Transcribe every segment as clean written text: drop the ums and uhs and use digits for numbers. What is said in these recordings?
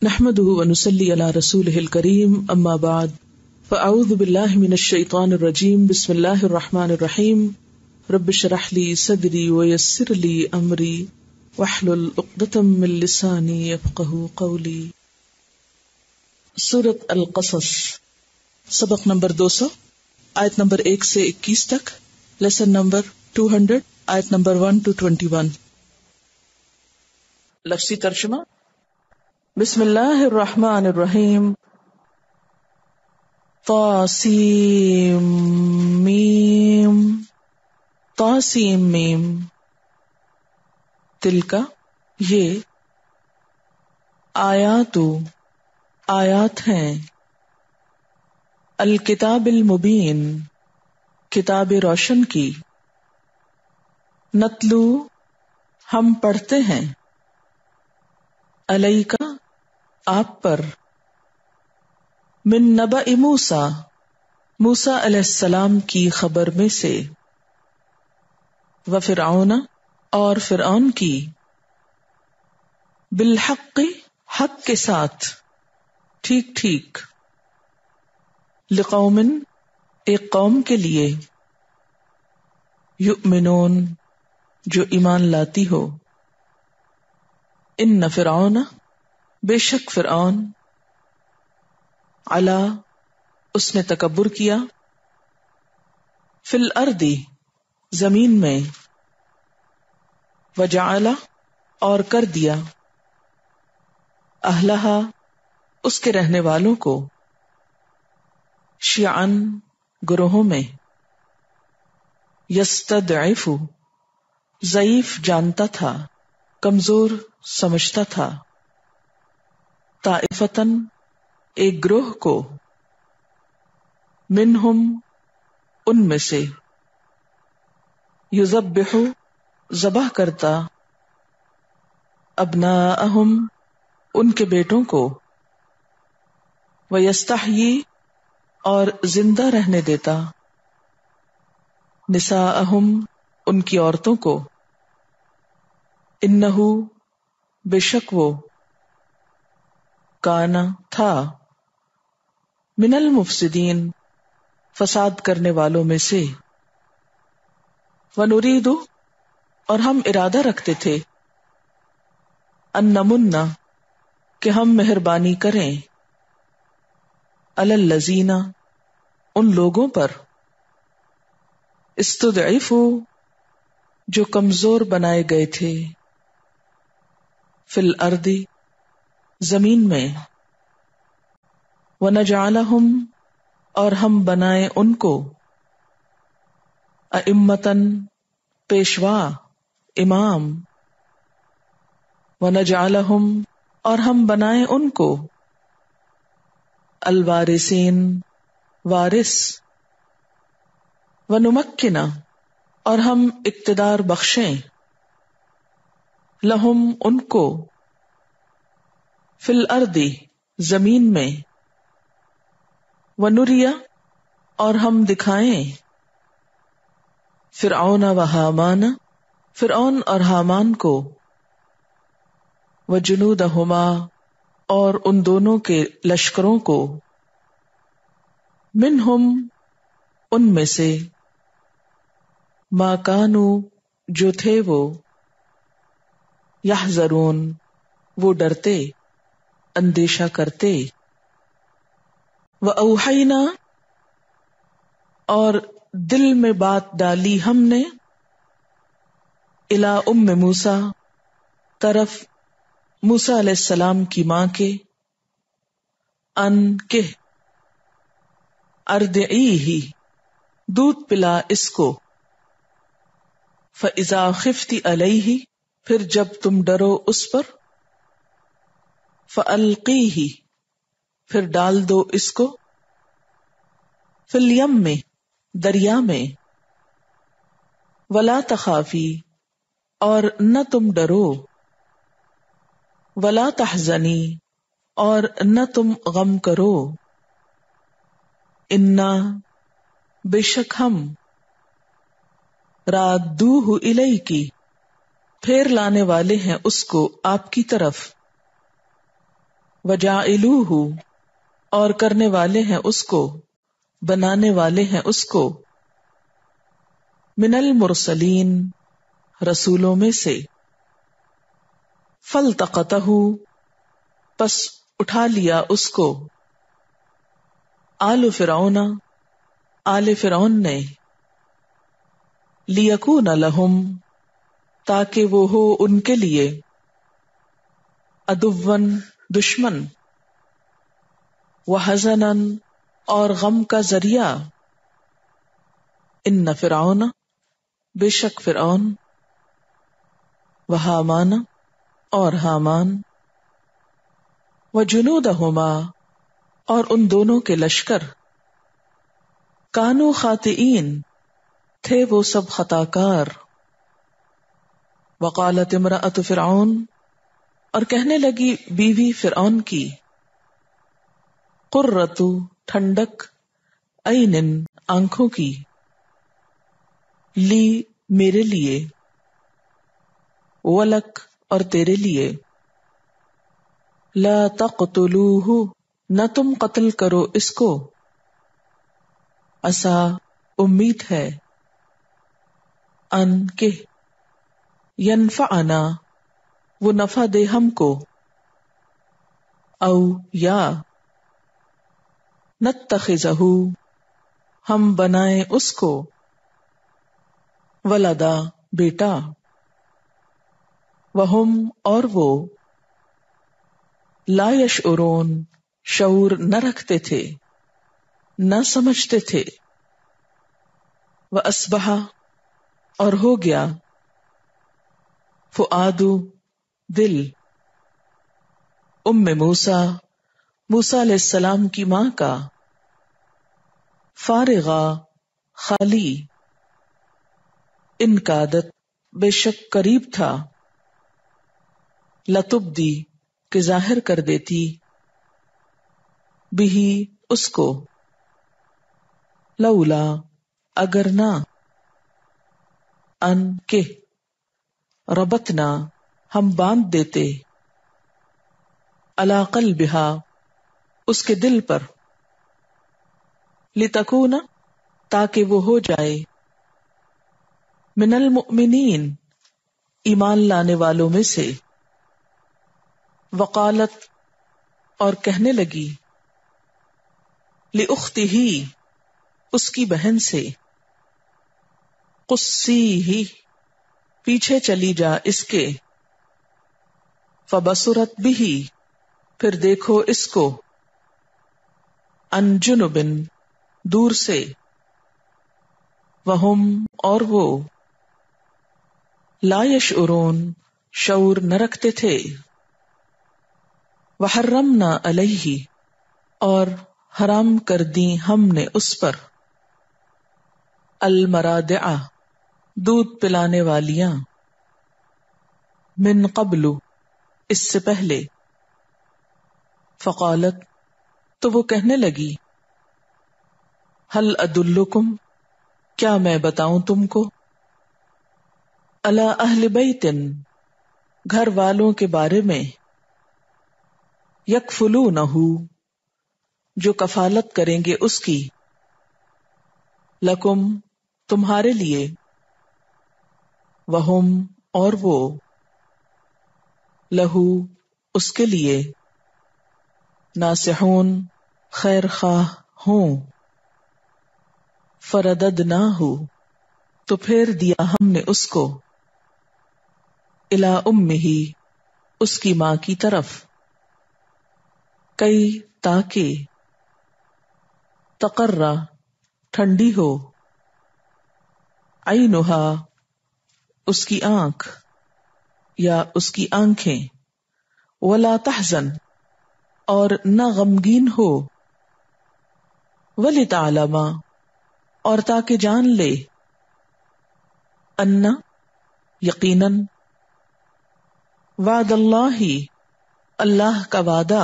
نحمده ونصلي على رسوله الكريم اما بعد فاعوذ بالله من الشيطان الرجيم بسم الله الرحمن الرحيم رب اشرح لي صدري ويسر لي امري واحلل عقدة من لساني يفقهوا قولي. سورۃ القصص، سبق نمبر 200، آیت نمبر 1 سے 21 تک، لیسن نمبر 200، آیت نمبر 1 to 21. لفظی ترجمہ: بسم اللہ الرحمن الرحیم. طاسیم میم طاسیم میم. تلکا یہ آیات ہیں، الکتاب المبین کتاب روشن کی، نتلو ہم پڑھتے ہیں، علیکا آپ پر، من نبأ موسیٰ موسیٰ علیہ السلام کی خبر میں سے، وفرعون اور فرعون کی، بالحق حق کے ساتھ، ٹھیک ٹھیک، لقوم ایک قوم کے لیے، یؤمنون جو ایمان لاتی ہو. ان فرعون بے شک فرعون، علا اس نے تکبر کیا، فی الارض زمین میں، وجعل اور کر دیا، اہلہا اس کے رہنے والوں کو، شیعاً گروہوں میں، یستضعف ضعیف جانتا تھا، کمزور سمجھتا تھا، طائفتاً ایک گروہ کو، منہم ان میں سے، یذبح ذبح کرتا، ابناءہم ان کے بیٹوں کو، ویستحیی اور زندہ رہنے دیتا، نساءہم ان کی عورتوں کو، انہو بے شک وہ، کانا تھا، من المفسدین فساد کرنے والوں میں سے، ونرید اور ہم ارادہ رکھتے تھے، ان نمنا کہ ہم مہربانی کریں، علی الذین ان لوگوں پر، استضعفوا جو کمزور بنائے گئے تھے، فی الارض زمین میں، وَنَجْعَلَهُمْ اور ہم بنائیں ان کو، ائمةً پیشوا امام، وَنَجْعَلَهُمْ اور ہم بنائیں ان کو، الوارثین وارث، وَنُمَكِّنَ اور ہم اقتدار بخشیں، لہم ان کو، فی الارض زمین میں، ونریہ اور ہم دکھائیں، فرعون و حامان فرعون اور حامان کو، وجنودہما اور ان دونوں کے لشکروں کو، منہم ان میں سے، ما کانوا جو تھے وہ، یحذرون وہ ڈرتے، اندیشہ کرتے، وَأَوْحَيْنَا اور دل میں بات ڈالی ہم نے، اِلَىٰ أُمِّ موسیٰ طرف موسیٰ علیہ السلام کی ماں کے، ان کہ ارضعیہ دودھ پلا اس کو، فَإِذَا خِفْتِ عَلَيْهِ پھر جب تم ڈرو اس پر، فَأَلْقِيهِ پھر ڈال دو اس کو، فِي الْيَمِّ دریا میں، وَلَا تَخَافِي اور نہ تم ڈرو، وَلَا تَحْزَنِي اور نہ تم غم کرو، اِنَّا بے شک ہم، رَادُّوهُ إِلَيْكِ پھیر لانے والے ہیں اس کو آپ کی طرف، وجاعلوہ اور کرنے والے ہیں اس کو، بنانے والے ہیں اس کو، من المرسلین رسولوں میں سے، فالتقطہ پس اٹھا لیا اس کو، آل فرعون آل فرعون نے، لیکون لہم تاکہ وہ ہو ان کے لیے، عدوً دشمن، وحزناً اور غم کا ذریعہ، ان فرعون بے شک فرعون، وہامان اور حامان، وجنودہما اور ان دونوں کے لشکر، کانوا خاطئین تھے وہ سب خطا کار، وقالت امرأۃ فرعون اور کہنے لگی بیوی فرعون کی، قرۃ ٹھنڈک، عین آنکھوں کی، لی میرے لیے، ولک اور تیرے لیے، لا تقتلوہ نہ تم قتل کرو اس کو، عسیٰ امید ہے، ان کہ ینفعنا وہ نفع دے ہم کو، او یا نتخذہ ہم بنائیں اس کو، ولدا بیٹا، وہم اور وہ، لا یشعرون شعور نہ رکھتے تھے، نہ سمجھتے تھے، وَأَصْبَحَ اور ہو گیا، فؤاد دل، ام موسیٰ موسیٰ علیہ السلام کی ماں کا، فارغا خالی، ان کا عادت بے شک قریب تھا، لتبدی کہ ظاہر کر دیتی، بھی اس کو، لولا اگر نہ، ان کہ ربطنا ہم باندھ دیتے، علی قلبہا اس کے دل پر، لتکون تاکہ وہ ہو جائے، من المؤمنین ایمان لانے والوں میں سے، وقالت اور کہنے لگی، لأختہ اس کی بہن سے، قصیہ پیچھے چلی جا اس کے، فبصرت بہ پھر دیکھو اس کو، عن جنب دور سے، وہم اور وہ، لا یشعرون شعور نہ رکھتے تھے، وحرمنا علیہ اور حرام کر دی ہم نے اس پر، المراضع دودھ پلانے والیاں، من قبل اس سے پہلے، فقالت تو وہ کہنے لگی، هل ادلکم کیا میں بتاؤں تم کو، علی اہل بیت گھر والوں کے بارے میں، یکفلونہ جو کفالت کریں گے اس کی، لکم تمہارے لیے، وہم اور وہ، لہو اس کے لیے، ناصحون خیر خواہ ہوں، فرددناہ تو پھیر دیا ہم نے اس کو، الی امہ اس کی ماں کی طرف، کئی تاکہ، تقرّ ٹھنڈی ہو، عینھا اس کی آنکھ یا اس کی آنکھیں، ولا تحزن اور نہ غمگین ہو، ولتعلم اور تاکہ جان لے، ان یقیناً، وعد اللہ اللہ کا وعدہ،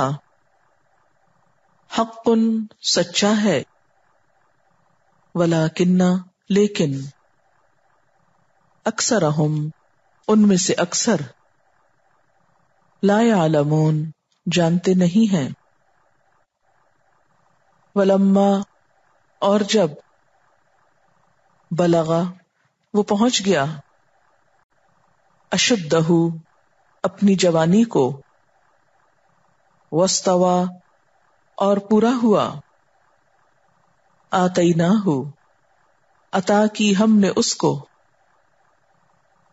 حق سچا ہے، ولیکن لیکن، اکثرہم ان میں سے اکثر، لا یعلمون جانتے نہیں ہیں. ولما اور جب بلغا وہ پہنچ گیا اشدہ اپنی جوانی کو واستوى اور پورا ہوا آتیناہ عطا کی ہم نے اس کو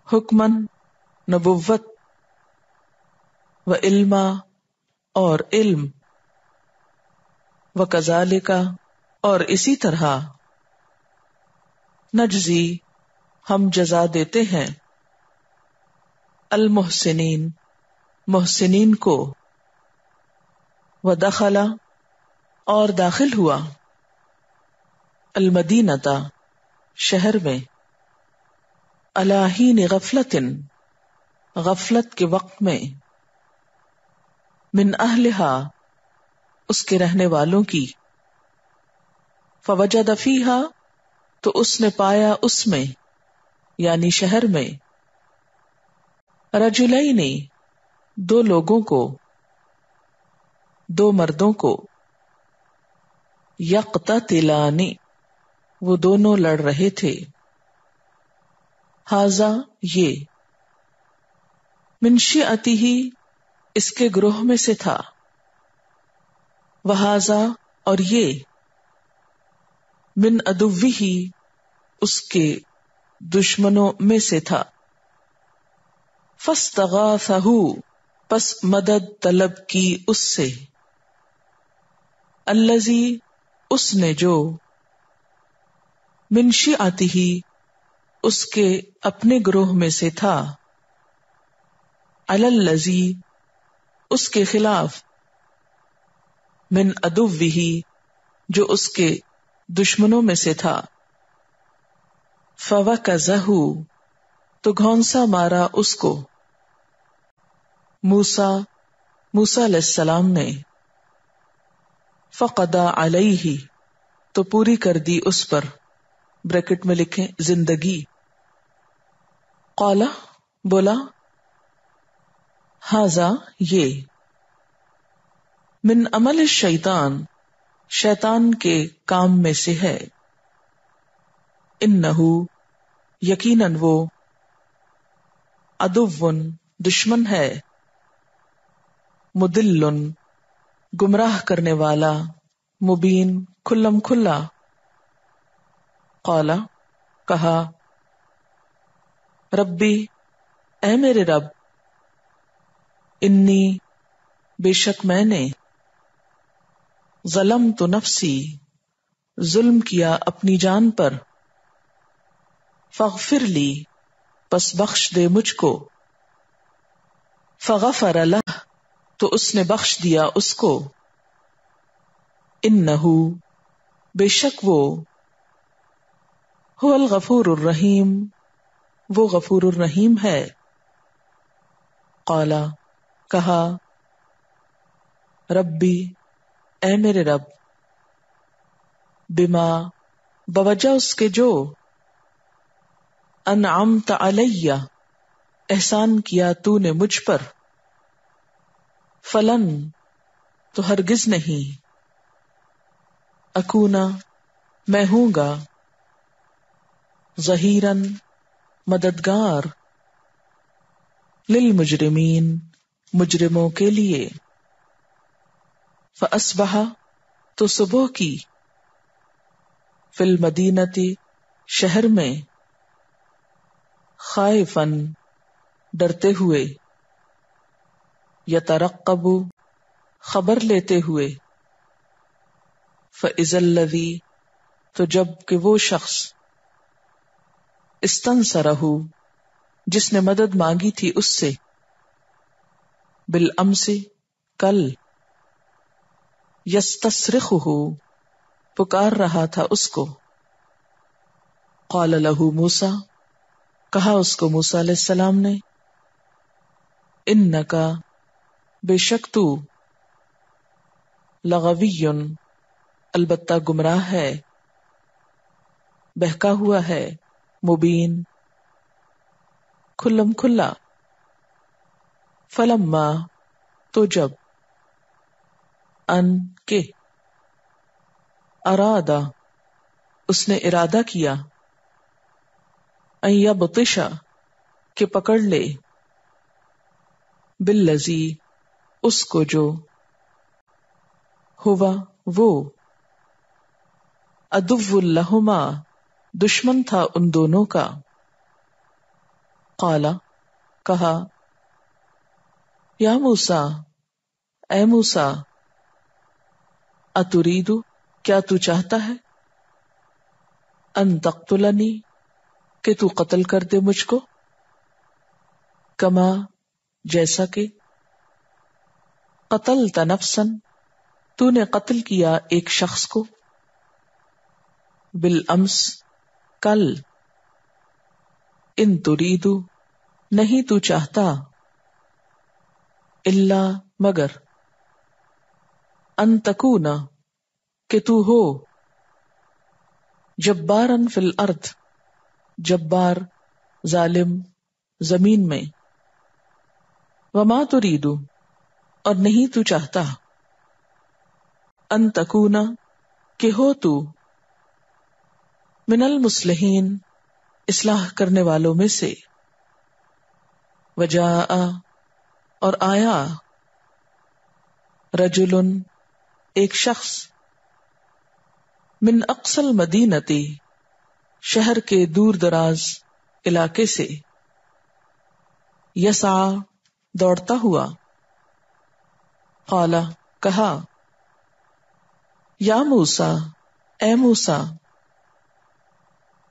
حکمن نبوت و علما اور علم وکذالک اور اسی طرح نجزی ہم جزا دیتے ہیں المحسنین محسنین کو ودخل اور داخل ہوا المدینۃ شہر میں علی حین غفلۃ غفلت کے وقت میں من اہلہا اس کے رہنے والوں کی فوجد فیہا تو اس نے پایا اس میں یعنی شہر میں رجلین دو لوگوں کو دو مردوں کو یقتتلان وہ دونوں لڑ رہے تھے ھذا یہ من شیعتہ اس کے گروہ میں سے تھا وھذا اور یہ من عدوہ اس کے دشمنوں میں سے تھا فاستغاثہ پس مدد طلب کی اس سے الذی اس نے جو من شیعتہ اس کے اپنے گروہ میں سے تھا علی الذی اس کے خلاف من عدوہ جو اس کے دشمنوں میں سے تھا فوکزہ تو گھونسا مارا اس کو موسیٰ علیہ السلام نے فقضى علیہ تو پوری کر دی اس پر بریکٹ میں لکھیں زندگی قال بولا ھذا یہ من عمل الشیطان شیطان کے کام میں سے ہے انہ یقیناً وہ عدو دشمن ہے مدل گمراہ کرنے والا مبین کھلم کھلا قال کہا ربی اے میرے رب انی بے شک میں نے ظلمت نفسی ظلم کیا اپنی جان پر فاغفر لی پس بخش دے مجھ کو فغفر لہ تو اس نے بخش دیا اس کو انہ بے شک وہ هو الغفور الرحیم وہ غفور الرحیم ہے قال کہا ربی اے میرے رب بما بوجہ اس کے جو انعمت علی احسان کیا تو نے مجھ پر فلن تو ہرگز نہیں اکونا میں ہوں گا ظہیراً مددگار للمجرمین مجرموں کے لیے فاصبح تو صبح کی فی المدینتی شہر میں خائفاً ڈرتے ہوئے یترقب خبر لیتے ہوئے فاذا الذی تو جب کہ وہ شخص استنصرہ جس نے مدد مانگی تھی اس سے بالامس کل یستصرخہ پکار رہا تھا اس کو قال لہ موسیٰ کہا اس کو موسیٰ علیہ السلام نے انکا بے شک تو لغوی البتہ گمراہ ہے بہکا ہوا ہے مبین کھلم کھلا فلما تو جب ان کے، ارادہ اس نے ارادہ کیا، ان یبطشا کہ پکڑ لے، بالذی اس کو جو، ہوا وہ، عدو لہما دشمن تھا ان دونوں کا، قالا کہا، یا موسیٰ اے موسیٰ، اترید کیا تو چاہتا ہے، ان تقتلنی کہ تو قتل کر دے مجھ کو، کما جیسا کہ، قتلت نفسا تو نے قتل کیا ایک شخص کو، بالامس کل، ان ترید نہیں تو چاہتا، الا مگر، ان تکون کہ تو ہو، جبارا فی الارض جبار ظالم زمین میں، وما ترید اور نہیں تو چاہتا، ان تکون کہ ہو تو، من المصلحین اصلاح کرنے والوں میں سے، وجاء اور آیا، رجل ایک شخص، من اقصى المدینتی شہر کے دور دراز علاقے سے، یسعی دوڑتا ہوا، قالا کہا، یا موسیٰ اے موسیٰ،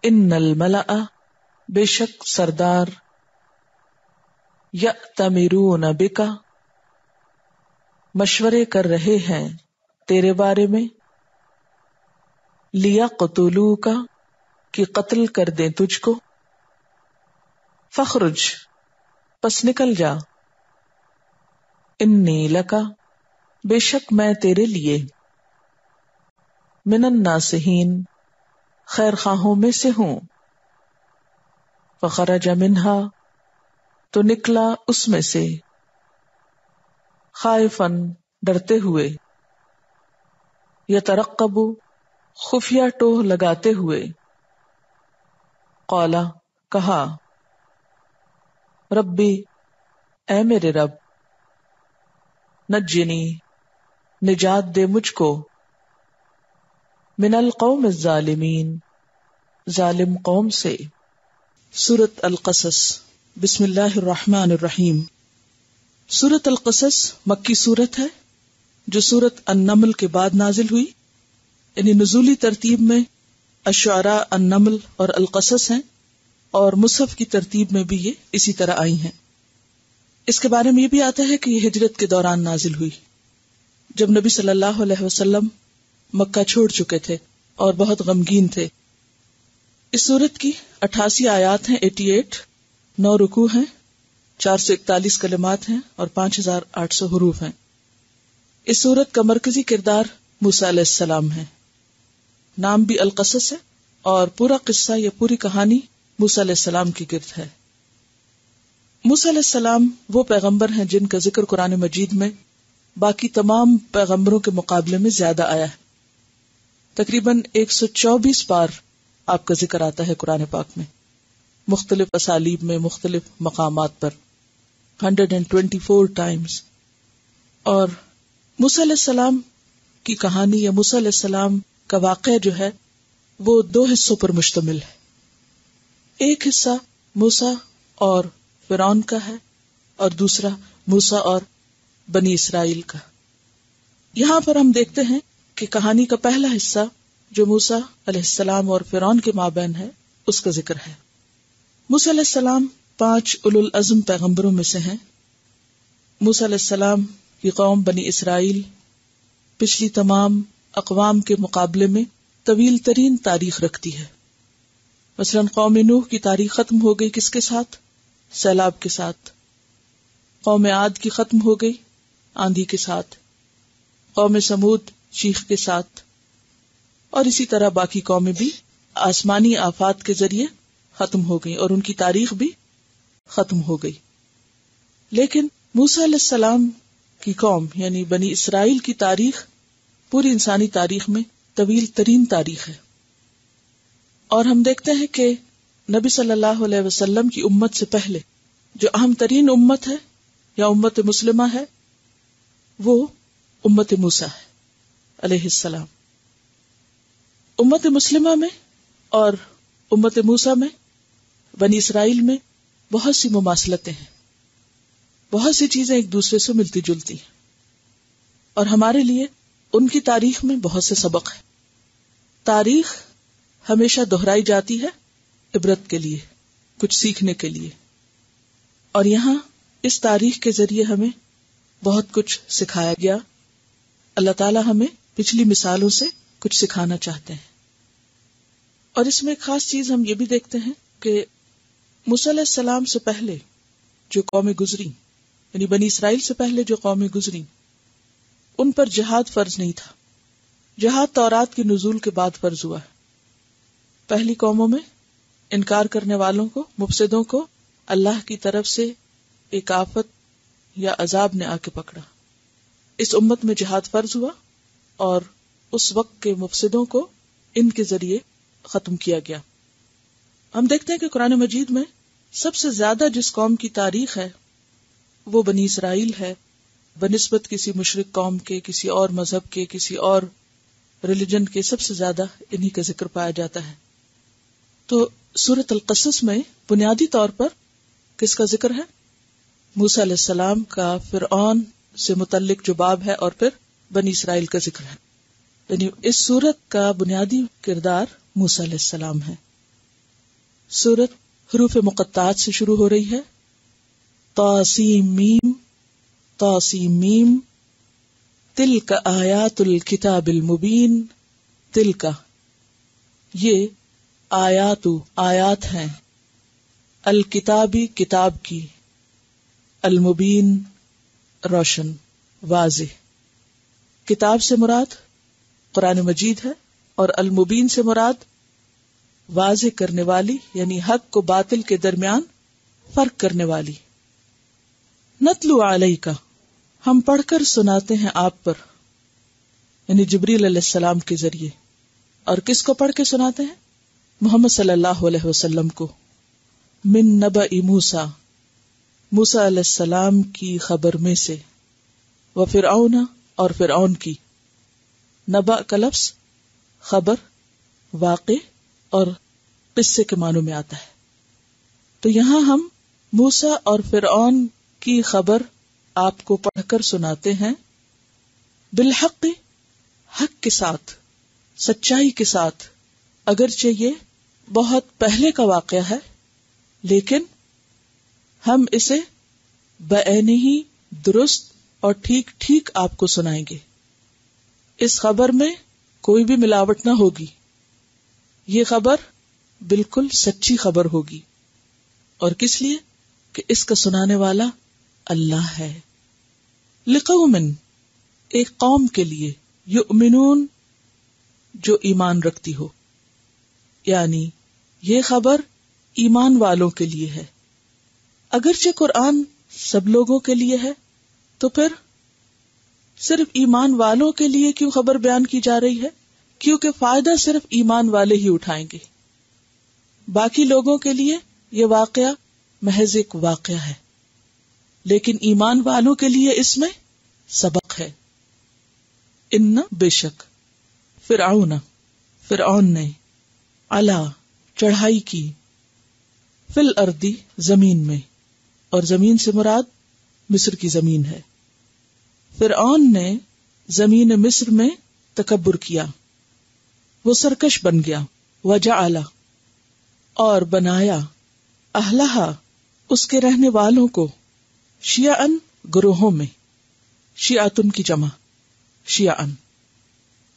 ان الملأ بے شک سردار، یأتمرون بک مشورے کر رہے ہیں تیرے بارے میں، لیقتلوک کہ قتل کر دیں تجھ کو، فاخرج پس نکل جا، انی لک بے شک میں تیرے لیے، من الناصحین خیر خواہوں میں سے ہوں، فخرج منہا تو نکلا اس میں سے، خائفاً ڈرتے ہوئے، یترقب خفیہ ٹوہ لگاتے ہوئے، قالا کہا، ربی اے میرے رب، نجنی نجات دے مجھ کو، من القوم الظالمین ظالم قوم سے۔ سورۃ القصص، بسم اللہ الرحمن الرحیم۔ سورۃ القصص مکی سورت ہے جو سورۃ النمل کے بعد نازل ہوئی، یعنی نزولی ترتیب میں الشعراء، النمل اور القصص ہیں، اور مصحف کی ترتیب میں بھی یہ اسی طرح آئی ہیں۔ اس کے بارے میں یہ بھی آتا ہے کہ یہ ہجرت کے دوران نازل ہوئی، جب نبی صلی اللہ علیہ وسلم مکہ چھوڑ چکے تھے اور بہت غمگین تھے۔ اس سورت کی 88 آیات ہیں، 88، 9 رکوع ہیں، 441 کلمات ہیں اور 5800 حروف ہیں۔ اس سورت کا مرکزی کردار موسیٰ علیہ السلام ہے، نام بھی القصص ہے، اور پورا قصہ یا پوری کہانی موسیٰ علیہ السلام کی گرد ہے۔ موسیٰ علیہ السلام وہ پیغمبر ہیں جن کا ذکر قرآن مجید میں باقی تمام پیغمبروں کے مقابلے میں زیادہ آیا ہے۔ تقریباً 124 بار آپ کا ذکر آتا ہے قرآن پاک میں، مختلف اسالیب میں، مختلف مقامات پر، 124 ٹائمز۔ اور موسیٰ علیہ السلام کی کہانی یا موسیٰ علیہ السلام کا واقعہ جو ہے وہ 2 حصوں پر مشتمل ہے۔ ایک حصہ موسیٰ اور فرعون کا ہے، اور دوسرا موسیٰ اور بنی اسرائیل کا۔ یہاں پر ہم دیکھتے ہیں کہ کہانی کا پہلا حصہ جو موسیٰ علیہ السلام اور فرعون کے مابین ہے، اس کا ذکر ہے۔ موسیٰ علیہ السلام 5 اولو العزم پیغمبروں میں سے ہیں۔ موسیٰ علیہ السلام کی قوم بنی اسرائیل پچھلی تمام اقوام کے مقابلے میں طویل ترین تاریخ رکھتی ہے۔ مثلا قوم نوح کی تاریخ ختم ہو گئی کس کے ساتھ؟ سیلاب کے ساتھ۔ قوم عاد کی ختم ہو گئی آندھی کے ساتھ۔ قوم سمود چیخ کے ساتھ، اور اسی طرح باقی قومیں بھی آسمانی آفات کے ذریعے ختم ہو گئی اور ان کی تاریخ بھی ختم ہو گئی۔ لیکن موسیٰ علیہ السلام کی قوم یعنی بنی اسرائیل کی تاریخ پوری انسانی تاریخ میں طویل ترین تاریخ ہے. اور ہم دیکھتے ہیں کہ نبی صلی اللہ علیہ وسلم کی امت سے پہلے جو اہم ترین امت ہے یا امت مسلمہ ہے وہ امت موسیٰ ہے علیہ السلام. امت مسلمہ میں اور امت موسیٰ میں بنی اسرائیل میں بہت سی مماثلتیں ہیں، بہت سی چیزیں ایک دوسرے سے ملتی جلتی ہیں، اور ہمارے لیے ان کی تاریخ میں بہت سے سبق ہیں. تاریخ ہمیشہ دہرائی جاتی ہے عبرت کے لیے، کچھ سیکھنے کے لیے، اور یہاں اس تاریخ کے ذریعے ہمیں بہت کچھ سکھایا گیا. اللہ تعالیٰ ہمیں پچھلی مثالوں سے کچھ سکھانا چاہتے ہیں. اور اس میں ایک خاص چیز ہم یہ بھی دیکھتے ہیں کہ موسیٰ علیہ السلام سے پہلے جو قومیں گزری، یعنی بنی اسرائیل سے پہلے جو قومیں گزری، ان پر جہاد فرض نہیں تھا. جہاد تورات کی نزول کے بعد فرض ہوا ہے. پہلی قوموں میں انکار کرنے والوں کو، مفسدوں کو اللہ کی طرف سے ایک آفت یا عذاب نے آ کے پکڑا. اس امت میں جہاد فرض ہوا اور اس وقت کے مفسدوں کو ان کے ذریعے ختم کیا گیا. ہم دیکھتے ہیں کہ قرآن مجید میں سب سے زیادہ جس قوم کی تاریخ ہے وہ بنی اسرائیل ہے، بنسبت کسی مشرک قوم کے، کسی اور مذہب کے، کسی اور ریلیجن کے سب سے زیادہ انہی کا ذکر پایا جاتا ہے. تو سورۃ القصص میں بنیادی طور پر کس کا ذکر ہے؟ موسیٰ علیہ السلام کا فرعون سے متعلق جو باب ہے، اور پھر بنی اسرائیل کا ذکر ہے. یعنی اس سورت کا بنیادی کردار موسیٰ علیہ السلام ہے. سورت حروف مقطعات سے شروع ہو رہی ہے. طاسیم طاسیم تلک آیات الکتاب المبین. تلک یہ آیات ہیں، الکتابی کتاب کی، المبین روشن واضح. کتاب سے مراد قرآن مجید ہے اور المبین سے مراد واضح کرنے والی، یعنی حق کو باطل کے درمیان فرق کرنے والی. نتلو علیک ہم پڑھ کر سناتے ہیں آپ پر، یعنی جبریل علیہ السلام کے ذریعے. اور کس کو پڑھ کے سناتے ہیں؟ محمد صلی اللہ علیہ وسلم کو. من نبأ موسیٰ موسیٰ علیہ السلام کی خبر میں سے، و فرعون اور فرعون کی. نبأ کا لفظ خبر، واقع اور قصے کے معنوں میں آتا ہے. تو یہاں ہم موسیٰ اور فرعون کی خبر آپ کو پڑھ کر سناتے ہیں. بالحق حق کے ساتھ، سچائی کے ساتھ. اگرچہ یہ بہت پہلے کا واقعہ ہے لیکن ہم اسے بعینہ درست اور ٹھیک ٹھیک آپ کو سنائیں گے. اس خبر میں کوئی بھی ملاوٹ نہ ہوگی. یہ خبر بالکل سچی خبر ہوگی. اور کس لیے؟ کہ اس کا سنانے والا اللہ ہے. لقوم ایک قوم کے لیے، یؤمنون جو ایمان رکھتی ہو. یعنی یہ خبر ایمان والوں کے لیے ہے. اگرچہ قرآن سب لوگوں کے لیے ہے تو پھر صرف ایمان والوں کے لیے کیوں خبر بیان کی جا رہی ہے؟ کیونکہ فائدہ صرف ایمان والے ہی اٹھائیں گے. باقی لوگوں کے لیے یہ واقعہ محض ایک واقعہ ہے، لیکن ایمان والوں کے لیے اس میں سبق ہے. ان بے شک فرعون نے علا چڑھائی کی، فی الارض زمین میں، اور زمین سے مراد مصر کی زمین ہے. فرعون نے زمین مصر میں تکبر کیا، وہ سرکش بن گیا. وجعل اور بنایا، اہلہا اس کے رہنے والوں کو، شیعن گروہوں میں، شیعتن کی جمع شیعن،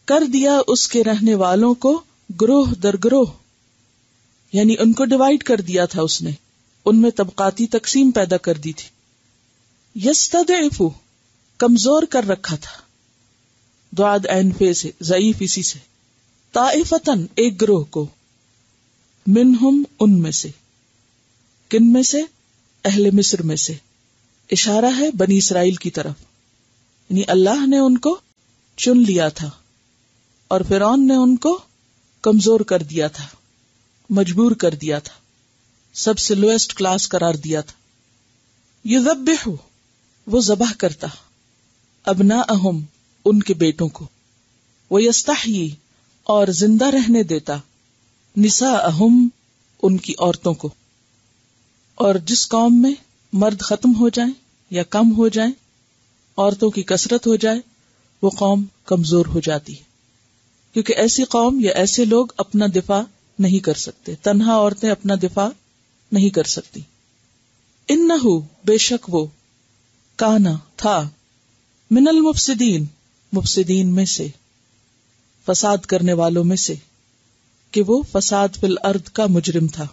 کر دیا اس کے رہنے والوں کو گروہ در گروہ، یعنی ان کو ڈیوائیڈ کر دیا تھا اس نے، ان میں طبقاتی تقسیم پیدا کر دی تھی. یستضعف کمزور کر رکھا تھا، دعاد عین فے سے، ضعیف اسی سے. طائفتن ایک گروہ کو، منہم ان میں سے، کن میں سے؟ اہل مصر میں سے. اشارہ ہے بنی اسرائیل کی طرف. یعنی اللہ نے ان کو چن لیا تھا اور فرعون نے ان کو کمزور کر دیا تھا، مجبور کر دیا تھا، سب سے لوئسٹ کلاس قرار دیا تھا. یذبح، وہ ذبح کرتا، ابناءہم، ان کے بیٹوں کو، ویستحیی، اور زندہ رہنے دیتا، نساءہم، ان کی عورتوں کو. اور جس قوم میں مرد ختم ہو جائیں یا کم ہو جائیں، عورتوں کی کثرت ہو جائے، وہ قوم کمزور ہو جاتی ہے، کیونکہ ایسی قوم یا ایسے لوگ اپنا دفاع نہیں کر سکتے، تنہا عورتیں اپنا دفاع نہیں کر سکتی. انہو، بے شک وہ، کانا، تھا، من المفسدین، مفسدین میں سے، فساد کرنے والوں میں سے، کہ وہ فساد فی الارض کا مجرم تھا.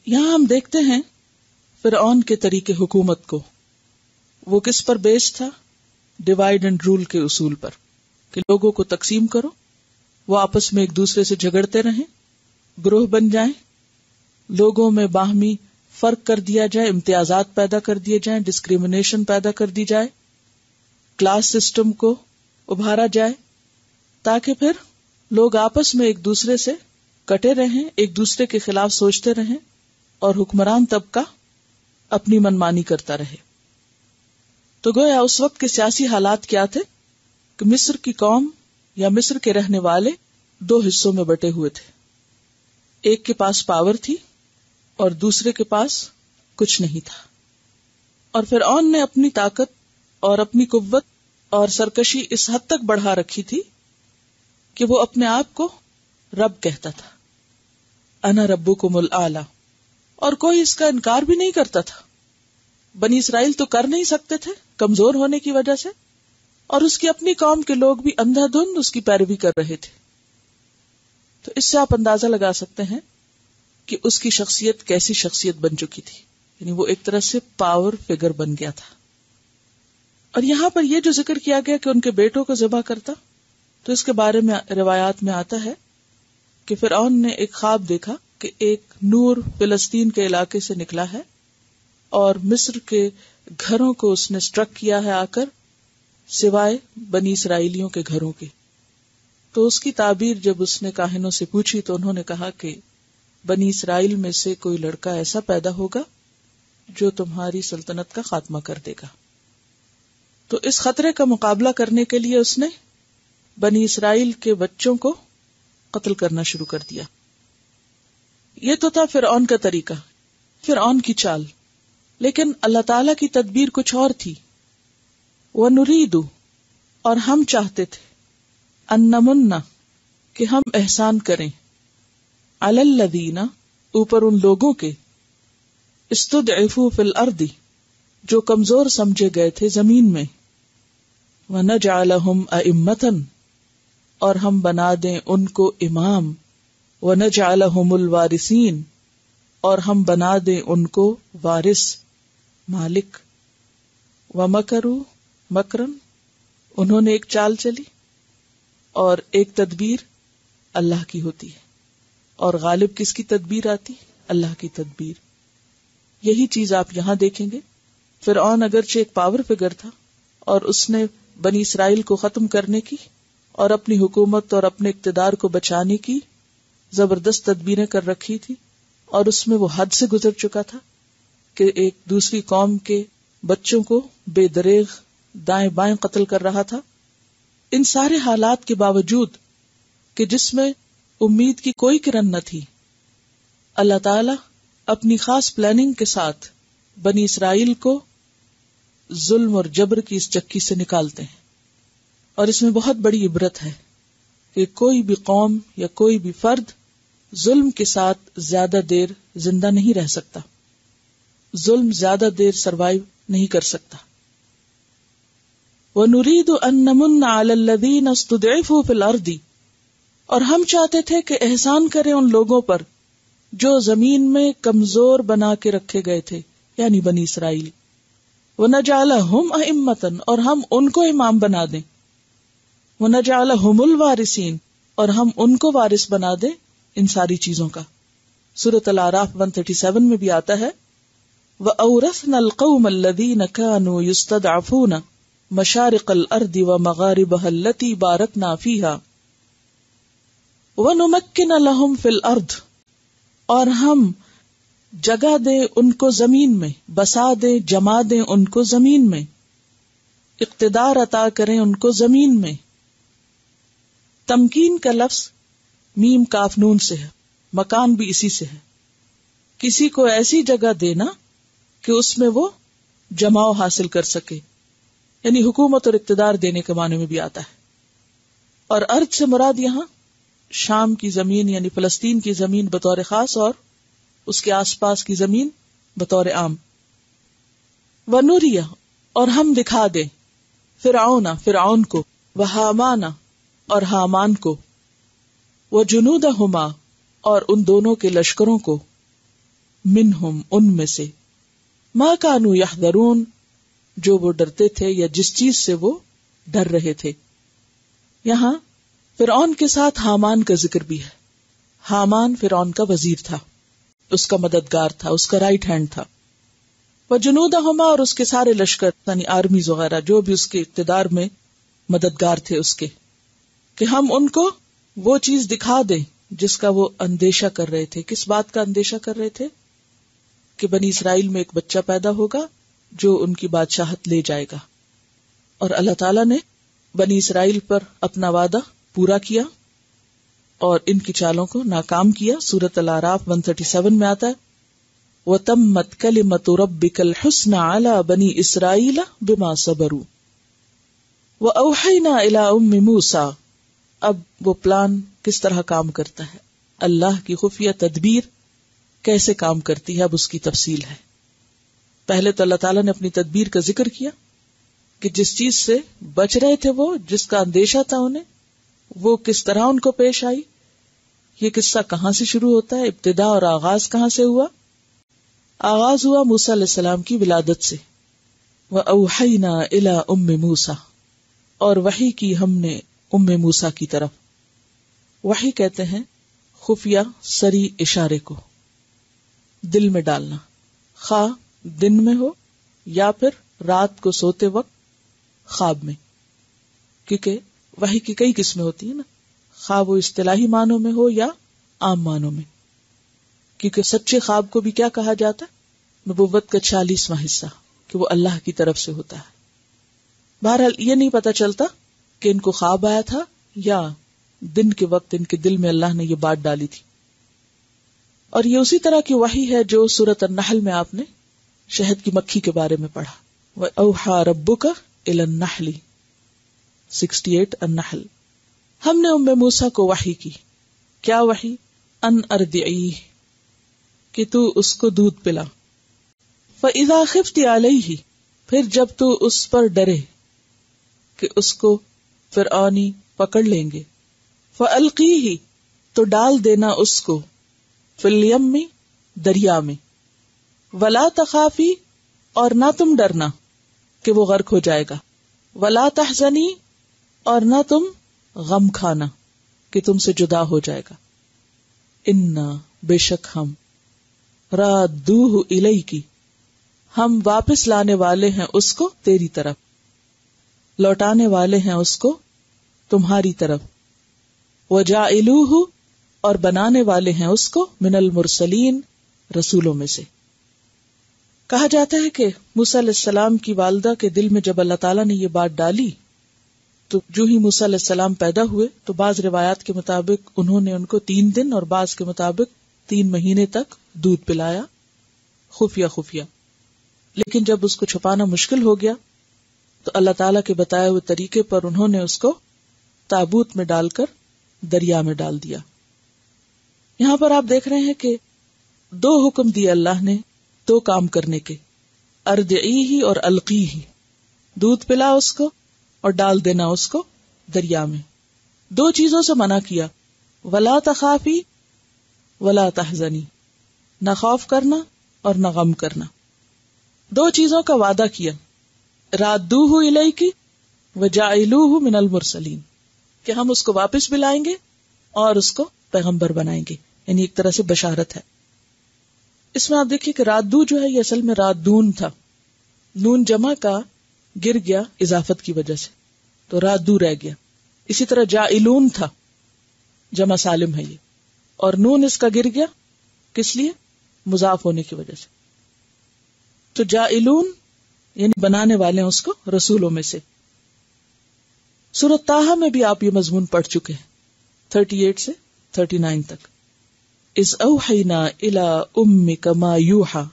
یہاں ہم دیکھتے ہیں فرعون کے طریقے حکومت کو. وہ کس پر بیس تھا؟ ڈیوائیڈ اینڈ رول کے اصول پر، کہ لوگوں کو تقسیم کرو، وہ آپس میں ایک دوسرے سے جھگڑتے رہیں، گروہ بن جائیں، لوگوں میں باہمی فرق کر دیا جائے، امتیازات پیدا کر دیے جائیں، ڈسکریمنیشن پیدا کر دی جائے، کلاس سسٹم کو ابھارا جائے، تاکہ پھر لوگ آپس میں ایک دوسرے سے کٹے رہیں، ایک دوسرے کے خلاف سوچتے رہیں، اور حکمران طبقہ اپنی منمانی کرتا رہے. تو گویا اس وقت کے سیاسی حالات کیا تھے کہ مصر کی قوم یا مصر کے رہنے والے دو حصوں میں بٹے ہوئے تھے. ایک کے پاس پاور تھی اور دوسرے کے پاس کچھ نہیں تھا. اور فرعون نے اپنی طاقت اور اپنی قوت اور سرکشی اس حد تک بڑھا رکھی تھی کہ وہ اپنے آپ کو رب کہتا تھا، انا ربکم الاعلی، اور کوئی اس کا انکار بھی نہیں کرتا تھا. بنی اسرائیل تو کر نہیں سکتے تھے کمزور ہونے کی وجہ سے، اور اس کی اپنی قوم کے لوگ بھی اندھا دھند اس کی پیروی کر رہے تھے. تو اس سے آپ اندازہ لگا سکتے ہیں کہ اس کی شخصیت کیسی شخصیت بن چکی تھی. یعنی وہ ایک طرح سے پاور فگر بن گیا تھا. اور یہاں پر یہ جو ذکر کیا گیا کہ ان کے بیٹوں کو ذبح کرتا، تو اس کے بارے میں روایات میں آتا ہے کہ فرعون نے ایک خواب دیکھا کہ ایک نور فلسطین کے علاقے سے نکلا ہے اور مصر کے گھروں کو اس نے سٹرک کیا ہے آ کر، سوائے بنی اسرائیلیوں کے گھروں کے. تو اس کی تعبیر جب اس نے کاہنوں سے پوچھی تو انہوں نے کہا کہ بنی اسرائیل میں سے کوئی لڑکا ایسا پیدا ہوگا جو تمہاری سلطنت کا خاتمہ کر دے گا. تو اس خطرے کا مقابلہ کرنے کے لیے اس نے بنی اسرائیل کے بچوں کو قتل کرنا شروع کر دیا. یہ تو تھا فرعون کا طریقہ، فرعون کی چال. لیکن اللہ تعالی کی تدبیر کچھ اور تھی. وَنُرِيدُ، اور ہم چاہتے تھے، أَن نَمُنَّ، کہ ہم احسان کریں، عَلَى الَّذِينَ، اوپر ان لوگوں کے، استُضْعِفُوا فِي الْأَرْضِ، جو کمزور سمجھے گئے تھے زمین میں، وَنَجْعَلَهُمْ أَئِمَّةً، اور ہم بنا دیں ان کو امام، وَنَجْعَلَهُمُ الْوَارِثِينَ، اور ہم بنا دیں ان کو وارث، مالک. وَمَكَرُوا مَكْرًا، انہوں نے ایک چال چلی، اور ایک تدبیر اللہ کی ہوتی ہے. اور غالب کس کی تدبیر آتی؟ اللہ کی تدبیر. یہی چیز آپ یہاں دیکھیں گے. فرعون اگرچہ ایک پاور فگر تھا اور اس نے بنی اسرائیل کو ختم کرنے کی اور اپنی حکومت اور اپنے اقتدار کو بچانے کی زبردست تدبیریں کر رکھی تھی، اور اس میں وہ حد سے گزر چکا تھا کہ ایک دوسری قوم کے بچوں کو بے دریغ دائیں بائیں قتل کر رہا تھا. ان سارے حالات کے باوجود کہ جس میں امید کی کوئی کرن نہ تھی، اللہ تعالی اپنی خاص پلاننگ کے ساتھ بنی اسرائیل کو ظلم اور جبر کی اس چکی سے نکالتے ہیں. اور اس میں بہت بڑی عبرت ہے کہ کوئی بھی قوم یا کوئی بھی فرد ظلم کے ساتھ زیادہ دیر زندہ نہیں رہ سکتا، ظلم زیادہ دیر سروائیو نہیں کر سکتا. وَنُرِيدُ أَن نَّمُنَّ عَلَى الَّذِينَ اسْتُضْعِفُوا فِي الْأَرْضِ، اور ہم چاہتے تھے کہ احسان کریں ان لوگوں پر جو زمین میں کمزور بنا کے رکھے گئے تھے، یعنی بنی اسرائیل. وَنَجْعَلَهُمْ أَئِمَّةً، اور ہم ان کو امام بنا دیں. وَنَجْعَلَهُمُ الْوَارِثِينَ، اور ہم ان کو وارث بنا دیں ان ساری چیزوں کا. سورۃ الاعراف 137 میں بھی آتا ہے، وَأَوْرَثْنَا الْقَوْمَ الَّذِينَ كَانُوا يُسْتَضْعَفُونَ مشارق الارض ومغاربها التي باركنا فيها ونمكن لهم في الارض، اور ہم جگہ دیں ان کو زمین میں، بسا دیں، جما دیں ان کو زمین میں، اقتدار عطا کریں ان کو زمین میں۔ تمکین کا لفظ میم کاف نون سے ہے، مکان بھی اسی سے ہے، کسی کو ایسی جگہ دینا کہ اس میں وہ جماؤ حاصل کر سکے، یعنی حکومت اور اقتدار دینے کے معنی میں بھی آتا ہے۔ اور ارض سے مراد یہاں شام کی زمین یعنی فلسطین کی زمین بطور خاص اور اس کے آس پاس کی زمین بطور عام۔ وَنُرِيَ، اور ہم دکھا دیں، فرعون کو، وَحَامَانَ، اور حامان کو، وَجُنُودَهُمَا، اور ان دونوں کے لشکروں کو، منہم، ان میں سے، ما کانوا یحذرون، جو وہ ڈرتے تھے یا جس چیز سے وہ ڈر رہے تھے۔ یہاں فرعون کے ساتھ حامان کا ذکر بھی ہے۔ حامان فرعون کا وزیر تھا، اس کا مددگار تھا، اس کا رائٹ ہینڈ تھا۔ وجنودہما، اور اس کے سارے لشکر یعنی آرمیز وغیرہ جو بھی اس کے اقتدار میں مددگار تھے اس کے، کہ ہم ان کو وہ چیز دکھا دیں جس کا وہ اندیشہ کر رہے تھے۔ کس بات کا اندیشہ کر رہے تھے؟ کہ بنی اسرائیل میں ایک بچہ پیدا ہوگا جو ان کی بادشاہت لے جائے گا، اور اللہ تعالیٰ نے بنی اسرائیل پر اپنا وعدہ پورا کیا اور ان کی چالوں کو ناکام کیا۔ سورۃ الاعراف 137 میں آتا ہے وَتَمَّتْ كَلِمَةُ رَبِّكَ الْحُسْنَى عَلَى بَنِي إِسْرَائِيلَ بِمَا صَبَرُوا وَأَوْحَيْنَا إِلَىٰ أُمِّ مُوسَىٰ۔ اب وہ پلان کس طرح کام کرتا ہے، اللہ کی خفیہ تدبیر کیسے کام کرتی ہے، اب اس کی تفصیل ہے۔ پہلے تو اللہ تعالیٰ نے اپنی تدبیر کا ذکر کیا کہ جس چیز سے بچ رہے تھے وہ، جس کا اندیشہ تھا انہیں، وہ کس طرح ان کو پیش آئی۔ یہ قصہ کہاں سے شروع ہوتا ہے، ابتدا اور آغاز کہاں سے ہوا؟ آغاز ہوا موسیٰ علیہ السلام کی ولادت سے۔ وَأَوْحَيْنَا إِلَىٰ أُمِّ مُوسَىٰ، اور وحی کی ہم نے ام موسیٰ کی طرف۔ وحی کہتے ہیں خفیہ سری اشارے کو، دل میں ڈالنا، خواہ دن میں ہو یا پھر رات کو سوتے وقت خواب میں، کیونکہ وحی کی کئی قسمیں ہوتی ہیں نا، خواہ وہ اصطلاحی معنوں میں ہو یا عام معنوں میں، کیونکہ سچے خواب کو بھی کیا کہا جاتا ہے؟ نبوت کا 46واں حصہ، کہ وہ اللہ کی طرف سے ہوتا ہے۔ بہرحال یہ نہیں پتا چلتا کہ ان کو خواب آیا تھا یا دن کے وقت ان کے دل میں اللہ نے یہ بات ڈالی تھی۔ اور یہ اسی طرح کی وحی ہے جو سورۃ النحل میں آپ نے شہد کی مکھی کے بارے میں پڑھا، وَأَوْحَى رَبُّكَ إِلَى النَّحْلِ 68 النحل۔ ہم نے ام موسیٰ کو وحی کی، کیا وحی؟ ان ارضعیہ، کہ تو اس کو دودھ پلا، فَإِذَا خِفْتِ عَلَيْهِ، پھر جب تو اس پر ڈرے کہ اس کو فرعونی پکڑ لیں گے، فَأَلْقِيهِ، تو ڈال دینا اس کو، فِي الْيَمِّ، دریا میں، وَلَا تَخَافِي، اور نہ تم ڈرنا کہ وہ غرق ہو جائے گا، وَلَا تَحْزَنِي، اور نہ تم غم کھانا کہ تم سے جدا ہو جائے گا، اِنَّا، بے شک ہم، رَادُّوهُ إِلَيْكِ، ہم واپس لانے والے ہیں اس کو تیری طرف، لوٹانے والے ہیں اس کو تمہاری طرف، وَجَاعِلُوهُ، اور بنانے والے ہیں اس کو من المرسلین، رسولوں میں سے۔ کہا جاتا ہے کہ موسیٰ علیہ السلام کی والدہ کے دل میں جب اللہ تعالیٰ نے یہ بات ڈالی تو جو ہی موسیٰ علیہ السلام پیدا ہوئے تو بعض روایات کے مطابق انہوں نے ان کو 3 دن اور بعض کے مطابق 3 مہینے تک دودھ پلایا خفیہ، لیکن جب اس کو چھپانا مشکل ہو گیا تو اللہ تعالیٰ کے بتائے ہوئے طریقے پر انہوں نے اس کو تابوت میں ڈال کر دریا میں ڈال دیا۔ یہاں پر آپ دیکھ رہے ہیں کہ 2 حکم دیے اللہ نے 2 کام کرنے کے، ارضعیہ اور القیہ، دودھ پلا اس کو اور ڈال دینا اس کو دریا میں۔ 2 چیزوں سے منع کیا، ولا تخافی ولا تحزنی، نہ خوف کرنا اور نہ غم کرنا۔ 2 چیزوں کا وعدہ کیا، رادوہ الیک وجعلوہ من المرسلین، کہ ہم اس کو واپس بھی لائیں گے اور اس کو پیغمبر بنائیں گے، یعنی ایک طرح سے بشارت ہے۔ اس میں آپ دیکھیے کہ رادو جو ہے یہ اصل میں رادون تھا، نون جمع کا گر گیا اضافت کی وجہ سے تو رادو رہ گیا. اسی طرح جائلون تھا، جمع سالم ہے یہ، اور نون اس کا گر گیا کس لیے؟ مضاف ہونے کی وجہ سے. تو جائلون یعنی بنانے والے ہیں اس کو رسولوں میں سے. سورۃ طٰہٰ میں بھی آپ یہ مضمون پڑھ چکے ہیں 38 سے 39 تک. اذ اوحینا الی امک ما یوحی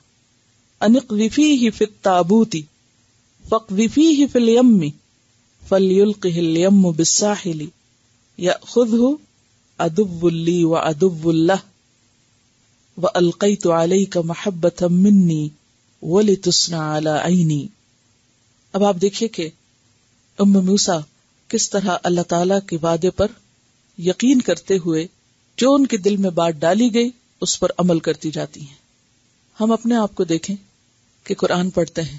ان اقذفیہ فی التابوت فاقذفیہ فی الیم فلیلقہ الیم بالساحل یأخذہ عدو لی وعدو لہ وألقیت علیک محبۃ منی وَلِتُصْنَعَ عَلَىٰ عَيْنِي. اب آپ دیکھیے کہ موسیٰ کس طرح اللہ تعالیٰ کے وعدے پر یقین کرتے ہوئے جو ان کے دل میں بات ڈالی گئی اس پر عمل کرتی جاتی ہیں. ہم اپنے آپ کو دیکھیں کہ قرآن پڑھتے ہیں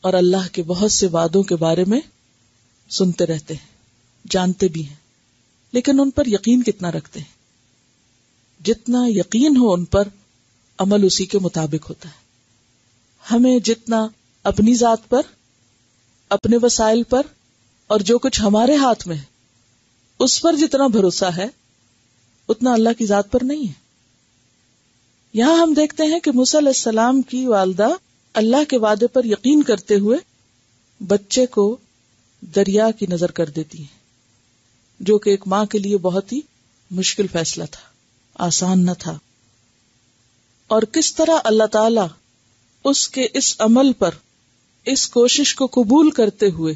اور اللہ کے بہت سے وعدوں کے بارے میں سنتے رہتے ہیں، جانتے بھی ہیں، لیکن ان پر یقین کتنا رکھتے ہیں؟ جتنا یقین ہو ان پر، عمل اسی کے مطابق ہوتا ہے. ہمیں جتنا اپنی ذات پر، اپنے وسائل پر اور جو کچھ ہمارے ہاتھ میں ہے اس پر جتنا بھروسہ ہے اتنا اللہ کی ذات پر نہیں ہے. یہاں ہم دیکھتے ہیں کہ موسیٰ علیہ السلام کی والدہ اللہ کے وعدے پر یقین کرتے ہوئے بچے کو دریا کی نظر کر دیتی ہیں، جو کہ ایک ماں کے لیے بہت ہی مشکل فیصلہ تھا، آسان نہ تھا. اور کس طرح اللہ تعالی اس کے اس عمل پر، اس کوشش کو قبول کرتے ہوئے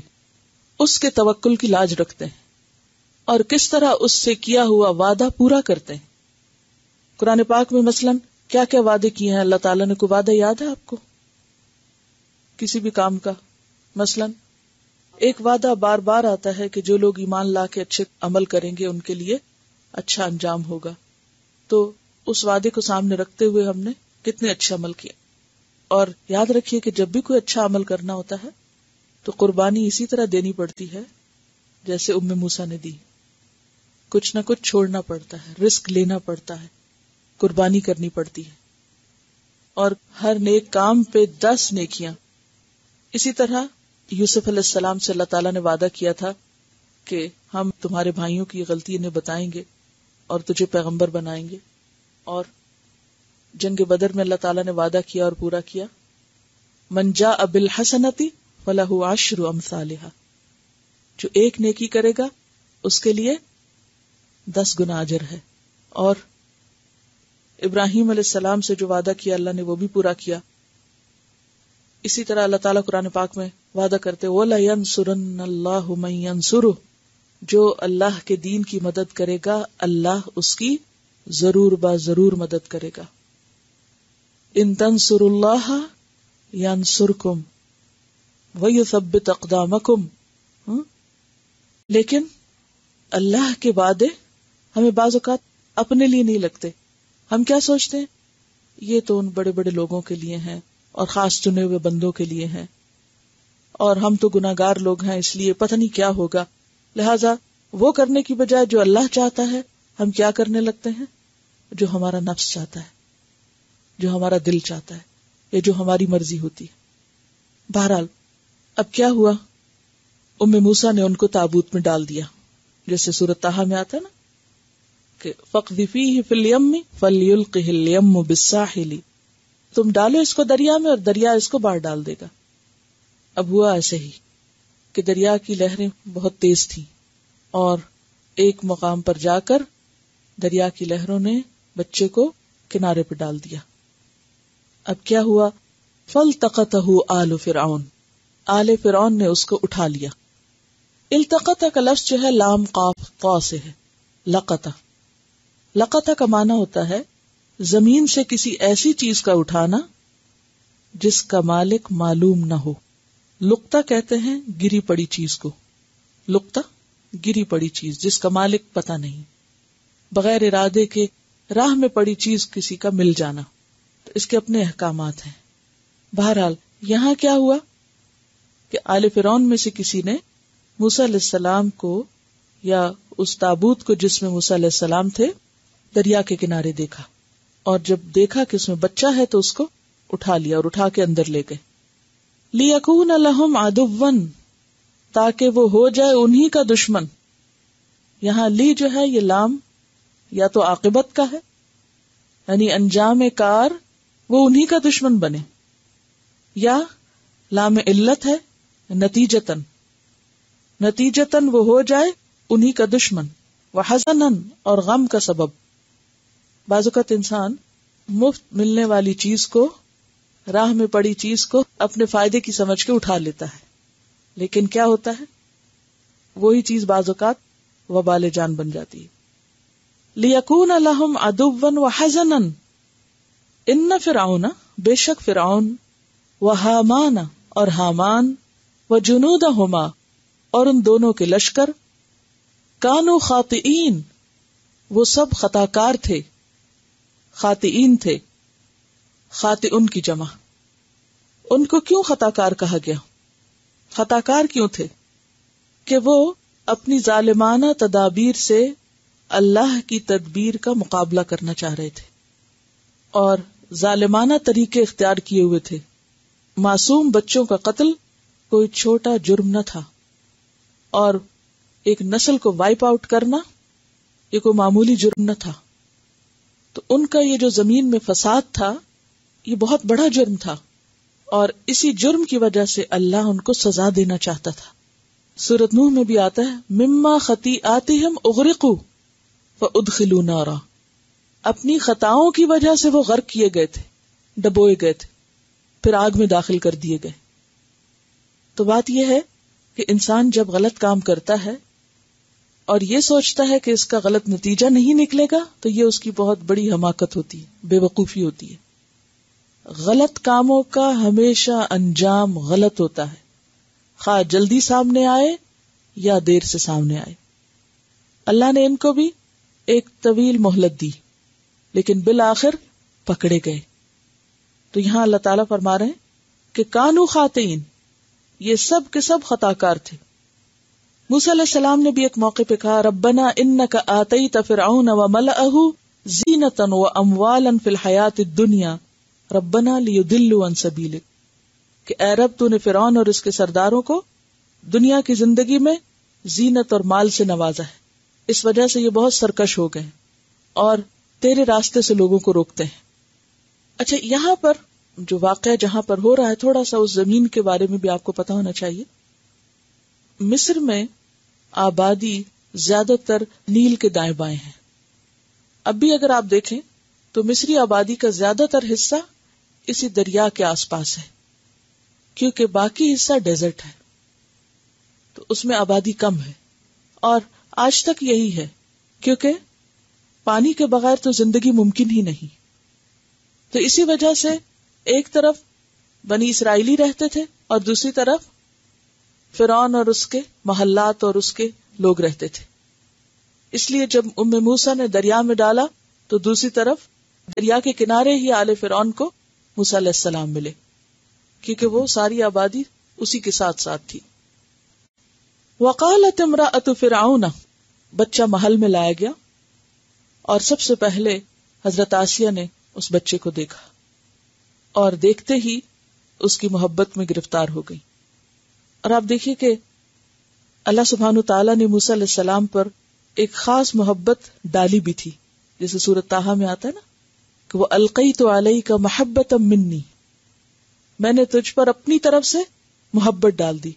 اس کے توکل کی لاج رکھتے ہیں اور کس طرح اس سے کیا ہوا وعدہ پورا کرتے ہیں. قرآن پاک میں مثلاً کیا کیا وعدے کیے ہیں اللہ تعالیٰ نے؟ کوئی وعدہ یاد ہے آپ کو کسی بھی کام کا؟ مثلاً ایک وعدہ بار بار آتا ہے کہ جو لوگ ایمان لا کے اچھے عمل کریں گے ان کے لیے اچھا انجام ہوگا. تو اس وعدے کو سامنے رکھتے ہوئے ہم نے کتنے اچھے عمل کیے. اور یاد رکھیے کہ جب بھی کوئی اچھا عمل کرنا ہوتا ہے تو قربانی اسی طرح دینی پڑتی ہے جیسے موسیٰ نے دی. کچھ نہ کچھ چھوڑنا پڑتا ہے، رسک لینا پڑتا ہے، قربانی کرنی پڑتی ہے. اور ہر نیک کام پہ 10 نیکیاں. اسی طرح یوسف علیہ السلام سے اللہ تعالیٰ نے وعدہ کیا تھا کہ ہم تمہارے بھائیوں کی غلطی انہیں بتائیں گے اور تجھے پیغمبر بنائیں گے. اور جنگ بدر میں اللہ تعالیٰ نے وعدہ کیا اور پورا کیا، من جاء بالحسنۃ فلہ 10 امثالھا، جو ایک نیکی کرے گا اس کے لیے 10 گنا اجر ہے. اور ابراہیم علیہ السلام سے جو وعدہ کیا اللہ نے وہ بھی پورا کیا. اسی طرح اللہ تعالیٰ قرآن پاک میں وعدہ کرتے وَلَيَنْصُرَنَّ اللَّهُ مَن يَنْصُرُهُ، جو اللہ کے دین کی مدد کرے گا اللہ اس کی ضرور ضرور مدد کرے گا. ان تنصروا اللہ ینصرکم ویثبت اقدامکم. لیکن اللہ کے وعدے ہمیں بعض اوقات اپنے لیے نہیں لگتے. ہم کیا سوچتے ہیں یہ تو ان بڑے بڑے لوگوں کے لیے ہیں اور خاص چنے ہوئے بندوں کے لیے ہیں، اور ہم تو گناہگار لوگ ہیں اس لیے پتہ نہیں کیا ہوگا. لہذا وہ کرنے کی بجائے جو اللہ چاہتا ہے ہم کیا کرنے لگتے ہیں؟ جو ہمارا نفس چاہتا ہے، جو ہمارا دل چاہتا ہے، یا جو ہماری مرضی ہوتی ہے. بہرحال اب کیا ہوا؟ موسیٰ نے ان کو تابوت میں ڈال دیا، جیسے سورۃ طٰہٰ میں آتا ہے نا کہ فَاقْذِفِيهِ فِي الْيَمِّ فَلْيُلْقِهِ الْيَمُّ بِالسَّاحِلِ، تم ڈالو اس کو دریا میں اور دریا اس کو باہر ڈال دے گا. اب ہوا ایسے ہی کہ دریا کی لہریں بہت تیز تھیں اور ایک مقام پر جا کر دریا کی لہروں نے بچے کو کنارے پہ ڈال دیا. اب کیا ہوا؟ فَالْتَقَطَهُ آلُ فِرْعَوْنَ، آل فرعون نے اس کو اٹھا لیا. التقط کا لفظ جو ہے لام قاف طا سے ہے. لقطہ، لقطہ کا معنی ہوتا ہے زمین سے کسی ایسی چیز کا اٹھانا جس کا مالک معلوم نہ ہو. لقطہ کہتے ہیں گری پڑی چیز کو. لقطہ گری پڑی چیز جس کا مالک پتہ نہیں، بغیر ارادے کے راہ میں پڑی چیز کسی کا مل جانا. تو اس کے اپنے احکامات ہیں. بہرحال یہاں کیا ہوا کہ آل فرعون میں سے کسی نے موسیٰ علیہ السلام کو یا اس تابوت کو جس میں موسیٰ علیہ السلام تھے دریا کے کنارے دیکھا، اور جب دیکھا کہ اس میں بچہ ہے تو اس کو اٹھا لیا اور اٹھا کے اندر لے گئے. لِيَكُونَ لَهُمْ عَدُوًّا تاکہ وہ ہو جائے انہی کا دشمن. یہاں لی جو ہے یہ لام یا تو عاقبت کا ہے، یعنی انجام کار وہ انہی کا دشمن بنے، یا لام علت ہے نتیجتاً وہ ہو جائے انہی کا دشمن. وحزناً اور غم کا سبب. بعض اوقات انسان مفت ملنے والی چیز کو، راہ میں پڑی چیز کو اپنے فائدے کی سمجھ کے اٹھا لیتا ہے، لیکن کیا ہوتا ہے وہی چیز بعض اوقات وبال جان بن جاتی ہے. لِيَكُونَ لَهُمْ عَدُوًّا وَحَزَنًا إِنَّ فِرْعَوْنَ بے شک فرعون وحامان اور حامان وجنودہما اور ان دونوں کے لشکر کانوا خاطئین وہ سب خطاکار تھے، خاطئین تھے. خاطئن کی جمع. ان کو کیوں خطاکار کہا گیا؟ خطاکار کیوں تھے؟ کہ وہ اپنی ظالمانہ تدابیر سے اللہ کی تدبیر کا مقابلہ کرنا چاہ رہے تھے اور ظالمانہ طریقے اختیار کیے ہوئے تھے. معصوم بچوں کا قتل کوئی چھوٹا جرم نہ تھا، اور ایک نسل کو وائپ آؤٹ کرنا یہ کوئی معمولی جرم نہ تھا. تو ان کا یہ جو زمین میں فساد تھا یہ بہت بڑا جرم تھا، اور اسی جرم کی وجہ سے اللہ ان کو سزا دینا چاہتا تھا. سورۃ نوح میں بھی آتا ہے مما خطیئاتہم اغرقوا فادخلوا نارا. اپنی خطاؤں کی وجہ سے وہ غرق کیے گئے تھے، ڈبوئے گئے تھے، پھر آگ میں داخل کر دیے گئے. تو بات یہ ہے کہ انسان جب غلط کام کرتا ہے اور یہ سوچتا ہے کہ اس کا غلط نتیجہ نہیں نکلے گا تو یہ اس کی بہت بڑی حماقت ہوتی ہے، بے وقوفی ہوتی ہے. غلط کاموں کا ہمیشہ انجام غلط ہوتا ہے، خواہ جلدی سامنے آئے یا دیر سے سامنے آئے. اللہ نے ان کو بھی ایک طویل مہلت دی لیکن بالآخر پکڑے گئے. تو یہاں اللہ تعالیٰ فرما رہے ہیں کہ کانوا خاطئین، یہ سب کے سب خطاکار تھے. موسیٰ علیہ السلام نے بھی ایک موقع پہ کہا ربنا انک آتیت فرعون وملأہ زینۃ واموالا فی الحیاۃ الدنیا ربنا لیضلوا عن سبیلک، کہ اے رب تو نے فرعون اور اس کے سرداروں کو دنیا کی زندگی میں زینت اور مال سے نوازا ہے، اس وجہ سے یہ بہت سرکش ہو گئے اور تیرے راستے سے لوگوں کو روکتے ہیں. اچھا، یہاں پر جو واقعہ جہاں پر ہو رہا ہے تھوڑا سا اس زمین کے بارے میں بھی آپ کو پتا ہونا چاہیے. مصر میں آبادی زیادہ تر نیل کے دائیں بائیں ہے. اب بھی اگر آپ دیکھیں تو مصری آبادی کا زیادہ تر حصہ اسی دریا کے آس پاس ہے، کیونکہ باقی حصہ ڈیزرٹ ہے تو اس میں آبادی کم ہے، اور آج تک یہی ہے کیونکہ پانی کے بغیر تو زندگی ممکن ہی نہیں. تو اسی وجہ سے ایک طرف بنی اسرائیلی رہتے تھے اور دوسری طرف فرعون اور اس کے محلات اور اس کے لوگ رہتے تھے. اس لیے جب ام موسیٰ نے دریا میں ڈالا تو دوسری طرف دریا کے کنارے ہی آل فرعون کو موسیٰ علیہ السلام ملے، کیونکہ وہ ساری آبادی اسی کے ساتھ ساتھ تھی. وقالت امرأۃ فرعون، بچہ محل میں لایا گیا اور سب سے پہلے حضرت آسیہ نے اس بچے کو دیکھا اور دیکھتے ہی اس کی محبت میں گرفتار ہو گئی. اور آپ دیکھیے کہ اللہ سبحانہ تعالیٰ نے موسیٰ علیہ السلام پر ایک خاص محبت ڈالی بھی تھی، جیسے سورۃ طٰہٰ میں آتا ہے نا کہ وہ القیت علیک محبۃ منی، میں نے تجھ پر اپنی طرف سے محبت ڈال دی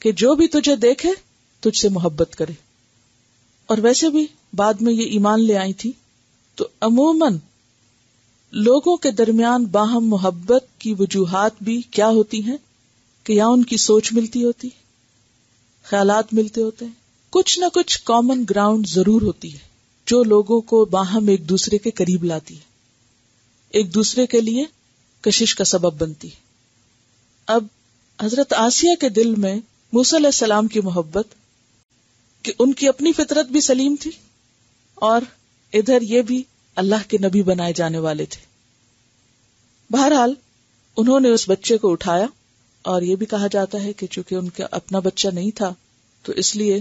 کہ جو بھی تجھے دیکھے تجھ سے محبت کرے. اور ویسے بھی بعد میں یہ ایمان لے آئی تھی. تو عموماً لوگوں کے درمیان باہم محبت کی وجوہات بھی کیا ہوتی ہیں کہ یا ان کی سوچ ملتی ہوتی، خیالات ملتے ہوتے ہیں، کچھ نہ کچھ کامن گراؤنڈ ضرور ہوتی ہے جو لوگوں کو باہم ایک دوسرے کے قریب لاتی ہے، ایک دوسرے کے لیے کشش کا سبب بنتی ہے. اب حضرت آسیہ کے دل میں موسیٰ علیہ السلام کی محبت کہ ان کی اپنی فطرت بھی سلیم تھی اور ادھر یہ بھی اللہ کے نبی بنائے جانے والے تھے. بہرحال انہوں نے اس بچے کو اٹھایا، اور یہ بھی کہا جاتا ہے کہ چونکہ ان کا اپنا بچہ نہیں تھا تو اس لیے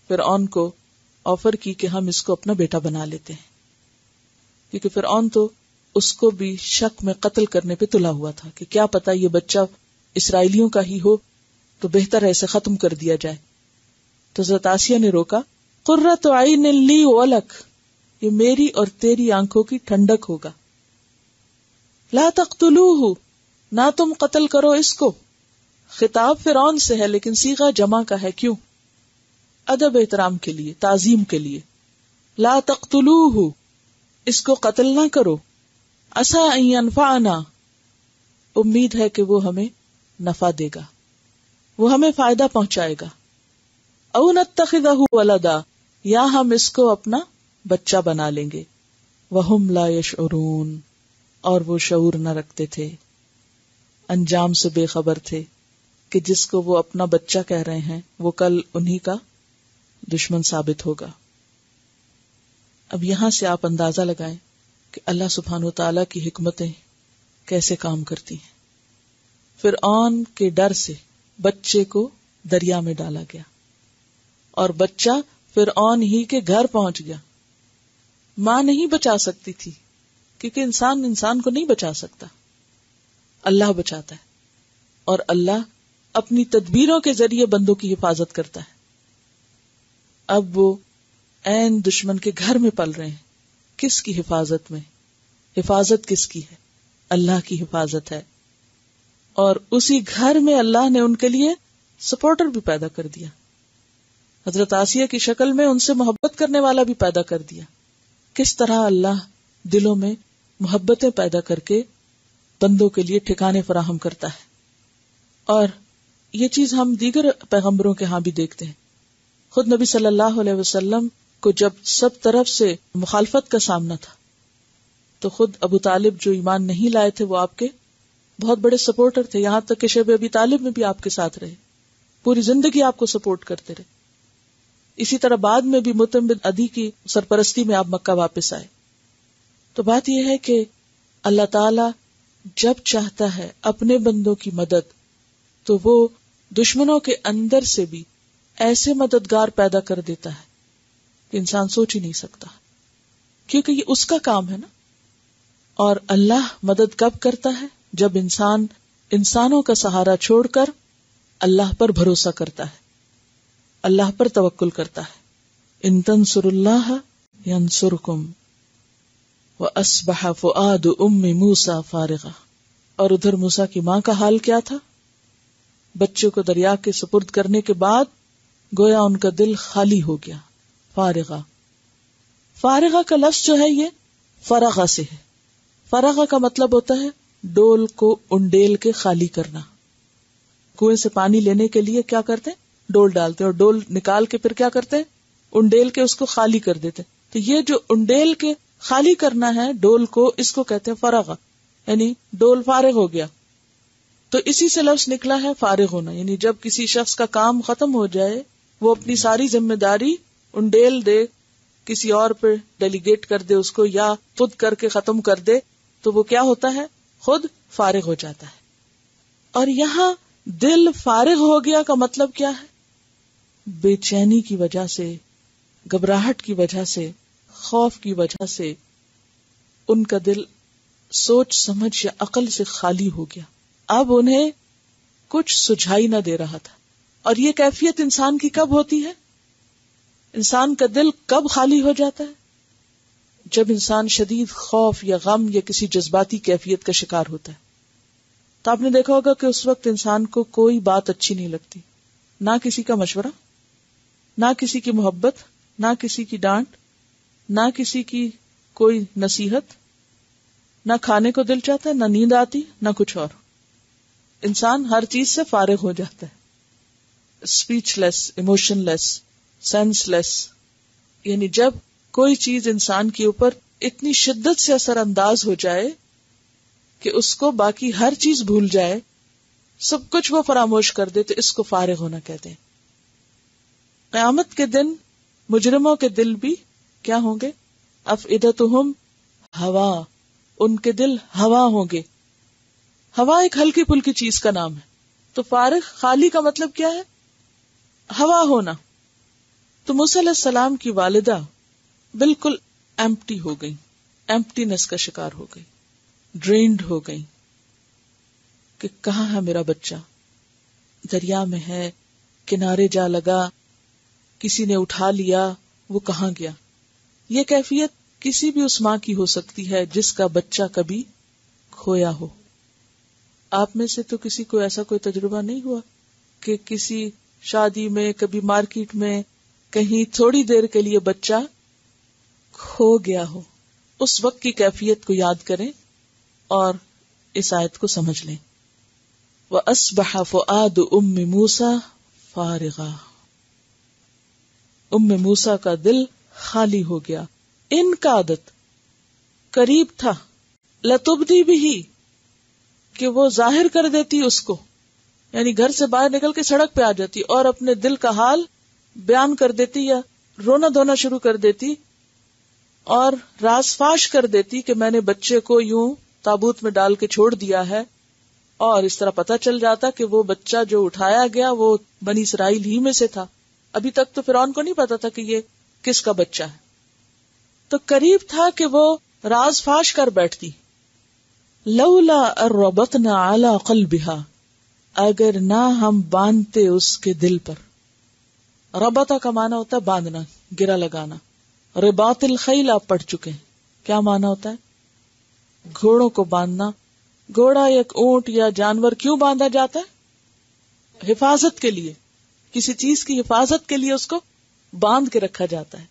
فرعون کو آفر کی کہ ہم اس کو اپنا بیٹا بنا لیتے ہیں، کیونکہ فرعون تو اس کو بھی شک میں قتل کرنے پہ تلا ہوا تھا کہ کیا پتا یہ بچہ اسرائیلیوں کا ہی ہو تو بہتر ہے اسے ختم کر دیا جائے. تو حضرت آسیہ نے روکا. قرۃ عین لی ولک، یہ میری اور تیری آنکھوں کی ٹھنڈک ہوگا. لا تقتلوہ، نہ تم قتل کرو اس کو. خطاب فرعون سے ہے لیکن صیغہ جمع کا ہے. کیوں؟ ادب احترام کے لیے، تعظیم کے لیے. لا تقتلوہ، اس کو قتل نہ کرو. عسى ان ينفعنا، امید ہے کہ وہ ہمیں نفع دے گا، وہ ہمیں فائدہ پہنچائے گا. او نتخذہ ولدا، یا ہم اس کو اپنا بچہ بنا لیں گے. وہم لا یشعرون، اور وہ شعور نہ رکھتے تھے، انجام سے بے خبر تھے کہ جس کو وہ اپنا بچہ کہہ رہے ہیں وہ کل انہی کا دشمن ثابت ہوگا. اب یہاں سے آپ اندازہ لگائیں کہ اللہ سبحانہ وتعالیٰ کی حکمتیں کیسے کام کرتی ہیں. فرعون کے ڈر سے بچے کو دریا میں ڈالا گیا اور بچہ فرعون ہی کے گھر پہنچ گیا. ماں نہیں بچا سکتی تھی کیونکہ انسان کو نہیں بچا سکتا، اللہ بچاتا ہے، اور اللہ اپنی تدبیروں کے ذریعے بندوں کی حفاظت کرتا ہے. اب وہ عین دشمن کے گھر میں پل رہے ہیں. کس کی حفاظت میں؟ حفاظت کس کی ہے؟ اللہ کی حفاظت ہے. اور اسی گھر میں اللہ نے ان کے لیے سپورٹر بھی پیدا کر دیا. حضرت آسیہ کی شکل میں ان سے محبت کرنے والا بھی پیدا کر دیا. کس طرح اللہ دلوں میں محبتیں پیدا کر کے بندوں کے لیے ٹھکانے فراہم کرتا ہے. اور یہ چیز ہم دیگر پیغمبروں کے ہاں بھی دیکھتے ہیں. خود نبی صلی اللہ علیہ وسلم کو جب سب طرف سے مخالفت کا سامنا تھا تو خود ابو طالب جو ایمان نہیں لائے تھے وہ آپ کے بہت بڑے سپورٹر تھے، یہاں تک کہ شیب ابی طالب میں بھی آپ کے ساتھ رہے، پوری زندگی آپ کو سپورٹ کرتے رہے. اسی طرح بعد میں بھی مطعم بن عدی کی سرپرستی میں آپ مکہ واپس آئے. تو بات یہ ہے کہ اللہ تعالی جب چاہتا ہے اپنے بندوں کی مدد تو وہ دشمنوں کے اندر سے بھی ایسے مددگار پیدا کر دیتا ہے کہ انسان سوچ ہی نہیں سکتا، کیونکہ یہ اس کا کام ہے نا. اور اللہ مدد کب کرتا ہے؟ جب انسانوں کا سہارا چھوڑ کر اللہ پر بھروسہ کرتا ہے، اللہ پر توکل کرتا ہے. ان تنصروا اللہ ینصرکم واصبح فؤاد ام موسیٰ فارغا. اور ادھر موسیٰ کی ماں کا حال کیا تھا؟ بچے کو دریا کے سپرد کرنے کے بعد گویا ان کا دل خالی ہو گیا. فارغہ کا لفظ جو ہے یہ فرغہ سے ہے. فرغہ کا مطلب ہوتا ہے ڈول کو انڈیل کے خالی کرنا. کنویں سے پانی لینے کے لیے کیا کرتے ہیں؟ ڈول ڈالتے ہیں، اور ڈول نکال کے پھر کیا کرتے ہیں؟ انڈیل کے اس کو خالی کر دیتے. تو یہ جو انڈیل کے خالی کرنا ہے ڈول کو، اس کو کہتے ہیں فرغہ، یعنی ڈول فارغ ہو گیا. تو اسی سے لفظ نکلا ہے فارغ ہونا، یعنی جب کسی شخص کا کام ختم ہو جائے، وہ اپنی ساری ذمہ داری انڈیل دے، کسی اور پہ ڈیلیگیٹ کر دے اس کو، یا خود کر کے ختم کر دے، تو وہ کیا ہوتا ہے؟ خود فارغ ہو جاتا ہے. اور یہاں دل فارغ ہو گیا کا مطلب کیا ہے؟ بے چینی کی وجہ سے، گھبراہٹ کی وجہ سے، خوف کی وجہ سے ان کا دل سوچ سمجھ یا عقل سے خالی ہو گیا. اب انہیں کچھ سجھائی نہ دے رہا تھا. اور یہ کیفیت انسان کی کب ہوتی ہے؟ انسان کا دل کب خالی ہو جاتا ہے؟ جب انسان شدید خوف یا غم یا کسی جذباتی کیفیت کا شکار ہوتا ہے. تو آپ نے دیکھا ہوگا کہ اس وقت انسان کو کوئی بات اچھی نہیں لگتی، نہ کسی کا مشورہ، نہ کسی کی محبت، نہ کسی کی ڈانٹ، نہ کسی کی کوئی نصیحت، نہ کھانے کو دل چاہتا ہے، نہ نیند آتی، نہ کچھ اور. انسان ہر چیز سے فارغ ہو جاتا ہے، اسپیچ لیس، ایموشن لیس، سینس لیس. یعنی جب کوئی چیز انسان کے اوپر اتنی شدت سے اثر انداز ہو جائے کہ اس کو باقی ہر چیز بھول جائے، سب کچھ وہ فراموش کر دے، تو اس کو فارغ ہونا کہتے ہیں. قیامت کے دن مجرموں کے دل بھی کیا ہوں گے؟ افئدتہم ہوا، ان کے دل ہوا ہوں گے. ہوا ایک ہلکی پھلکی چیز کا نام ہے. تو فارغ، خالی کا مطلب کیا ہے؟ ہوا ہونا. تو موسیٰ علیہ السلام کی والدہ بالکل ایمپٹی ہو گئی، ایمپٹینس کا شکار ہو گئی، ڈرینڈ ہو گئی کہ کہاں ہے میرا بچہ. دریا میں ہے، کنارے جا لگا، کسی نے اٹھا لیا، وہ کہاں گیا؟ یہ کیفیت کسی بھی اس ماں کی ہو سکتی ہے جس کا بچہ کبھی کھویا ہو. آپ میں سے تو کسی کو ایسا کوئی تجربہ نہیں ہوا کہ کسی شادی میں، کبھی مارکیٹ میں، کہیں تھوڑی دیر کے لیے بچہ کھو گیا ہو؟ اس وقت کی کیفیت کو یاد کریں اور اس آیت کو سمجھ لیں. وَأَصْبَحَ فُؤَادُ أُمِّ مُوسَىٰ فَارِغًا، ام موسیٰ کا دل خالی ہو گیا. ان کا عادت قریب تھا لتبدی بھی، کہ وہ ظاہر کر دیتی اس کو، یعنی گھر سے باہر نکل کے سڑک پہ آ جاتی اور اپنے دل کا حال بیان کر دیتی یا رونا دھونا شروع کر دیتی اور راز فاش کر دیتی کہ میں نے بچے کو یوں تابوت میں ڈال کے چھوڑ دیا ہے. اور اس طرح پتہ چل جاتا کہ وہ بچہ جو اٹھایا گیا وہ بنی اسرائیل ہی میں سے تھا. ابھی تک تو فرعون کو نہیں پتا تھا کہ یہ کس کا بچہ ہے. تو قریب تھا کہ وہ راز فاش کر بیٹھتی. لولا اربطنا علی قلبہا، اگر نہ ہم باندھتے اس کے دل پر. ربطہ کا معنی ہوتا ہے باندھنا، گرا لگانا. رباط الخیل آپ پڑھ چکے ہیں، کیا معنی ہوتا ہے؟ گھوڑوں کو باندھنا. گھوڑا ایک اونٹ یا جانور کیوں باندھا جاتا ہے؟ حفاظت کے لیے، کسی چیز کی حفاظت کے لیے اس کو باندھ کے رکھا جاتا ہے.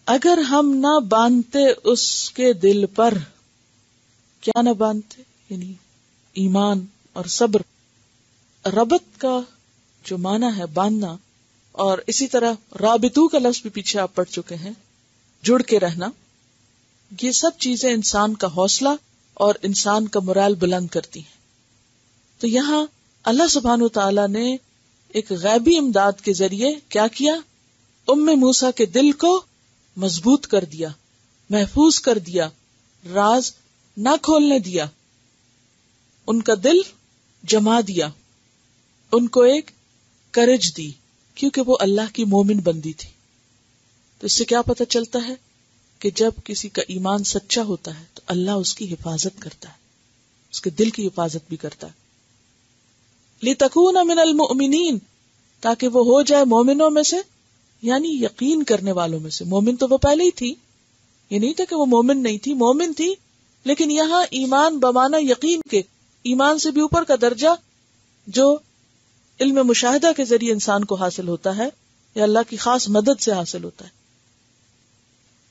اگر ہم نہ باندھتے اس کے دل پر، کیا نہ باندھتے؟ یعنی ایمان اور صبر. ربط کا جو معنی ہے باندھنا، اور اسی طرح رابطو کا لفظ بھی پیچھے آپ پڑھ چکے ہیں، جڑ کے رہنا. یہ سب چیزیں انسان کا حوصلہ اور انسان کا morale بلند کرتی ہیں. تو یہاں اللہ سبحانہ وتعالی نے ایک غیبی امداد کے ذریعے کیا کیا؟ ام موسیٰ کے دل کو مضبوط کر دیا، محفوظ کر دیا، راز نہ کھولنے دیا، ان کا دل جما دیا، ان کو ایک کرج دی، کیونکہ وہ اللہ کی مومن بندی تھی. تو اس سے کیا پتہ چلتا ہے کہ جب کسی کا ایمان سچا ہوتا ہے تو اللہ اس کی حفاظت کرتا ہے، اس کے دل کی حفاظت بھی کرتا ہے. لِتَكُونَ مِنَ الْمُؤْمِنِينَ، تاکہ وہ ہو جائے مومنوں میں سے، یعنی یقین کرنے والوں میں سے. مومن تو وہ پہلے ہی تھی، یہ نہیں تھا کہ وہ مومن نہیں تھی، مومن تھی، لیکن یہاں ایمان بمانا یقین کے، ایمان سے بھی اوپر کا درجہ جو علم مشاہدہ کے ذریعے انسان کو حاصل ہوتا ہے یا اللہ کی خاص مدد سے حاصل ہوتا ہے،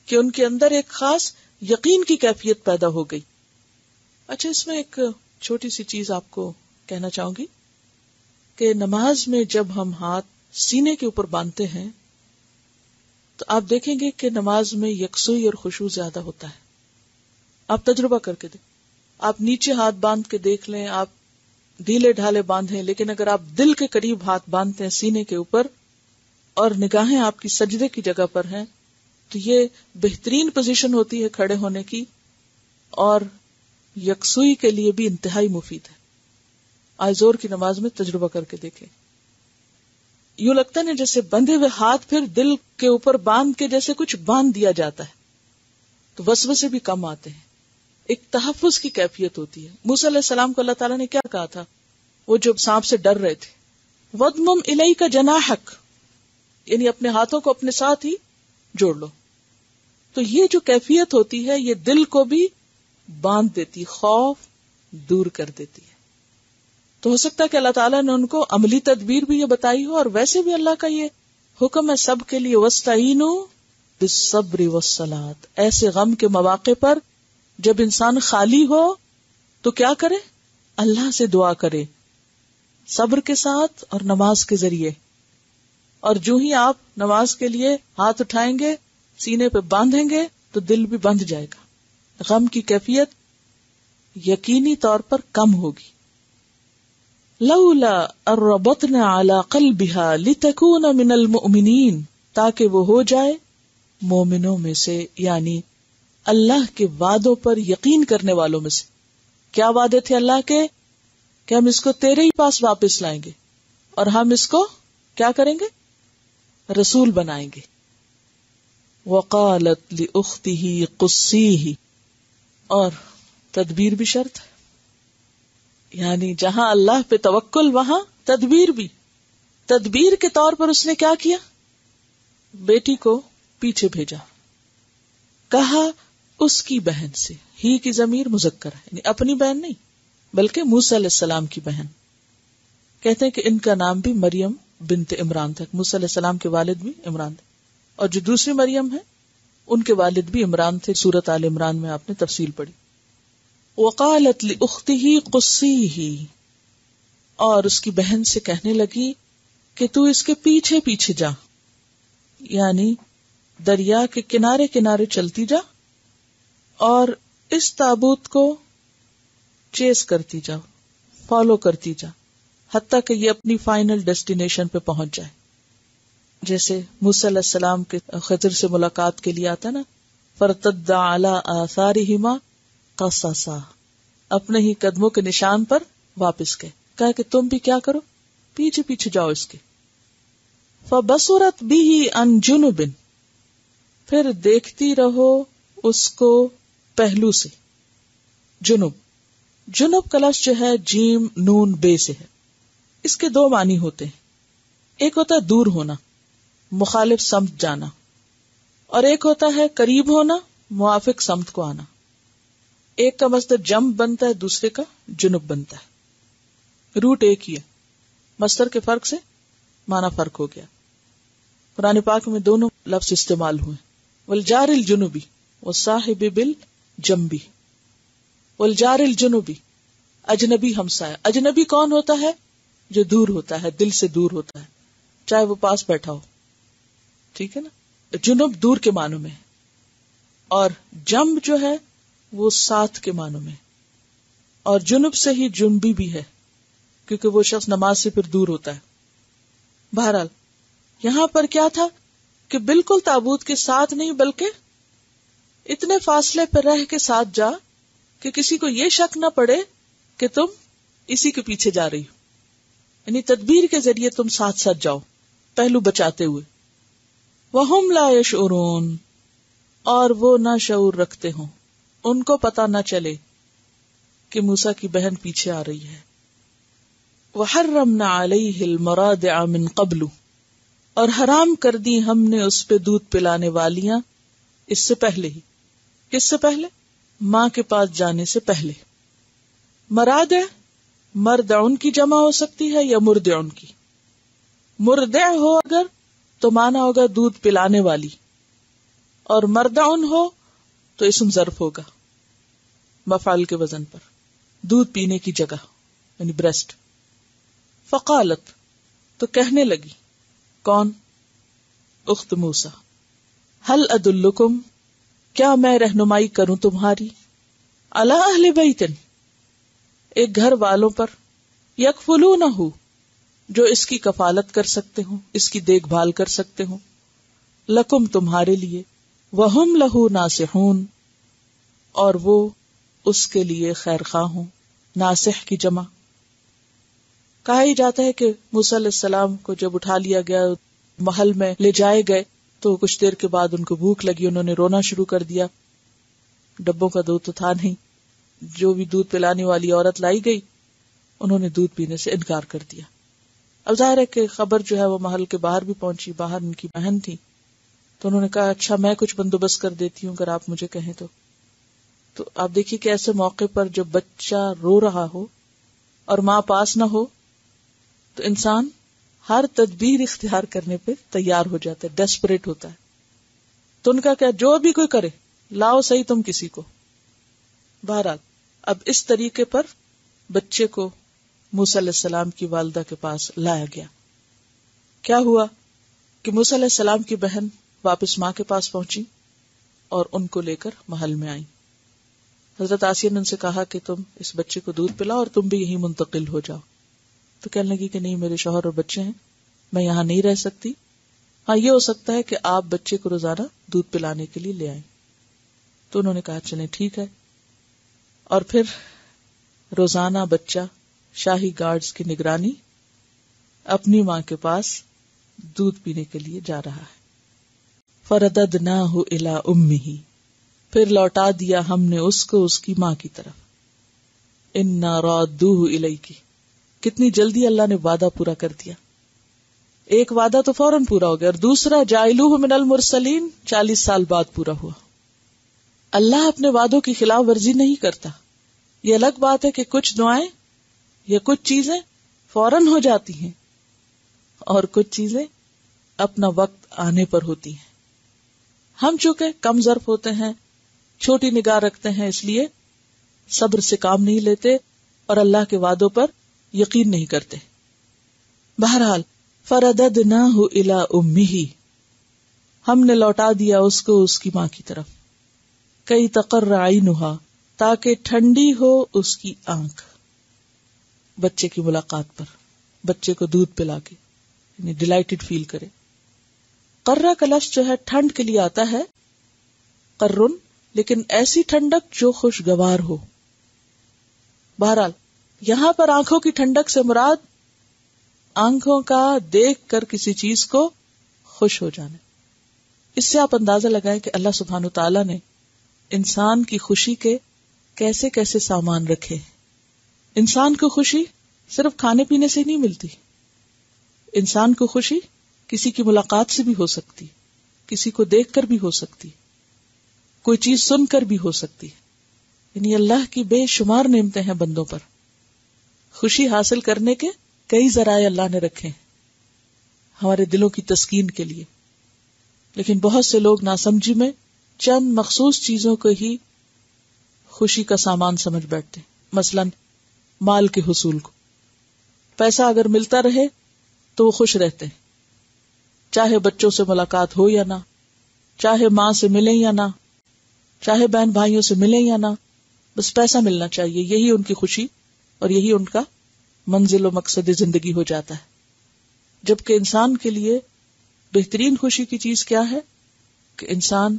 کہ ان کے اندر ایک خاص یقین کی کیفیت پیدا ہو گئی. اچھا، اس میں ایک چھوٹی سی چیز آپ کو کہنا چاہوں گی کہ نماز میں جب ہم ہاتھ سینے کے اوپر باندھتے ہیں تو آپ دیکھیں گے کہ نماز میں یکسوئی اور خشوع زیادہ ہوتا ہے. آپ تجربہ کر کے دیکھیں، آپ نیچے ہاتھ باندھ کے دیکھ لیں، آپ ڈھیلے ڈھالے باندھیں، لیکن اگر آپ دل کے قریب ہاتھ باندھتے ہیں سینے کے اوپر اور نگاہیں آپ کی سجدے کی جگہ پر ہیں تو یہ بہترین پوزیشن ہوتی ہے کھڑے ہونے کی، اور یکسوئی کے لیے بھی انتہائی مفید ہے. آج زور کی نماز میں تجربہ کر کے دیکھیں، یوں لگتا ہے نا جیسے بندھے ہوئے ہاتھ پھر دل کے اوپر باندھ کے جیسے کچھ باندھ دیا جاتا ہے، تو وسوسے بھی کم آتے ہیں، ایک تحفظ کی کیفیت ہوتی ہے. موسیٰ علیہ السلام کو اللہ تعالیٰ نے کیا کہا تھا؟ وہ جو سانپ سے ڈر رہے تھے، وَضْمُمْ إِلَيْكَ جَنَاحَكَ، یعنی اپنے ہاتھوں کو اپنے ساتھ ہی جوڑ لو. تو یہ جو کیفیت ہوتی ہے یہ دل کو بھی باندھ دیتی، خوف دور کر دیتی ہے. تو ہو سکتا ہے کہ اللہ تعالیٰ نے ان کو عملی تدبیر بھی یہ بتائی ہو، اور ویسے بھی اللہ کا یہ حکم ہے سب کے لیے، وَاسْتَعِینُوا بِالصَّبْرِ وَالصَّلَاةِ. ایسے غم کے مواقع پر جب انسان خالی ہو تو کیا کرے؟ اللہ سے دعا کرے، صبر کے ساتھ اور نماز کے ذریعے. اور جو ہی آپ نماز کے لیے ہاتھ اٹھائیں گے، سینے پہ باندھیں گے تو دل بھی بندھ جائے گا، غم کی کیفیت یقینی طور پر کم ہوگی. لولا اربطنا علی قلبہا لتکون من المؤمنین، تاکہ وہ ہو جائے مومنوں میں سے، یعنی اللہ کے وعدوں پر یقین کرنے والوں میں سے. کیا وعدے تھے اللہ کے؟ کہ ہم اس کو تیرے ہی پاس واپس لائیں گے اور ہم اس کو کیا کریں گے؟ رسول بنائیں گے. وقالت لأختہ قصیہ، اور تدبیر بھی شرط ہے، یعنی جہاں اللہ پہ توکل وہاں تدبیر کے طور پر اس نے کیا کیا؟ بیٹی کو پیچھے بھیجا. کہا اس کی بہن سے، ہی کی ضمیر مذکر ہے، یعنی اپنی بہن نہیں بلکہ موسیٰ علیہ السلام کی بہن. کہتے ہیں کہ ان کا نام بھی مریم بنت عمران تھا. موسیٰ علیہ السلام کے والد بھی عمران تھے، اور جو دوسری مریم ہے ان کے والد بھی عمران تھے. سورۃ آل عمران میں آپ نے تفصیل پڑھی. وقالت لأختہ قصیہ، اور اس کی بہن سے کہنے لگی کہ تو اس کے پیچھے پیچھے جا، یعنی دریا کے کنارے کنارے چلتی جا اور اس تابوت کو چیز کرتی جا، فالو کرتی جا، حتیٰ کہ یہ اپنی فائنل ڈیسٹینیشن پہ پہنچ جائے. جیسے موسیٰ علیہ السلام کے خضر سے ملاقات کے لیے آتا نا، فارتد علی آثارہما قصصا، اپنے ہی قدموں کے نشان پر واپس گئے. کہا کہ تم بھی کیا کرو، پیچھے پیچھے جاؤ اس کے. فبصرت به عن جنب، پھر دیکھتی رہو اس کو پہلو سے. جنب کا لفظ جو ہے جیم نون بے سے ہے. اس کے دو معنی ہوتے ہیں. ایک ہوتا ہے دور ہونا، مخالف سمت جانا، اور ایک ہوتا ہے قریب ہونا، موافق سمت کو آنا. ایک کا مصدر جنب بنتا ہے، دوسرے کا جنب بنتا ہے. روٹ ایک ہی ہے، مصدر کے فرق سے معنی فرق ہو گیا. قرآن پاک میں دونوں لفظ استعمال ہوئے، والجار الجنوبی والصاحب بالجنبی. والجار الجنوبی، اجنبی ہمسایہ. اجنبی کون ہوتا ہے؟ جو دور ہوتا ہے، دل سے دور ہوتا ہے، چاہے وہ پاس بیٹھا ہو. ٹھیک ہے نا. جنوب دور کے معنوں میں، اور جنب جو ہے وہ ساتھ کے معنوں میں. اور جنوب سے ہی جنبی بھی ہے، کیونکہ وہ شخص نماز سے پھر دور ہوتا ہے. بہرحال یہاں پر کیا تھا کہ بالکل تابوت کے ساتھ نہیں، بلکہ اتنے فاصلے پر رہ کے ساتھ جا کہ کسی کو یہ شک نہ پڑے کہ تم اسی کے پیچھے جا رہی ہو. یعنی تدبیر کے ذریعے تم ساتھ ساتھ جاؤ، پہلو بچاتے ہوئے. وَهُمْ لَا يَشْعُرُونَ، اور وہ نہ شعور رکھتے ہوں، ان کو پتہ نہ چلے کہ موسیٰ کی بہن پیچھے آ رہی ہے. وَحَرَّمْنَا عَلَيْهِ الْمَرَاضِعَ مِنْ قَبْلُ، اور حرام کر دی ہم نے اس پہ دودھ پلانے والیاں اس سے پہلے ہی. کس سے پہلے؟ ماں کے پاس جانے سے پہلے. مرادع مردعن کی جمع ہو سکتی ہے یا مردعن کی. مردع ہو اگر تو مانا ہوگا دودھ پلانے والی، اور مردعن ہو تو اسم ظرف ہوگا مفعول کے وزن پر، دودھ پینے کی جگہ یعنی بریسٹ. فقالت، تو کہنے لگی، کون؟ اخت موسیٰ. هل ادلکم، کیا میں رہنمائی کروں تمہاری، علی اہل بیت، ایک گھر والوں پر، یکفلونہ، جو اس کی کفالت کر سکتے ہوں، اس کی دیکھ بھال کر سکتے ہوں، لکم تمہارے لیے، وہم لہو ناصحون، اور وہ اس کے لیے خیر خواہ ہوں. ناصح کی جمع. کہا ہی جاتا ہے کہ موسیٰ علیہ السلام کو جب اٹھا لیا گیا، محل میں لے جائے گئے، تو کچھ دیر کے بعد ان کو بھوک لگی، انہوں نے رونا شروع کر دیا. ڈبوں کا دودھ تو تھا نہیں، جو بھی دودھ پلانے والی عورت لائی گئی انہوں نے دودھ پینے سے انکار کر دیا. اب ظاہر ہے کہ خبر جو ہے وہ محل کے باہر بھی پہنچی، باہر ان کی بہن تھی، تو انہوں نے کہا اچھا میں کچھ بندوبست کر دیتی ہوں اگر آپ مجھے کہیں تو آپ دیکھیے کہ ایسے موقع پر جب بچہ رو رہا ہو اور ماں پاس نہ ہو تو انسان ہر تدبیر اختیار کرنے پہ تیار ہو جاتا ہے، ڈیسپریٹ ہوتا ہے. تو ان کا کیا، جو بھی کوئی کرے لاؤ صحیح تم کسی کو. بہرحال اب اس طریقے پر بچے کو موسیٰ علیہ السلام کی والدہ کے پاس لایا گیا. کیا ہوا کہ موسیٰ علیہ السلام کی بہن واپس ماں کے پاس پہنچی اور ان کو لے کر محل میں آئی. حضرت آسیہ نے ان سے کہا کہ تم اس بچے کو دودھ پلاؤ اور تم بھی یہیں منتقل ہو جاؤ. تو کہنے لگی کہ نہیں، میرے شوہر اور بچے ہیں، میں یہاں نہیں رہ سکتی. ہاں یہ ہو سکتا ہے کہ آپ بچے کو روزانہ دودھ پلانے کے لیے لے آئیں. تو انہوں نے کہا چلیں ٹھیک ہے. اور پھر روزانہ بچہ شاہی گارڈز کی نگرانی اپنی ماں کے پاس دودھ پینے کے لیے جا رہا ہے. فرددناہ الی امہ، پھر لوٹا دیا ہم نے اس کو اس کی ماں کی طرف. انا رادوہ الیک، کتنی جلدی اللہ نے وعدہ پورا کر دیا. ایک وعدہ تو فوراً پورا ہو گیا، اور دوسرا جاعلوہ من المرسلین 40 سال بعد پورا ہوا. اللہ اپنے وعدوں کی خلاف ورزی نہیں کرتا. یہ الگ بات ہے کہ کچھ دعائیں یا کچھ چیزیں فوراً ہو جاتی ہیں اور کچھ چیزیں اپنا وقت آنے پر ہوتی ہیں. ہم چونکہ کم ظرف ہوتے ہیں، چھوٹی نگاہ رکھتے ہیں، اس لیے صبر سے کام نہیں لیتے اور اللہ کے وعدوں پر یقین نہیں کرتے. بہرحال فرددناہ الی امہ، ہم نے لوٹا دیا اس کو اس کی ماں کی طرف. کئی تقر عینھا، تاکہ ٹھنڈی ہو اس کی آنکھ بچے کی ملاقات پر، بچے کو دودھ پلا کے یعنی ڈیلائٹڈ فیل کرے. قرہ کا لفظ جو ہے ٹھنڈ کے لیے آتا ہے قرن، لیکن ایسی ٹھنڈک جو خوشگوار ہو. بہرحال یہاں پر آنکھوں کی ٹھنڈک سے مراد آنکھوں کا دیکھ کر کسی چیز کو خوش ہو جانا. اس سے آپ اندازہ لگائیں کہ اللہ سبحانہ تعالیٰ نے انسان کی خوشی کے کیسے کیسے سامان رکھے. انسان کو خوشی صرف کھانے پینے سے نہیں ملتی. انسان کو خوشی کسی کی ملاقات سے بھی ہو سکتی، کسی کو دیکھ کر بھی ہو سکتی، کوئی چیز سن کر بھی ہو سکتی. یعنی اللہ کی بے شمار نعمتیں ہیں بندوں پر. خوشی حاصل کرنے کے کئی ذرائع اللہ نے رکھے ہیں ہمارے دلوں کی تسکین کے لیے. لیکن بہت سے لوگ ناسمجھی میں چند مخصوص چیزوں کو ہی خوشی کا سامان سمجھ بیٹھتے. مثلا مال کے حصول کو، پیسہ اگر ملتا رہے تو وہ خوش رہتے ہیں، چاہے بچوں سے ملاقات ہو یا نہ، چاہے ماں سے ملیں یا نہ، چاہے بہن بھائیوں سے ملیں یا نہ، بس پیسہ ملنا چاہیے. یہی ان کی خوشی اور یہی ان کا منزل و مقصد زندگی ہو جاتا ہے. جبکہ انسان کے لیے بہترین خوشی کی چیز کیا ہے کہ انسان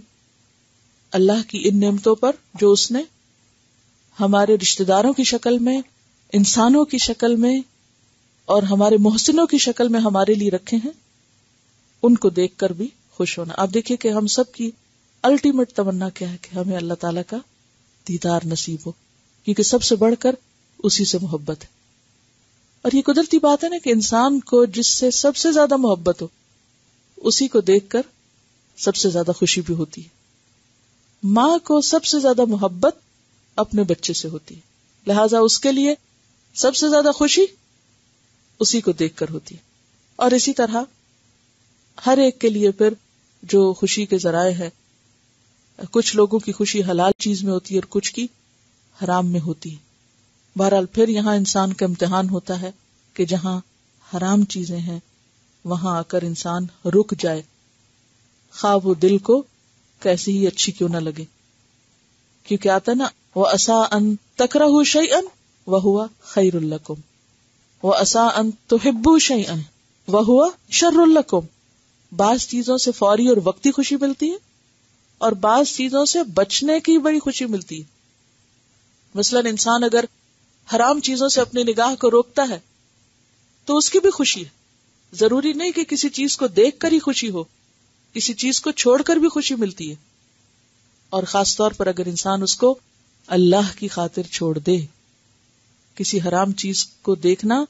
اللہ کی ان نعمتوں پر جو اس نے ہمارے رشتہ داروں کی شکل میں، انسانوں کی شکل میں اور ہمارے محسنوں کی شکل میں ہمارے لیے رکھے ہیں، ان کو دیکھ کر بھی خوش ہونا. آپ دیکھیے کہ ہم سب کی الٹیمیٹ تمنا کیا ہے کہ ہمیں اللہ تعالیٰ کا دیدار نصیب ہو، کیونکہ سب سے بڑھ کر اسی سے محبت ہے. اور یہ قدرتی بات ہے نا کہ انسان کو جس سے سب سے زیادہ محبت ہو اسی کو دیکھ کر سب سے زیادہ خوشی بھی ہوتی ہے. ماں کو سب سے زیادہ محبت اپنے بچے سے ہوتی ہے، لہذا اس کے لیے سب سے زیادہ خوشی اسی کو دیکھ کر ہوتی ہے. اور اسی طرح ہر ایک کے لیے پھر جو خوشی کے ذرائع ہے، کچھ لوگوں کی خوشی حلال چیز میں ہوتی ہے اور کچھ کی حرام میں ہوتی ہے. بہرحال پھر یہاں انسان کا امتحان ہوتا ہے کہ جہاں حرام چیزیں ہیں وہاں آ کر انسان رک جائے، خواہ وہ دل کو کیسی ہی اچھی کیوں نہ لگے. کیونکہ آتا نا وَعَسَىٰ أَن تَكْرَهُوا شَيْئًا وَهُوَ خَيْرٌ لَكُمْ وَعَسَىٰ أَن تُحِبُّوا شَيْئًا وَهُوَ شَرٌّ لَكُمْ. بعض چیزوں سے فوری اور وقتی خوشی ملتی ہے اور بعض چیزوں سے بچنے کی بڑی خوشی ملتی ہے. مثلاً انسان اگر حرام چیزوں سے اپنی نگاہ کو روکتا ہے تو اس کی بھی خوشی ہے. ضروری نہیں کہ کسی چیز کو دیکھ کر ہی خوشی ہو، کسی چیز کو چھوڑ کر بھی خوشی ملتی ہے. اور خاص طور پر اگر انسان اس کو اللہ کی خاطر چھوڑ دے، کسی حرام چیز کو دیکھنا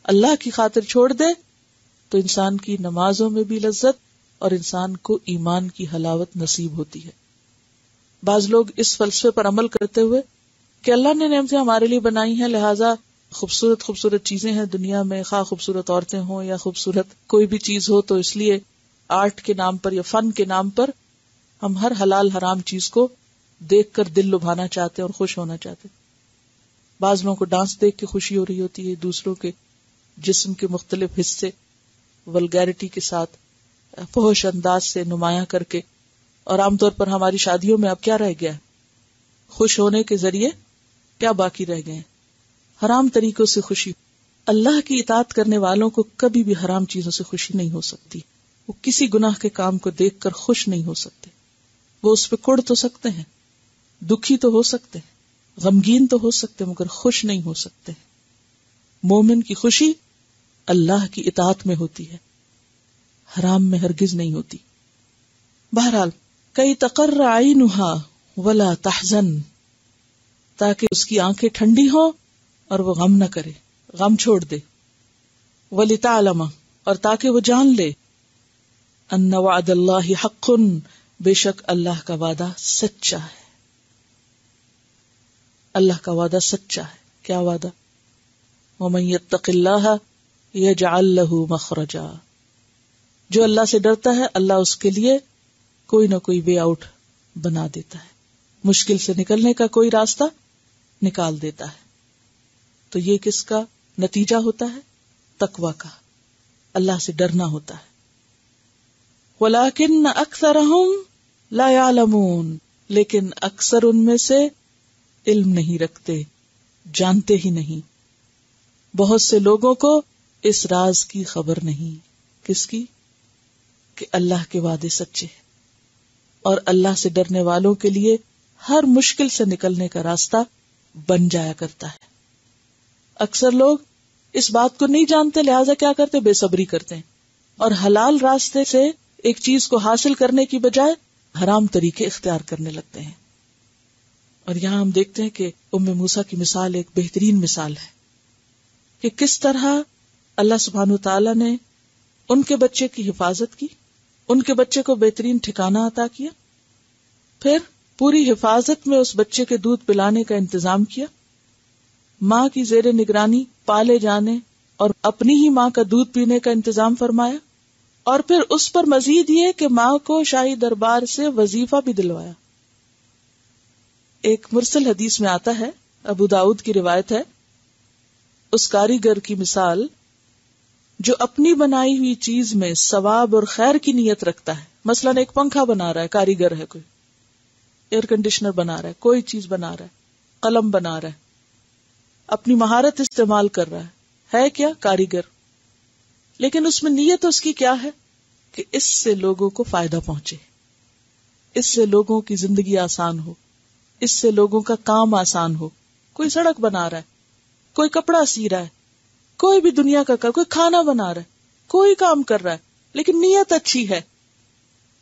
اللہ کی خاطر چھوڑ دے تو انسان کی نمازوں میں بھی لذت اور انسان کو ایمان کی حلاوت نصیب ہوتی ہے. بعض لوگ اس فلسفے پر عمل کرتے ہوئے کہ اللہ نے نعمتیں ہمارے لیے بنائی ہیں، لہٰذا خوبصورت خوبصورت چیزیں ہیں دنیا میں، خواہ خوبصورت عورتیں ہوں یا خوبصورت کوئی بھی چیز ہو، تو اس لیے آرٹ کے نام پر یا فن کے نام پر ہم ہر حلال حرام چیز کو دیکھ کر دل لبھانا چاہتے ہیں اور خوش ہونا چاہتے ہیں. بعض لوگوں کو ڈانس دیکھ کے خوشی ہو رہی ہوتی ہے، دوسروں کے جسم کے مختلف حصے ولگیرٹی کے ساتھ فحش انداز سے نمایاں کر کے. اور عام طور پر ہماری شادیوں میں اب کیا رہ گیا ہے؟ خوش ہونے کے ذریعے کیا باقی رہ گئے ہیں؟ حرام طریقوں سے خوشی. اللہ کی اطاعت کرنے والوں کو کبھی بھی حرام چیزوں سے خوشی نہیں ہو سکتی. وہ کسی گناہ کے کام کو دیکھ کر خوش نہیں ہو سکتے. وہ اس پہ کڑ تو سکتے ہیں، دکھی تو ہو سکتے ہیں، غمگین تو ہو سکتے، مگر خوش نہیں ہو سکتے. مومن کی خوشی اللہ کی اطاعت میں ہوتی ہے، حرام میں ہرگز نہیں ہوتی. بہرحال کئی تقر عینھا ولا تحزن، تاکہ اس کی آنکھیں ٹھنڈی ہوں اور وہ غم نہ کرے. غم چھوڑ دے. وَلِتَعْلَمَ، اور تاکہ وہ جان لے، ان وعد اللہ حق، بے شک اللہ کا وعدہ سچا ہے. اللہ کا وعدہ سچا ہے. کیا وعدہ؟ وَمَن يَتَّقِ اللَّهَ يَجْعَل لَّهُ مَخْرَجًا، جو اللہ سے ڈرتا ہے اللہ اس کے لیے کوئی نہ کوئی وے آؤٹ بنا دیتا ہے، مشکل سے نکلنے کا کوئی راستہ نکال دیتا ہے. تو یہ کس کا نتیجہ ہوتا ہے؟ تقویٰ کا، اللہ سے ڈرنا ہوتا ہے. وَلَٰكِنَّ أَكْثَرَهُمْ لَا يَعْلَمُونَ، لیکن اکثر ان میں سے علم نہیں رکھتے، جانتے ہی نہیں. بہت سے لوگوں کو اس راز کی خبر نہیں. کس کی؟ کہ اللہ کے وعدے سچے ہیں اور اللہ سے ڈرنے والوں کے لیے ہر مشکل سے نکلنے کا راستہ بن جایا کرتا ہے. اکثر لوگ اس بات کو نہیں جانتے، لہذا کیا کرتے؟ بے صبری کرتے ہیں اور حلال راستے سے ایک چیز کو حاصل کرنے کی بجائے حرام طریقے اختیار کرنے لگتے ہیں. اور یہاں ہم دیکھتے ہیں کہ ام موسیٰ کی مثال ایک بہترین مثال ہے کہ کس طرح اللہ سبحانہ وتعالی نے ان کے بچے کی حفاظت کی، ان کے بچے کو بہترین ٹھکانہ عطا کیا، پھر پوری حفاظت میں اس بچے کے دودھ پلانے کا انتظام کیا، ماں کی زیر نگرانی پالے جانے اور اپنی ہی ماں کا دودھ پینے کا انتظام فرمایا، اور پھر اس پر مزید یہ کہ ماں کو شاہی دربار سے وظیفہ بھی دلوایا. ایک مرسل حدیث میں آتا ہے، ابو داؤد کی روایت ہے، اس کاریگر کی مثال جو اپنی بنائی ہوئی چیز میں ثواب اور خیر کی نیت رکھتا ہے. مثلاً ایک پنکھا بنا رہا ہے، کاریگر ہے، کوئی ایئر کنڈیشنر بنا رہا ہے، کوئی چیز بنا رہا ہے، قلم بنا رہا ہے، اپنی مہارت استعمال کر رہا ہے کیا؟ کاریگر. لیکن اس میں نیت اس کی کیا ہے؟ کہ اس سے لوگوں کو فائدہ پہنچے، اس سے لوگوں کی زندگی آسان ہو، اس سے لوگوں کا کام آسان ہو. کوئی سڑک بنا رہا ہے، کوئی کپڑا سی رہا ہے، کوئی بھی دنیا کا کوئی کھانا بنا رہا ہے، کوئی کام کر رہا ہے، لیکن نیت اچھی ہے.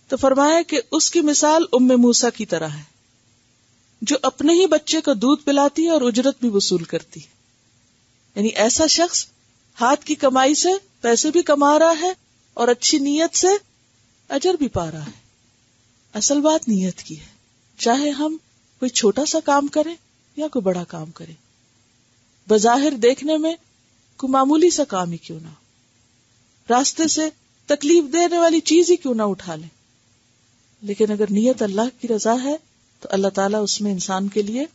تو فرمایا کہ اس کی مثال ام موسیٰ کی طرح ہے جو اپنے ہی بچے کو دودھ پلاتی ہے اور اجرت بھی وصول کرتی ہے. یعنی ایسا شخص ہاتھ کی کمائی سے پیسے بھی کما رہا ہے اور اچھی نیت سے اجر بھی پا رہا ہے. اصل بات نیت کی ہے. چاہے ہم کوئی چھوٹا سا کام کریں یا کوئی بڑا کام کریں، بظاہر دیکھنے میں کوئی معمولی سا کام ہی کیوں نہ ہو، راستے سے تکلیف دینے والی چیز ہی کیوں نہ اٹھا لیں، لیکن اگر نیت اللہ کی رضا ہے تو اللہ تعالیٰ اس میں انسان کے لیے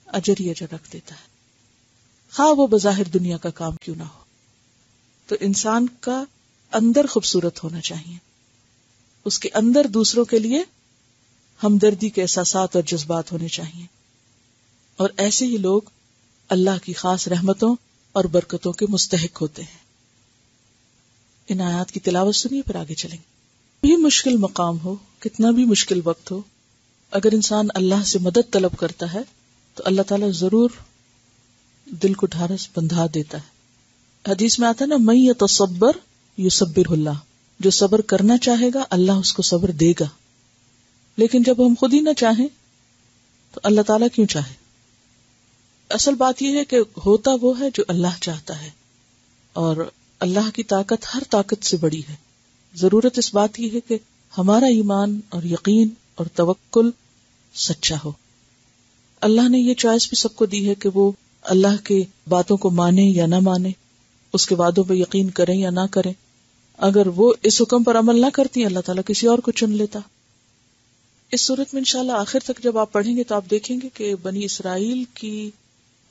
اجر ہی اجر رکھ دیتا ہے، خواہ وہ بظاہر دنیا کا کام کیوں نہ ہو. تو انسان کا اندر خوبصورت ہونا چاہیے، اس کے اندر دوسروں کے لیے ہمدردی کے احساسات اور جذبات ہونے چاہیے، اور ایسے ہی لوگ اللہ کی خاص رحمتوں اور برکتوں کے مستحق ہوتے ہیں. ان آیات کی تلاوت سنیے، پھر آگے چلیں گے. بھی مشکل مقام ہو، کتنا بھی مشکل وقت ہو، اگر انسان اللہ سے مدد طلب کرتا ہے تو اللہ تعالیٰ ضرور دل کو ڈھارس بندھا دیتا ہے. حدیث میں آتا ہے نا، من یتصبر یصبرہ اللہ، جو صبر کرنا چاہے گا اللہ اس کو صبر دے گا. لیکن جب ہم خود ہی نہ چاہیں تو اللہ تعالیٰ کیوں چاہے؟ اصل بات یہ ہے کہ ہوتا وہ ہے جو اللہ چاہتا ہے، اور اللہ کی طاقت ہر طاقت سے بڑی ہے. ضرورت اس بات کی ہے کہ ہمارا ایمان اور یقین اور توکل سچا ہو. اللہ نے یہ چوائس بھی سب کو دی ہے کہ وہ اللہ کی باتوں کو مانے یا نہ مانے، اس کے وعدوں پہ یقین کریں یا نہ کریں. اگر وہ اس حکم پر عمل نہ کرتی اللہ تعالیٰ کسی اور کو چن لیتا. اس صورت میں انشاءاللہ آخر تک جب آپ پڑھیں گے تو آپ دیکھیں گے کہ بنی اسرائیل کی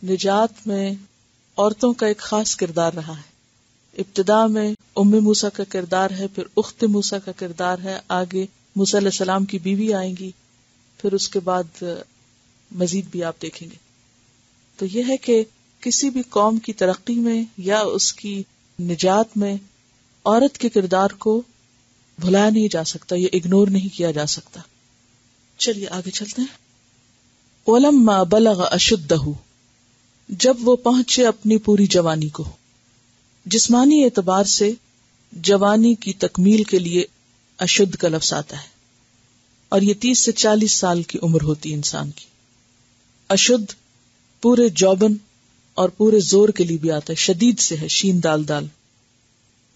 نجات میں عورتوں کا ایک خاص کردار رہا ہے. ابتدا میں ام موسیٰ کا کردار ہے، پھر اخت موسیٰ کا کردار ہے، آگے موسیٰ علیہ السلام کی بیوی آئیں گی، پھر اس کے بعد مزید بھی آپ دیکھیں گے. تو یہ ہے کہ کسی بھی قوم کی ترقی میں یا اس کی نجات میں عورت کے کردار کو بھلایا نہیں جا سکتا، یہ اگنور نہیں کیا جا سکتا. چلیے آگے چلتے ہیں. وَلَمَّا بَلَغَ أَشُدَّهُ، جب وہ پہنچے اپنی پوری جوانی کو. جسمانی اعتبار سے جوانی کی تکمیل کے لیے اشد کا لفظ آتا ہے، اور یہ 30 سے 40 سال کی عمر ہوتی ہے انسان کی. اشد پورے جوبن اور پورے زور کے لیے بھی آتا ہے، شدید سے ہے، شین دال دال.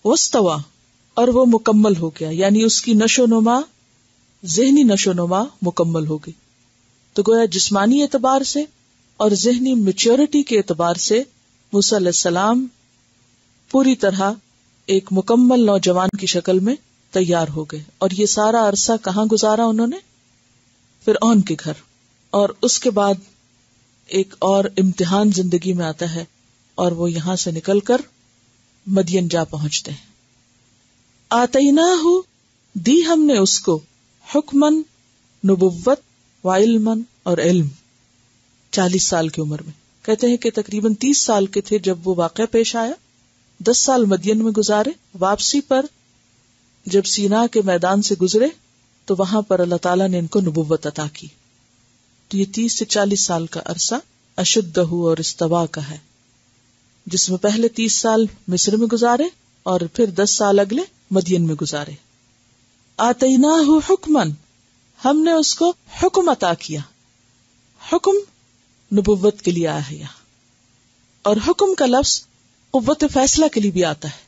واستوى، اور وہ مکمل ہو گیا، یعنی اس کی نشو نما، ذہنی نشو نما مکمل ہو گئی. تو گویا جسمانی اعتبار سے اور ذہنی میچورٹی کے اعتبار سے موسیٰ علیہ السلام پوری طرح ایک مکمل نوجوان کی شکل میں تیار ہو گئے. اور یہ سارا عرصہ کہاں گزارا انہوں نے؟ فرعون کے گھر. اور اس کے بعد ایک اور امتحان زندگی میں آتا ہے، اور وہ یہاں سے نکل کر مدین جا پہنچتے ہیں. آتیناہ، دی ہم نے اس کو، حکمن، نبوت، وعلمن، اور علم. 40 سال کی عمر میں، کہتے ہیں کہ تقریباً 30 سال کے تھے جب وہ واقعہ پیش آیا. 10 سال مدین میں گزارے. واپسی پر جب سینا کے میدان سے گزرے تو وہاں پر اللہ تعالیٰ نے ان کو نبوت عطا کی. تو یہ 30 سے 40 سال کا عرصہ اشدہ اور استوا کا ہے، جس میں پہلے 30 سال مصر میں گزارے اور پھر 10 سال اگلے مدین میں گزارے. آتیناہ حکمن، ہم نے اس کو حکم عطا کیا. حکم نبوت کے لیے آیا ہے یہاں، اور حکم کا لفظ قوت فیصلہ کے لیے بھی آتا ہے.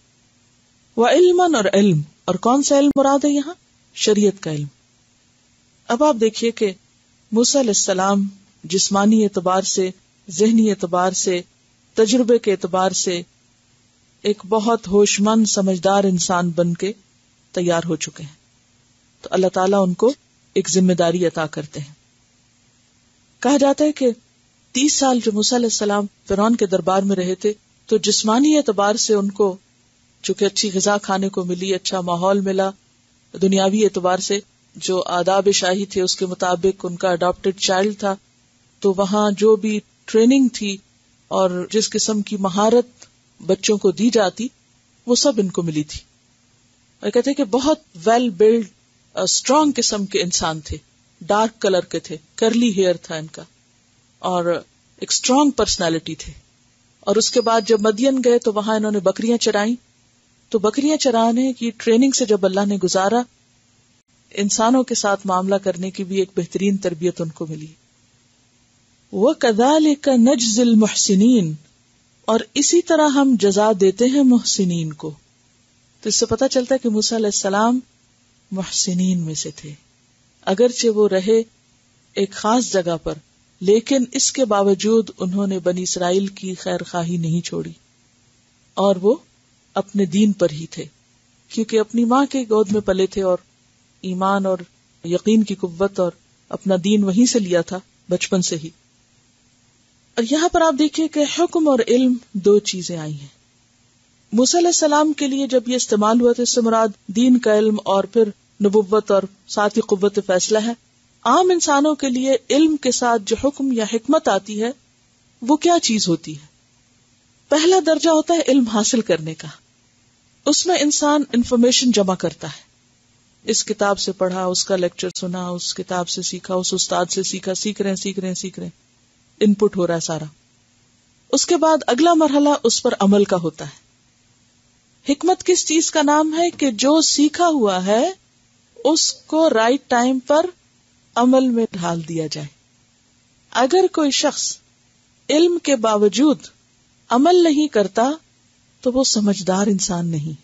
وعلمن، اور علم. اور کون سا علم مراد ہے یہاں؟ شریعت کا علم. اب آپ دیکھیے کہ موسیٰ علیہ السلام جسمانی اعتبار سے، ذہنی اعتبار سے، تجربے کے اعتبار سے ایک بہت ہوش مند سمجھدار انسان بن کے تیار ہو چکے ہیں. تو اللہ تعالیٰ ان کو ایک ذمہ داری عطا کرتے ہیں. کہا جاتا ہے کہ 30 سال جو موسیٰ علیہ السلام فرعون کے دربار میں رہے تھے تو جسمانی اعتبار سے ان کو چونکہ اچھی غذا کھانے کو ملی، اچھا ماحول ملا، دنیاوی اعتبار سے جو آداب شاہی تھے اس کے مطابق ان کا اڈاپٹڈ چائلڈ تھا، تو وہاں جو بھی ٹریننگ تھی اور جس قسم کی مہارت بچوں کو دی جاتی وہ سب ان کو ملی تھی. اور کہتے ہیں کہ بہت ویل بلڈ اسٹرانگ قسم کے انسان تھے، ڈارک کلر کے تھے، کرلی ہیئر تھا ان کا، اور ایک اسٹرانگ پرسنالٹی تھے. اور اس کے بعد جب مدین گئے تو وہاں انہوں نے بکریاں چرائیں. تو بکریاں چرانے کی ٹریننگ سے جب اللہ نے گزارا، انسانوں کے ساتھ معاملہ کرنے کی بھی ایک بہترین تربیت ان کو ملی. وَكَذَلِكَ نَجْزِي الْمُحْسِنِينَ، اور اسی طرح ہم جزا دیتے ہیں محسنین کو. تو اس سے پتہ چلتا ہے کہ موسیٰ علیہ السلام محسنین میں سے تھے. اگرچہ وہ رہے ایک خاص جگہ پر، لیکن اس کے باوجود انہوں نے بنی اسرائیل کی خیر خواہی نہیں چھوڑی، اور وہ اپنے دین پر ہی تھے، کیونکہ اپنی ماں کے گود میں پلے تھے اور ایمان اور یقین کی قوت اور اپنا دین وہیں سے لیا تھا بچپن سے ہی. اور یہاں پر آپ دیکھیے کہ حکم اور علم 2 چیزیں آئی ہیں. موسیٰ علیہ السلام کے لیے جب یہ استعمال ہوا تو اس سے مراد دین کا علم اور پھر نبوت اور ساتھ ہی قوت فیصلہ ہے. عام انسانوں کے لیے علم کے ساتھ جو حکم یا حکمت آتی ہے وہ کیا چیز ہوتی ہے؟ پہلا درجہ ہوتا ہے علم حاصل کرنے کا. اس میں انسان انفارمیشن جمع کرتا ہے، اس کتاب سے پڑھا، اس کا لیکچر سنا، اس کتاب سے سیکھا، اس استاد سے سیکھا، سیکھ رہے ہیں، ان پٹ ہو رہا ہے سارا. اس کے بعد اگلا مرحلہ اس پر عمل کا ہوتا ہے. حکمت کس چیز کا نام ہے؟ کہ جو سیکھا ہوا ہے اس کو رائٹ ٹائم پر عمل میں ڈھال دیا جائے. اگر کوئی شخص علم کے باوجود عمل نہیں کرتا تو وہ سمجھدار انسان نہیں.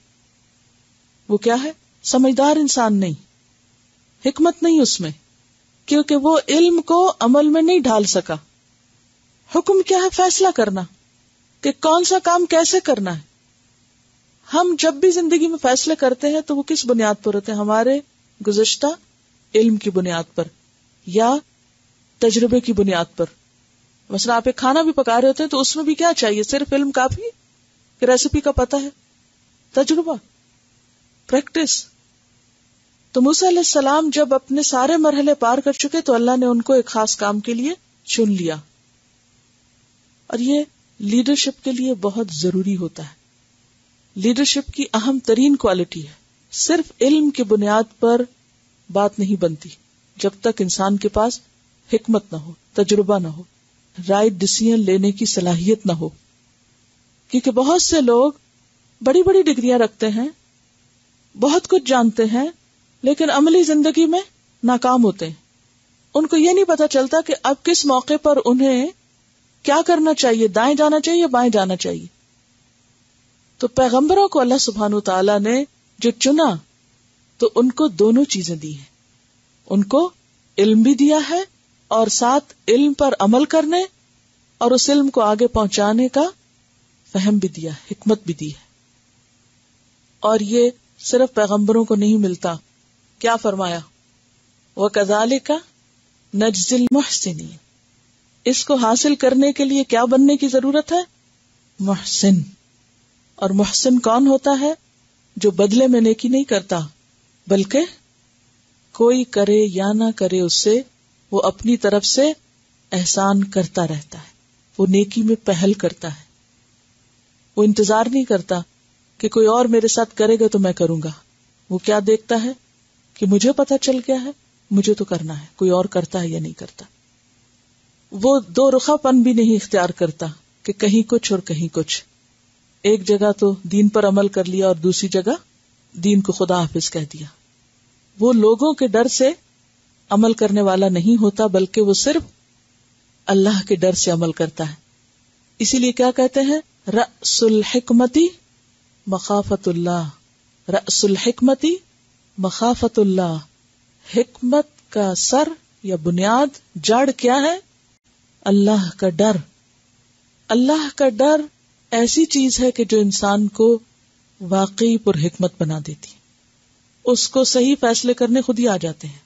وہ کیا ہے؟ سمجھدار انسان نہیں. حکمت نہیں اس میں، کیونکہ وہ علم کو عمل میں نہیں ڈھال سکا. حکم کیا ہے؟ فیصلہ کرنا کہ کون سا کام کیسے کرنا ہے. ہم جب بھی زندگی میں فیصلے کرتے ہیں تو وہ کس بنیاد پر ہوتے ہیں؟ ہمارے گزشتہ علم کی بنیاد پر یا تجربے کی بنیاد پر. مثلا آپ ایک کھانا بھی پکا رہے ہوتے ہیں تو اس میں بھی کیا چاہیے؟ صرف علم کافی کہ ریسیپی کا پتہ ہے؟ تجربہ، پریکٹس. تو موسیٰ علیہ السلام جب اپنے سارے مرحلے پار کر چکے تو اللہ نے ان کو ایک خاص کام کے لیے چن لیا. اور یہ لیڈرشپ کے لیے بہت ضروری ہوتا ہے. لیڈرشپ کی اہم ترین کوالٹی ہے. صرف علم کی بنیاد پر بات نہیں بنتی جب تک انسان کے پاس حکمت نہ ہو، تجربہ نہ ہو، رائٹ ڈیسیژن لینے کی صلاحیت نہ ہو. کیونکہ بہت سے لوگ بڑی بڑی ڈگریاں رکھتے ہیں، بہت کچھ جانتے ہیں، لیکن عملی زندگی میں ناکام ہوتے ہیں. ان کو یہ نہیں پتا چلتا کہ اب کس موقع پر انہیں کیا کرنا چاہیے، دائیں جانا چاہیے یا بائیں جانا چاہیے. تو پیغمبروں کو اللہ سبحانہ وتعالی نے جو چنا تو ان کو دونوں چیزیں دی ہیں. ان کو علم بھی دیا ہے اور ساتھ علم پر عمل کرنے اور اس علم کو آگے پہنچانے کا فہم بھی دیا، حکمت بھی دی ہے. اور یہ صرف پیغمبروں کو نہیں ملتا. کیا فرمایا؟ وَكَذَلِكَ نَجْزِي الْمُحْسِنِينَ. اس کو حاصل کرنے کے لیے کیا بننے کی ضرورت ہے؟ محسن. اور محسن کون ہوتا ہے؟ جو بدلے میں نیکی نہیں کرتا بلکہ کوئی کرے یا نہ کرے اس سے وہ اپنی طرف سے احسان کرتا رہتا ہے. وہ نیکی میں پہل کرتا ہے. وہ انتظار نہیں کرتا کہ کوئی اور میرے ساتھ کرے گا تو میں کروں گا. وہ کیا دیکھتا ہے کہ مجھے پتا چل گیا ہے، مجھے تو کرنا ہے، کوئی اور کرتا ہے یا نہیں کرتا. وہ دو رخا پن بھی نہیں اختیار کرتا کہ کہیں کچھ اور کہیں کچھ. ایک جگہ تو دین پر عمل کر لیا اور دوسری جگہ دین کو خدا حافظ کہہ دیا. وہ لوگوں کے ڈر سے عمل کرنے والا نہیں ہوتا بلکہ وہ صرف اللہ کے ڈر سے عمل کرتا ہے. اسی لیے کیا کہتے ہیں؟ رأس الحکمتی مخافت اللہ. رأس الحکمتی مخافت اللہ. حکمت کا سر یا بنیاد، جڑ کیا ہے؟ اللہ کا ڈر. اللہ کا ڈر ایسی چیز ہے کہ جو انسان کو واقعی پر حکمت بنا دیتی. اس کو صحیح فیصلے کرنے خود ہی آ جاتے ہیں.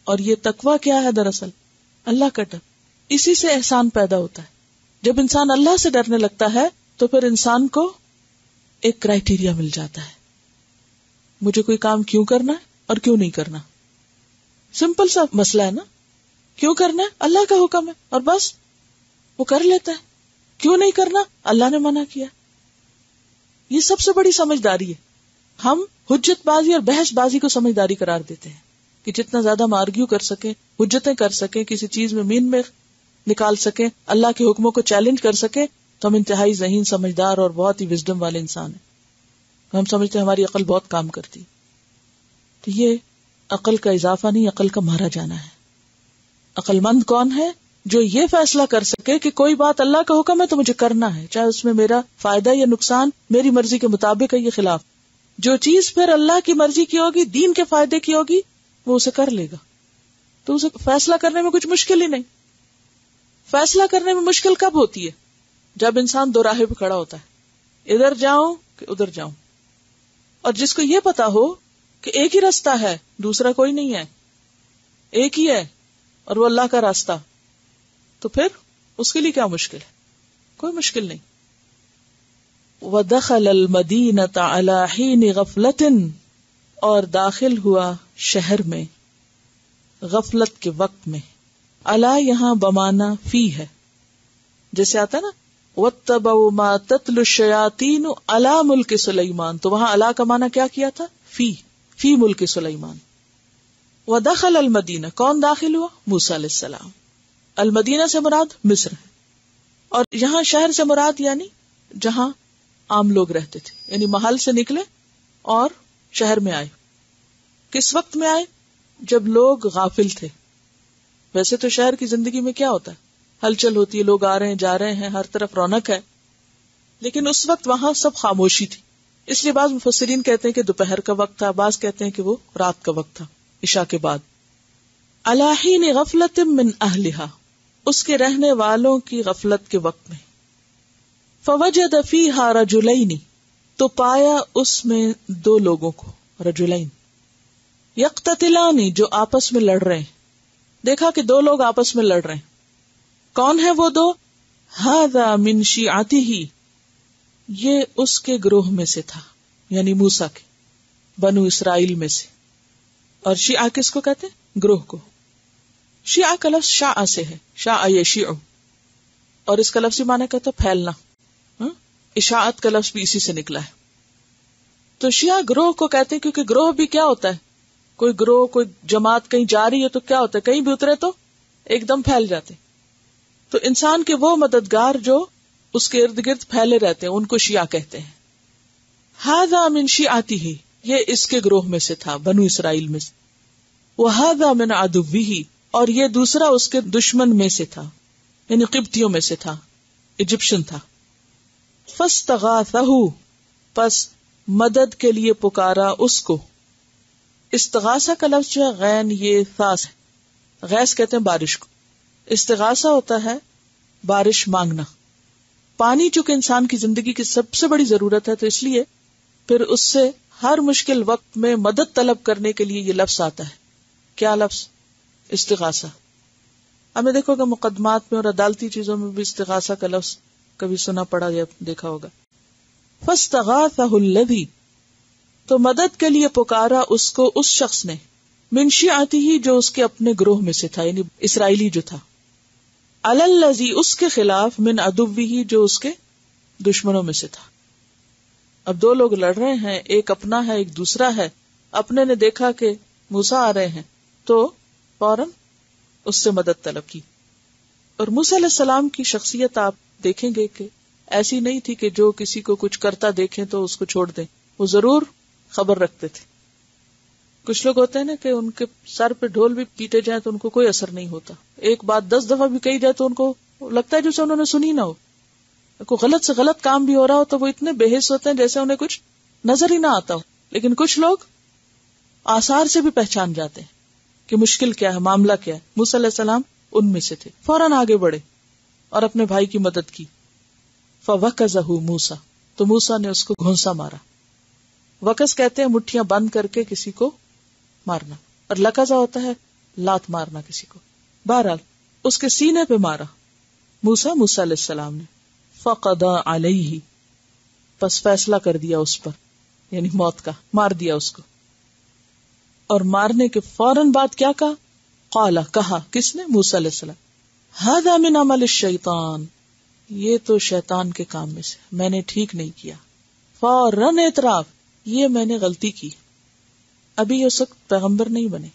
اور یہ تقویٰ کیا ہے؟ دراصل اللہ کا ڈر. اسی سے احسان پیدا ہوتا ہے. جب انسان اللہ سے ڈرنے لگتا ہے تو پھر انسان کو ایک کرائیٹیریا مل جاتا ہے. مجھے کوئی کام کیوں کرنا ہے اور کیوں نہیں کرنا. سمپل سا مسئلہ ہے نا. کیوں کرنا ہے؟ اللہ کا حکم ہے اور بس وہ کر لیتا ہے. کیوں نہیں کرنا؟ اللہ نے منع کیا. یہ سب سے بڑی سمجھداری ہے. ہم حجت بازی اور بحث بازی کو سمجھداری قرار دیتے ہیں کہ جتنا زیادہ ہم آرگیو کر سکیں، حجتیں کر سکیں، کسی چیز میں مین میں نکال سکیں، اللہ کے حکموں کو چیلنج کر سکیں تو ہم انتہائی ذہین، سمجھدار اور بہت ہی وزڈم والے انسان ہیں. ہم سمجھتے ہیں ہماری عقل بہت کام کرتی. تو یہ عقل کا اضافہ نہیں، عقل کا مارا جانا ہے. عقل مند کون ہے؟ جو یہ فیصلہ کر سکے کہ کوئی بات اللہ کا حکم ہے تو مجھے کرنا ہے، چاہے اس میں میرا فائدہ یا نقصان میری مرضی کے مطابق ہے یا خلاف. جو چیز پھر اللہ کی مرضی کی ہوگی، دین کے فائدے کی ہوگی، وہ اسے کر لے گا. تو اسے فیصلہ کرنے میں کچھ مشکل ہی نہیں. فیصلہ کرنے میں مشکل کب ہوتی ہے؟ جب انسان دو راہے پہ کھڑا ہوتا ہے، ادھر جاؤں کہ ادھر جاؤں. اور جس کو یہ پتا ہو کہ ایک ہی راستہ ہے، دوسرا کوئی نہیں ہے، ایک ہی ہے اور وہ اللہ کا راستہ، تو پھر اس کے لیے کیا مشکل ہے؟ کوئی مشکل نہیں. وَدَخَلَ الْمَدِينَةَ عَلَى حِينِ غَفْلَةٍ، اور داخل ہوا شہر میں غفلت کے وقت میں. عَلَى یہاں بمانا فی ہے، جیسے آتا نا وَاتَّبَعُوا مَا تَتْلُو الشَّيَاطِينُ عَلَى مُلْكِ سُلَيْمَانَ، تو وہاں عَلَى کا مانا کیا کیا تھا؟ فی ملک سلیمان. وَدَخَلَ الْمَدِينَةَ، کون داخل ہوا؟ موسیٰ علیہ السلام. المدینہ سے مراد مصر ہے، اور یہاں شہر سے مراد یعنی جہاں عام لوگ رہتے تھے، یعنی محل سے نکلے اور شہر میں آئے. کس وقت میں آئے؟ جب لوگ غافل تھے. ویسے تو شہر کی زندگی میں کیا ہوتا ہے؟ ہلچل ہوتی ہے، لوگ آ رہے ہیں جا رہے ہیں، ہر طرف رونق ہے. لیکن اس وقت وہاں سب خاموشی تھی. اس لیے بعض مفسرین کہتے ہیں کہ دوپہر کا وقت تھا، بعض کہتے ہیں کہ وہ رات کا وقت تھا، عشاء کے بعد. علی حین غفلۃ من اہلھا، اس کے رہنے والوں کی غفلت کے وقت میں. فوجد فیہا رجلین، تو پایا اس میں دو لوگوں کو، رجلین یقتتلان، جو آپس میں لڑ رہے ہیں. دیکھا کہ دو لوگ آپس میں لڑ رہے ہیں. کون ہے وہ دو؟ ھذا من شیعتہ، یہ اس کے گروہ میں سے تھا، یعنی موسیٰ کے بنو اسرائیل میں سے. اور شیعہ کس کو کہتے ہیں؟ گروہ کو. شیعہ کا لفظ شاع سے ہے، شاع یشیع، اور اس کا لفظی معنی کہتا ہے پھیلنا. اشاعت کا لفظ بھی اسی سے نکلا ہے. تو شیعہ گروہ کو کہتے ہیں کیونکہ گروہ بھی کیا ہوتا ہے؟ کوئی گروہ، کوئی جماعت کہیں جا رہی ہے تو کیا ہوتا ہے؟ کہیں بھی اترے تو ایک دم پھیل جاتے. تو انسان کے وہ مددگار جو اس کے ارد گرد پھیلے رہتے ہیں ان کو شیعہ کہتے ہیں. ھذا من شیعتہ، یہ اس کے گروہ میں سے تھا، بنو اسرائیل میں سے. وھذا من عدوہ، اور یہ دوسرا اس کے دشمن میں سے تھا، یعنی قبطیوں میں سے تھا، ایجپشن تھا. فاستغاثہ، پس مدد کے لیے پکارا اس کو. استغاثہ کا لفظ جو ہے غین یہ ثاس ہے. غیث کہتے ہیں بارش کو، استغاثہ ہوتا ہے بارش مانگنا. پانی چونکہ انسان کی زندگی کی سب سے بڑی ضرورت ہے، تو اس لیے پھر اس سے ہر مشکل وقت میں مدد طلب کرنے کے لیے یہ لفظ آتا ہے. کیا لفظ؟ استغاثہ. ہمیں دیکھو گا مقدمات میں اور عدالتی چیزوں میں بھی استغاثہ کا لفظ کبھی سنا پڑا یا دیکھا ہوگا. فاستغاثہ الذی، تو مدد کے لیے پکارا اس کو اس شخص نے، من شیعتہ، جو اس کے اپنے گروہ میں سے تھا، یعنی اسرائیلی جو تھا، علی الذی، اس کے خلاف، من عدوہ، جو اس کے دشمنوں میں سے تھا. اب دو لوگ لڑ رہے ہیں، ایک اپنا ہے ایک دوسرا ہے. اپنے نے دیکھا کہ موسیٰ آ رہے ہیں تو فوراً اس سے مدد طلب کی. اور موسیٰ علیہ السلام کی شخصیت آپ دیکھیں گے کہ ایسی نہیں تھی کہ جو کسی کو کچھ کرتا دیکھیں تو اس کو چھوڑ دیں. وہ ضرور خبر رکھتے تھے. کچھ لوگ ہوتے ہیں نا کہ ان کے سر پہ ڈھول بھی پیٹے جائیں تو ان کو کوئی اثر نہیں ہوتا. ایک بات 10 دفعہ بھی کہی جائے تو ان کو لگتا ہے جیسے انہوں نے سنی نہ ہو. کوئی غلط سے غلط کام بھی ہو رہا ہو تو وہ اتنے بے حس ہوتے ہیں جیسے انہیں کچھ نظر ہی نہ آتا ہو. لیکن کچھ لوگ آثار سے بھی پہچان جاتے ہیں کہ مشکل کیا ہے، معاملہ کیا ہے. موسیٰ علیہ السلام ان میں سے تھے. فوراً آگے بڑھے اور اپنے بھائی کی مدد کی. فَوَكَزَهُ موسیٰ، تو موسیٰ نے اس کو گھونسا مارا. وکس کہتے ہیں مٹھیاں بند کر کے کسی کو مارنا، اور لکزا ہوتا ہے لات مارنا کسی کو. بہرحال اس کے سینے پہ مارا موسیٰ علیہ السلام نے. فَقَضَى عَلَيْهِ، پس فیصلہ کر دیا اس پر، یعنی موت کا، مار دیا اس کو. اور مارنے کے فوراً بعد کیا کہا؟ قال، کہا کس نے؟ موسیٰ علیہ السلام. هذا من عمل الشیطان، یہ تو شیطان کے کام میں سے، میں نے ٹھیک نہیں کیا. فوراً اعتراف، یہ میں نے غلطی کی. ابھی اس وقت پیغمبر نہیں بنے،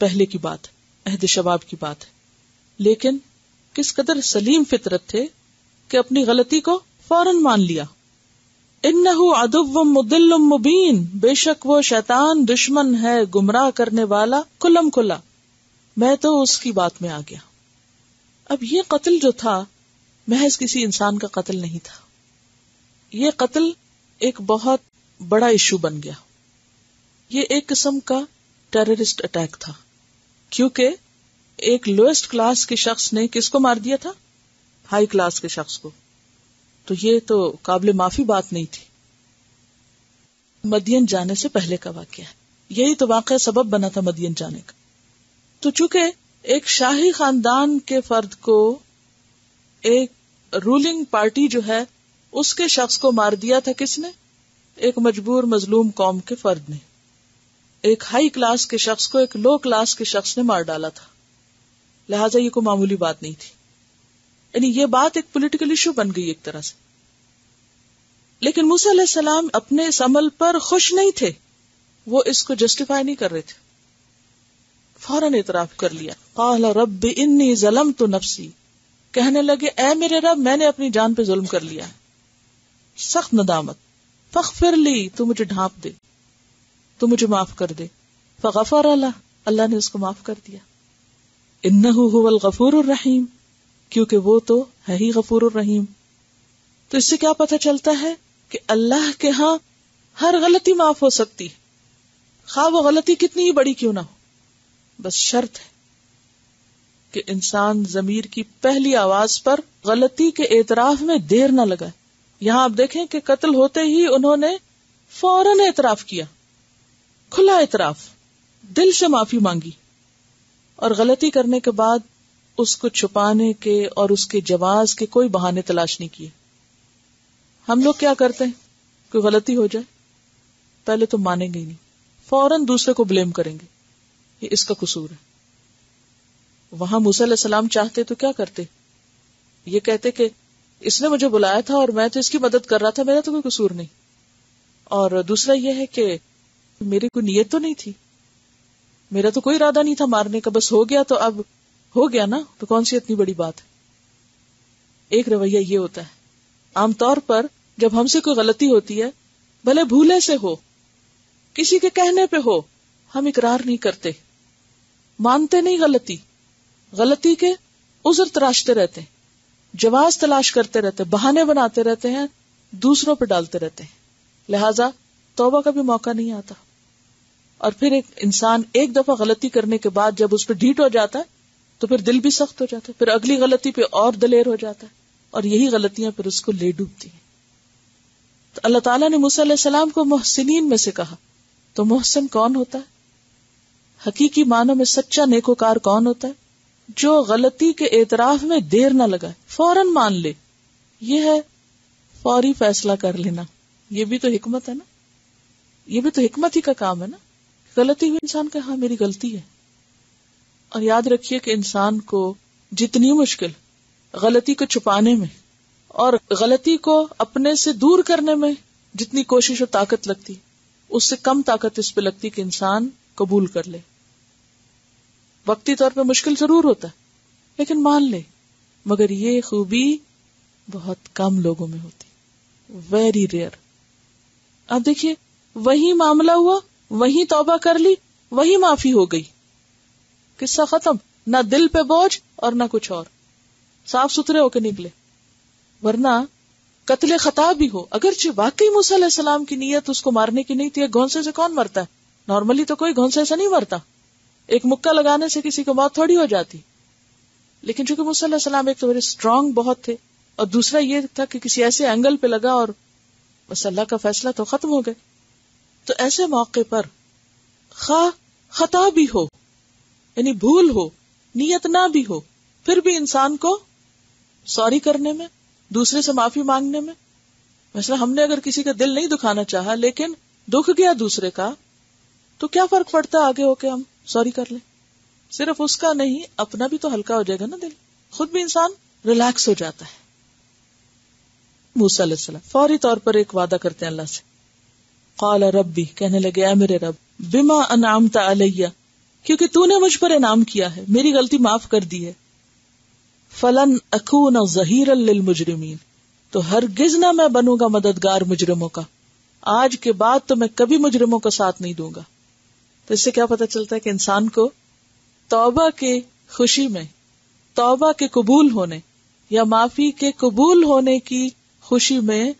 پہلے کی بات، عہد شباب کی بات ہے. لیکن کس قدر سلیم فطرت تھے کہ اپنی غلطی کو فوراً مان لیا. انہ عدو مضل مبین، بے شک وہ شیطان دشمن ہے گمراہ کرنے والا کلم کلا. میں تو اس کی بات میں آ گیا. اب یہ قتل جو تھا محض کسی انسان کا قتل نہیں تھا. یہ قتل ایک بہت بڑا ایشو بن گیا. یہ ایک قسم کا ٹیررسٹ اٹیک تھا، کیونکہ ایک لوئسٹ کلاس کے شخص نے کس کو مار دیا تھا؟ ہائی کلاس کے شخص کو. تو یہ تو قابل معافی بات نہیں تھی. مدین جانے سے پہلے کا واقعہ ہے. یہی تو واقعہ سبب بنا تھا مدین جانے کا. تو چونکہ ایک شاہی خاندان کے فرد کو ایک رولنگ پارٹی جو ہے اس کے شخص کو مار دیا تھا کس نے؟ ایک مجبور مظلوم قوم کے فرد نے. ایک ہائی کلاس کے شخص کو ایک لو کلاس کے شخص نے مار ڈالا تھا. لہٰذا یہ کوئی معمولی بات نہیں تھی. یعنی یہ بات ایک پولیٹیکل ایشو بن گئی ایک طرح سے. لیکن موسیٰ علیہ السلام اپنے اس عمل پر خوش نہیں تھے، وہ اس کو جسٹیفائی نہیں کر رہے تھے. فوراً اعتراف کر لیا. قال رب انی ظلمت نفسی، کہنے لگے اے میرے رب میں نے اپنی جان پہ ظلم کر لیا. سخت ندامت. فاغفر لی، تو مجھے ڈھانپ دے، تو مجھے معاف کر دے. فغفر اللہ، اللہ نے اس کو معاف کر دیا. انہ هو الغفور الرحیم، کیونکہ وہ تو ہے ہی غفور الرحیم. تو اس سے کیا پتہ چلتا ہے کہ اللہ کے ہاں ہر غلطی معاف ہو سکتی، خواہ وہ غلطی کتنی ہی بڑی کیوں نہ ہو. بس شرط ہے کہ انسان ضمیر کی پہلی آواز پر غلطی کے اعتراف میں دیر نہ لگائے. یہاں آپ دیکھیں کہ قتل ہوتے ہی انہوں نے فوراً اعتراف کیا، کھلا اعتراف، دل سے معافی مانگی، اور غلطی کرنے کے بعد اس کو چھپانے کے اور اس کے جواز کے کوئی بہانے تلاش نہیں کیے. ہم لوگ کیا کرتے ہیں؟ کوئی غلطی ہو جائے پہلے تو مانیں گے ہی نہیں، فوراً دوسرے کو بلیم کریں گے، یہ اس کا قصور ہے. وہاں موسیٰ علیہ السلام چاہتے تو کیا کرتے؟ یہ کہتے کہ اس نے مجھے بلایا تھا اور میں تو اس کی مدد کر رہا تھا، میرا تو کوئی قصور نہیں. اور دوسرا یہ ہے کہ میری کوئی نیت تو نہیں تھی، میرا تو کوئی ارادہ نہیں تھا مارنے کا، بس ہو گیا تو اب ہو گیا نا، تو کون سی اتنی بڑی بات ہے. ایک رویہ یہ ہوتا ہے عام طور پر جب ہم سے کوئی غلطی ہوتی ہے، بھلے بھولے سے ہو، کسی کے کہنے پہ ہو، ہم اقرار نہیں کرتے، مانتے نہیں غلطی کے عذر تراشتے رہتے ہیں، جواز تلاش کرتے رہتے ہیں، بہانے بناتے رہتے ہیں، دوسروں پہ ڈالتے رہتے ہیں، لہذا توبہ کا بھی موقع نہیں آتا. اور پھر ایک انسان ایک دفعہ غلطی کرنے کے بعد جب اس پہ ڈھیٹ ہو جاتا ہے تو پھر دل بھی سخت ہو جاتا ہے، پھر اگلی غلطی پہ اور دلیر ہو جاتا ہے، اور یہی غلطیاں پھر اس کو لے ڈوبتی ہیں. تو اللہ تعالیٰ نے موسیٰ علیہ السلام کو محسنین میں سے کہا. تو محسن کون ہوتا ہے؟ حقیقی معنوں میں سچا نیکوکار کون ہوتا ہے؟ جو غلطی کے اعتراف میں دیر نہ لگائے، فوراً مان لے. یہ ہے فوری فیصلہ کر لینا. یہ بھی تو حکمت ہے نا، یہ بھی تو حکمت ہی کا کام ہے نا. غلطی ہوئی انسان کا، ہاں میری غلطی ہے. اور یاد رکھیے کہ انسان کو جتنی مشکل غلطی کو چھپانے میں اور غلطی کو اپنے سے دور کرنے میں جتنی کوشش و طاقت لگتی، اس سے کم طاقت اس پہ لگتی کہ انسان قبول کر لے. وقتی طور پہ مشکل ضرور ہوتا ہے لیکن مان لے، مگر یہ خوبی بہت کم لوگوں میں ہوتی، ویری ریئر. اب دیکھیے وہی معاملہ ہوا، وہی توبہ کر لی، وہی معافی ہو گئی، قصہ ختم. نہ دل پہ بوجھ اور نہ کچھ اور، صاف ستھرے ہو کے نکلے. ورنہ قتل خطا بھی ہو، اگرچہ واقعی موسیٰ علیہ السلام کی نیت اس کو مارنے کی نہیں تھی. گھونسے سے کون مرتا ہے؟ نارملی تو کوئی گھونسے سے نہیں مرتا، ایک مکہ لگانے سے کسی کو موت تھوڑی ہو جاتی. لیکن چونکہ موسیٰ علیہ السلام ایک تو بڑے اسٹرانگ بہت تھے، اور دوسرا یہ تھا کہ کسی ایسے اینگل پہ لگا اور بس اللہ کا فیصلہ تو ختم ہو گئے. تو ایسے موقع پر خواہ خطا بھی ہو، یعنی بھول ہو، نیت نہ بھی ہو، پھر بھی انسان کو سوری کرنے میں، دوسرے سے معافی مانگنے میں، مثلا ہم نے اگر کسی کا دل نہیں دکھانا چاہا لیکن دکھ گیا دوسرے کا، تو کیا فرق پڑتا ہے آگے ہو کے ہم سوری کر لیں. صرف اس کا نہیں، اپنا بھی تو ہلکا ہو جائے گا نا دل، خود بھی انسان ریلیکس ہو جاتا ہے. موسیٰ علیہ السلام فوری طور پر ایک وعدہ کرتے ہیں اللہ سے. قال ربی، کہنے لگے اے میرے رب، بما انعمت علیہ، کیونکہ تو نے مجھ پر انعام کیا ہے، میری غلطی معاف کر دی ہے. فلن اکون ظہیرا للمجرمین، تو ہرگز نہ میں بنوں گا مددگار مجرموں کا. آج کے بعد تو میں کبھی مجرموں کا ساتھ نہیں دوں گا. تو اس سے کیا پتہ چلتا ہے کہ انسان کو توبہ کے خوشی میں، توبہ کے قبول ہونے یا معافی کے قبول ہونے کی خوشی میں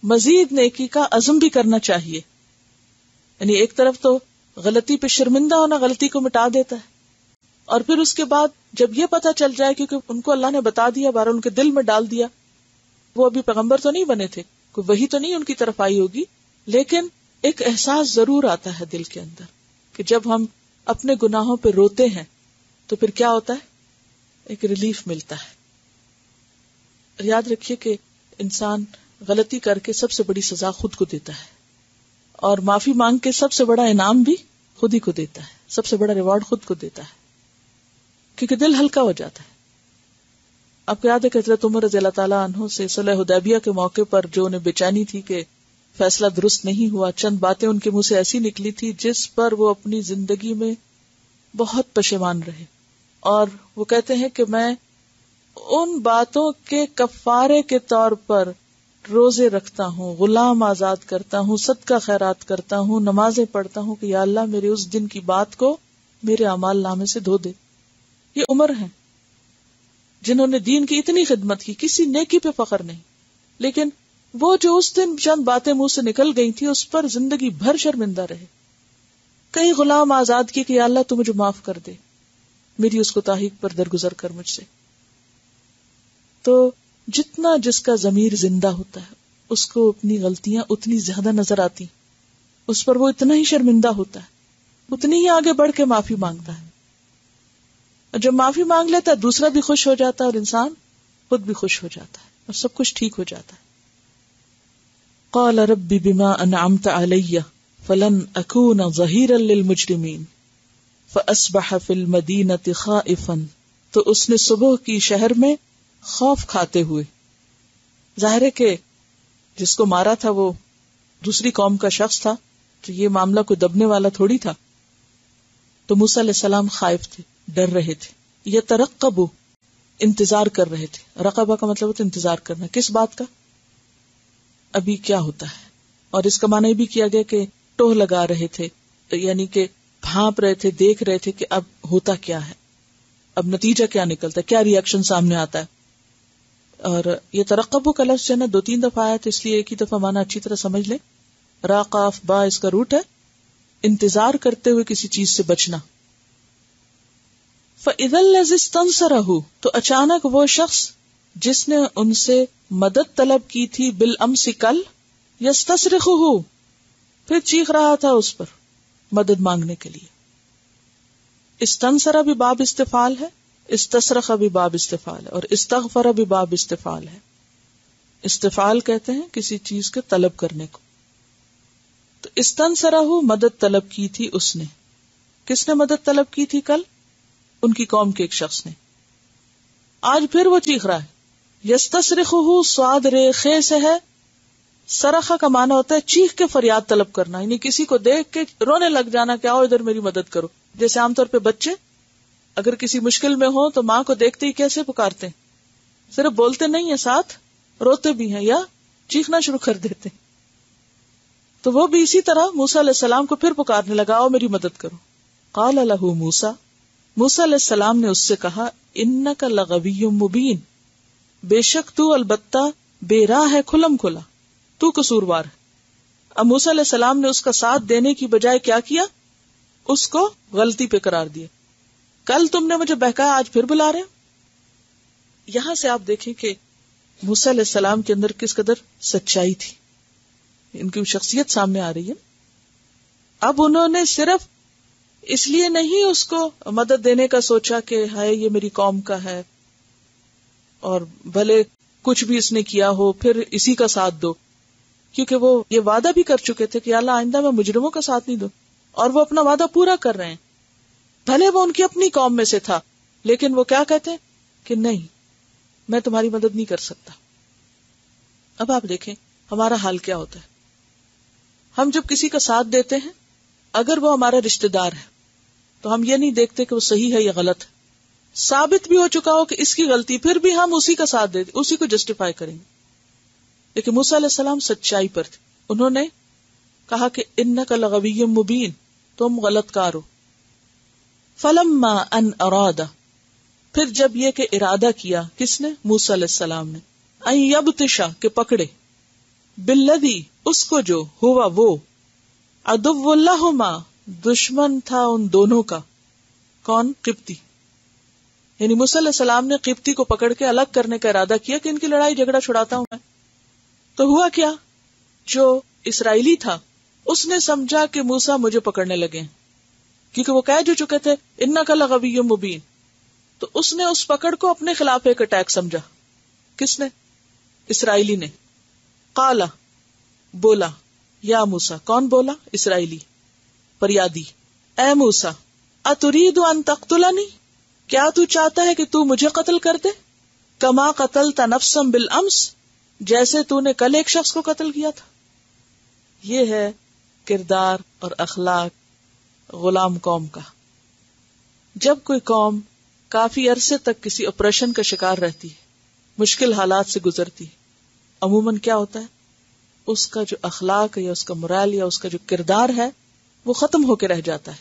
مزید نیکی کا عزم بھی کرنا چاہیے. یعنی ایک طرف تو غلطی پہ شرمندہ ہونا غلطی کو مٹا دیتا ہے، اور پھر اس کے بعد جب یہ پتہ چل جائے، کیونکہ ان کو اللہ نے بتا دیا، بہرحال ان کے دل میں ڈال دیا، وہ ابھی پیغمبر تو نہیں بنے تھے، کوئی وحی تو نہیں ان کی طرف آئی ہوگی، لیکن ایک احساس ضرور آتا ہے دل کے اندر کہ جب ہم اپنے گناہوں پہ روتے ہیں تو پھر کیا ہوتا ہے، ایک ریلیف ملتا ہے. یاد رکھیے کہ انسان غلطی کر کے سب سے بڑی سزا خود کو دیتا ہے، اور معافی مانگ کے سب سے بڑا انعام بھی خود ہی کو دیتا ہے، سب سے بڑا ریوارڈ خود کو دیتا ہے، کیونکہ دل ہلکا ہو جاتا ہے. آپ کو یاد ہے کہ حضرت عمر رضی اللہ تعالیٰ عنہ سے صلح حدیبیہ کے موقع پر جو انہیں بے چینی تھی کہ فیصلہ درست نہیں ہوا، چند باتیں ان کے منہ سے ایسی نکلی تھی جس پر وہ اپنی زندگی میں بہت پشیمان رہے، اور وہ کہتے ہیں کہ میں ان باتوں کے کفارے کے طور پر روزے رکھتا ہوں، غلام آزاد کرتا ہوں، صدقہ خیرات کرتا ہوں، نمازیں پڑھتا ہوں کہ یا اللہ میرے اس دن کی بات کو میرے اعمال نامے سے دھو دے. یہ عمر ہیں جنہوں نے دین کی اتنی خدمت کی، کسی نیکی پہ فخر نہیں، لیکن وہ جو اس دن چند باتیں منہ سے نکل گئی تھی اس پر زندگی بھر شرمندہ رہے. کئی غلام آزاد کیے کہ یا اللہ تو مجھے معاف کر دے، میری اس کوتاہی پر درگزر کر مجھ سے. تو جتنا جس کا ضمیر زندہ ہوتا ہے اس کو اپنی غلطیاں اتنی زیادہ نظر آتی، اس پر وہ اتنا ہی شرمندہ ہوتا ہے، اتنی ہی آگے بڑھ کے معافی مانگتا ہے. اور جب معافی مانگ لیتا ہے دوسرا بھی خوش ہو جاتا ہے اور انسان خود بھی خوش ہو جاتا ہے اور سب کچھ ٹھیک ہو جاتا ہے. قال رب بما انعمت علی فلن اکون ظہیرا للمجرمین فاصبح فی المدینۃ خائفا، تو اس نے صبح کی شہر میں خوف کھاتے ہوئے، ظاہر ہے کہ جس کو مارا تھا وہ دوسری قوم کا شخص تھا، تو یہ معاملہ کوئی دبنے والا تھوڑی تھا. تو موسیٰ علیہ السلام خائف تھے، ڈر رہے تھے. یترقب، انتظار کر رہے تھے. رقبہ کا مطلب ہوتا ہے انتظار کرنا، کس بات کا، ابھی کیا ہوتا ہے. اور اس کا معنی بھی کیا گیا کہ ٹوہ لگا رہے تھے، یعنی کہ بھانپ رہے تھے، دیکھ رہے تھے کہ اب ہوتا کیا ہے. اب نتیجہ کیا نکلتا ہے, کیا ریئیکشن سامنے آتا ہے. اور یہ ترقب کا لفظ جو ہے نا 2-3 دفعہ آیا, تو اس لیے ایک ہی دفعہ مانا اچھی طرح سمجھ لیں. را قاف با اس کا روٹ ہے, انتظار کرتے ہوئے کسی چیز سے بچنا. فَإِذَا الَّذِي اسْتَنصَرَهُ, تو اچانک وہ شخص جس نے ان سے مدد طلب کی تھی بالامس کل, یستصرخه, پھر چیخ رہا تھا اس پر مدد مانگنے کے لیے. استنصر بھی باب استفعال ہے, استصرخ بھی باب استفعال ہے, اور استغفر بھی باب استفعال ہے. استفعال کہتے ہیں کسی چیز کے طلب کرنے کو. تو استنصرہ مدد طلب کی تھی اس نے. کس نے مدد طلب کی تھی کل؟ ان کی قوم کے ایک شخص نے. آج پھر وہ چیخ رہا ہے. یستصرخہ صاد رے خے سے ہے. سرخہ کا معنی ہوتا ہے چیخ کے فریاد طلب کرنا, یعنی کسی کو دیکھ کے رونے لگ جانا کہ آؤ ادھر میری مدد کرو. جیسے عام طور پہ بچے اگر کسی مشکل میں ہوں تو ماں کو دیکھتے ہی کیسے پکارتے ہیں, صرف بولتے نہیں ہیں, ساتھ روتے بھی ہیں یا چیخنا شروع کر دیتے ہیں. تو وہ بھی اسی طرح موسیٰ علیہ السلام کو پھر پکارنے لگا, آؤ میری مدد کرو. قال لہ موسیٰ, موسیٰ علیہ السلام نے اس سے کہا, انک لغوی مبین, بے شک تو البتہ بے راہ ہے کھلم کھلا, تو قصوروار ہے. اب موسیٰ علیہ السلام نے اس کا ساتھ دینے کی بجائے کیا کیا؟ اس کو غلطی پہ قرار دیا. کل تم نے مجھے بہکایا, آج پھر بلا رہے. یہاں سے آپ دیکھیں کہ موسیٰ علیہ السلام کے اندر کس قدر سچائی تھی, ان کی شخصیت سامنے آ رہی ہے. اب انہوں نے صرف اس لیے نہیں اس کو مدد دینے کا سوچا کہ ہائے یہ میری قوم کا ہے اور بھلے کچھ بھی اس نے کیا ہو پھر اسی کا ساتھ دو, کیونکہ وہ یہ وعدہ بھی کر چکے تھے کہ اللہ آئندہ میں مجرموں کا ساتھ نہیں دوں, اور وہ اپنا وعدہ پورا کر رہے ہیں. بھلے وہ ان کی اپنی قوم میں سے تھا, لیکن وہ کیا کہتے ہیں کہ نہیں, میں تمہاری مدد نہیں کر سکتا. اب آپ دیکھیں ہمارا حال کیا ہوتا ہے. ہم جب کسی کا ساتھ دیتے ہیں, اگر وہ ہمارا رشتہ دار ہے تو ہم یہ نہیں دیکھتے کہ وہ صحیح ہے یا غلط ہے. ثابت بھی ہو چکا ہو کہ اس کی غلطی, پھر بھی ہم اسی کا ساتھ دیتے, اسی کو جسٹیفائی کریں گے. لیکن موسیٰ علیہ السلام سچائی پر تھے. انہوں نے کہا کہ انک لغوی مبین, تم غلط کار ہو. فلما ان اراد, پھر جب یہ کہ ارادہ کیا, کس نے؟ موسیٰ علیہ السلام نے. ان یبطشا, کہ پکڑے, بالذی, اس کو جو, ہوا وہ, عدو لہما, دشمن تھا ان دونوں کا. کون؟ قبطی. یعنی موسیٰ علیہ السلام نے قبطی کو پکڑ کے الگ کرنے کا ارادہ کیا کہ ان کی لڑائی جھگڑا چھڑاتا ہوں میں. تو ہوا کیا, جو اسرائیلی تھا اس نے سمجھا کہ موسیٰ مجھے پکڑنے لگے, کیونکہ وہ کہہ جو چکے تھے انک لغوی مبین. تو اس نے اس پکڑ کو اپنے خلاف ایک اٹیک سمجھا. کس نے؟ اسرائیلی نے. قالا, بولا, یا موسیٰ. کون بولا؟ اسرائیلی فریادی. اے موسیٰ, اترید ان تقتلنی, کیا تو چاہتا ہے کہ تو مجھے قتل کر دے؟ کما قتلت نفسا بالامس, جیسے تو نے کل ایک شخص کو قتل کیا تھا. یہ ہے کردار اور اخلاق غلام قوم کا. جب کوئی قوم کافی عرصے تک کسی اپریشن کا شکار رہتی ہے, مشکل حالات سے گزرتی, عموماً کیا ہوتا ہے, اس کا جو اخلاق ہے یا اس کا مرال یا اس کا جو کردار ہے وہ ختم ہو کے رہ جاتا ہے.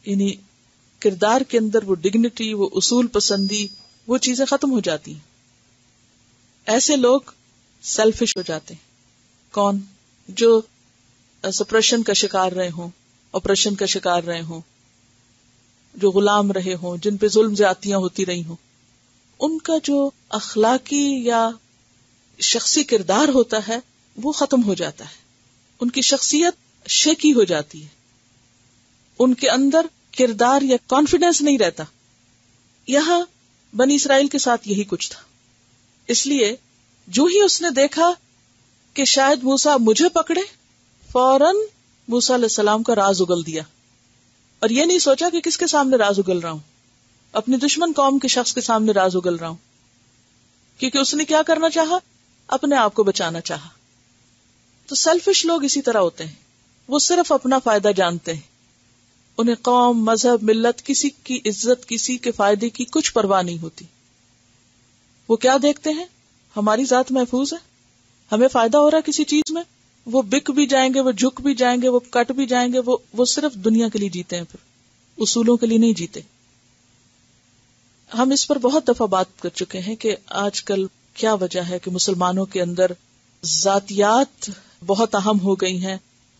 یعنی کردار کے اندر وہ ڈگنیٹی, وہ اصول پسندی, وہ چیزیں ختم ہو جاتی ہیں. ایسے لوگ سیلفش ہو جاتے ہیں. کون؟ جو سپریشن کا شکار رہے ہوں, آپریشن کا شکار رہے ہوں, جو غلام رہے ہوں, جن پہ ظلم زیادتیاں ہوتی رہی ہوں, ان کا جو اخلاقی یا شخصی کردار ہوتا ہے وہ ختم ہو جاتا ہے. ان کی شخصیت شیکی ہو جاتی ہے, ان کے اندر کردار یا کانفیڈنس نہیں رہتا. یہاں بنی اسرائیل کے ساتھ یہی کچھ تھا. اس لیے جو ہی اس نے دیکھا کہ شاید موسیٰ مجھے پکڑے, فوراً موسیٰ علیہ السلام کا راز اگل دیا. اور یہ نہیں سوچا کہ کس کے سامنے راز اگل رہا ہوں, اپنی دشمن قوم کے شخص کے سامنے راز اگل رہا ہوں, کیونکہ اس نے کیا کرنا چاہا, اپنے آپ کو بچانا چاہا. تو سیلفش لوگ اسی طرح ہوتے ہیں, وہ صرف اپنا فائدہ جانتے ہیں. انہیں قوم, مذہب, ملت, کسی کی عزت, کسی کے فائدے کی کچھ پرواہ نہیں ہوتی. وہ کیا دیکھتے ہیں, ہماری ذات محفوظ ہے, ہمیں فائدہ ہو رہا ہے کسی چیز میں, وہ بک بھی جائیں گے, وہ جھک بھی جائیں گے, وہ کٹ بھی جائیں گے. وہ صرف دنیا کے لیے جیتے ہیں, پھر اصولوں کے لیے نہیں جیتے. ہم اس پر بہت دفعہ بات کر چکے ہیں کہ آج کل کیا وجہ ہے کہ مسلمانوں کے اندر ذاتیات بہت اہم ہو گئی ہیں،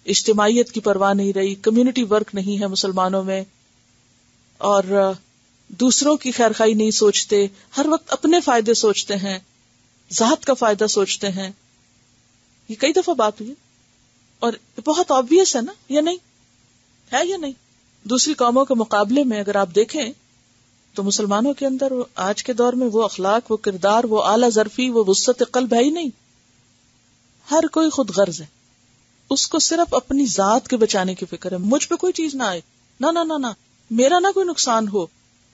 اجتماعیت کی پرواہ نہیں رہی، کمیونٹی ورک نہیں ہے مسلمانوں میں، اور دوسروں کی خیرخواہی نہیں سوچتے، ہر وقت اپنے فائدے سوچتے ہیں، ذات کا فائدہ سوچتے ہیں. یہ کئی دفعہ بات ہوئی اور بہت آبویس ہے نا، یا نہیں ہے؟ یا نہیں؟ دوسری قوموں کے مقابلے میں اگر آپ دیکھیں تو مسلمانوں کے اندر آج کے دور میں وہ اخلاق، وہ کردار، وہ اعلی ظرفی، وہ وسعت قلب ہے ہی نہیں. ہر کوئی خود غرض ہے، اس کو صرف اپنی ذات کے بچانے کی فکر ہے. مجھ پہ کوئی چیز نہ آئے، نہ میرا نہ کوئی نقصان ہو،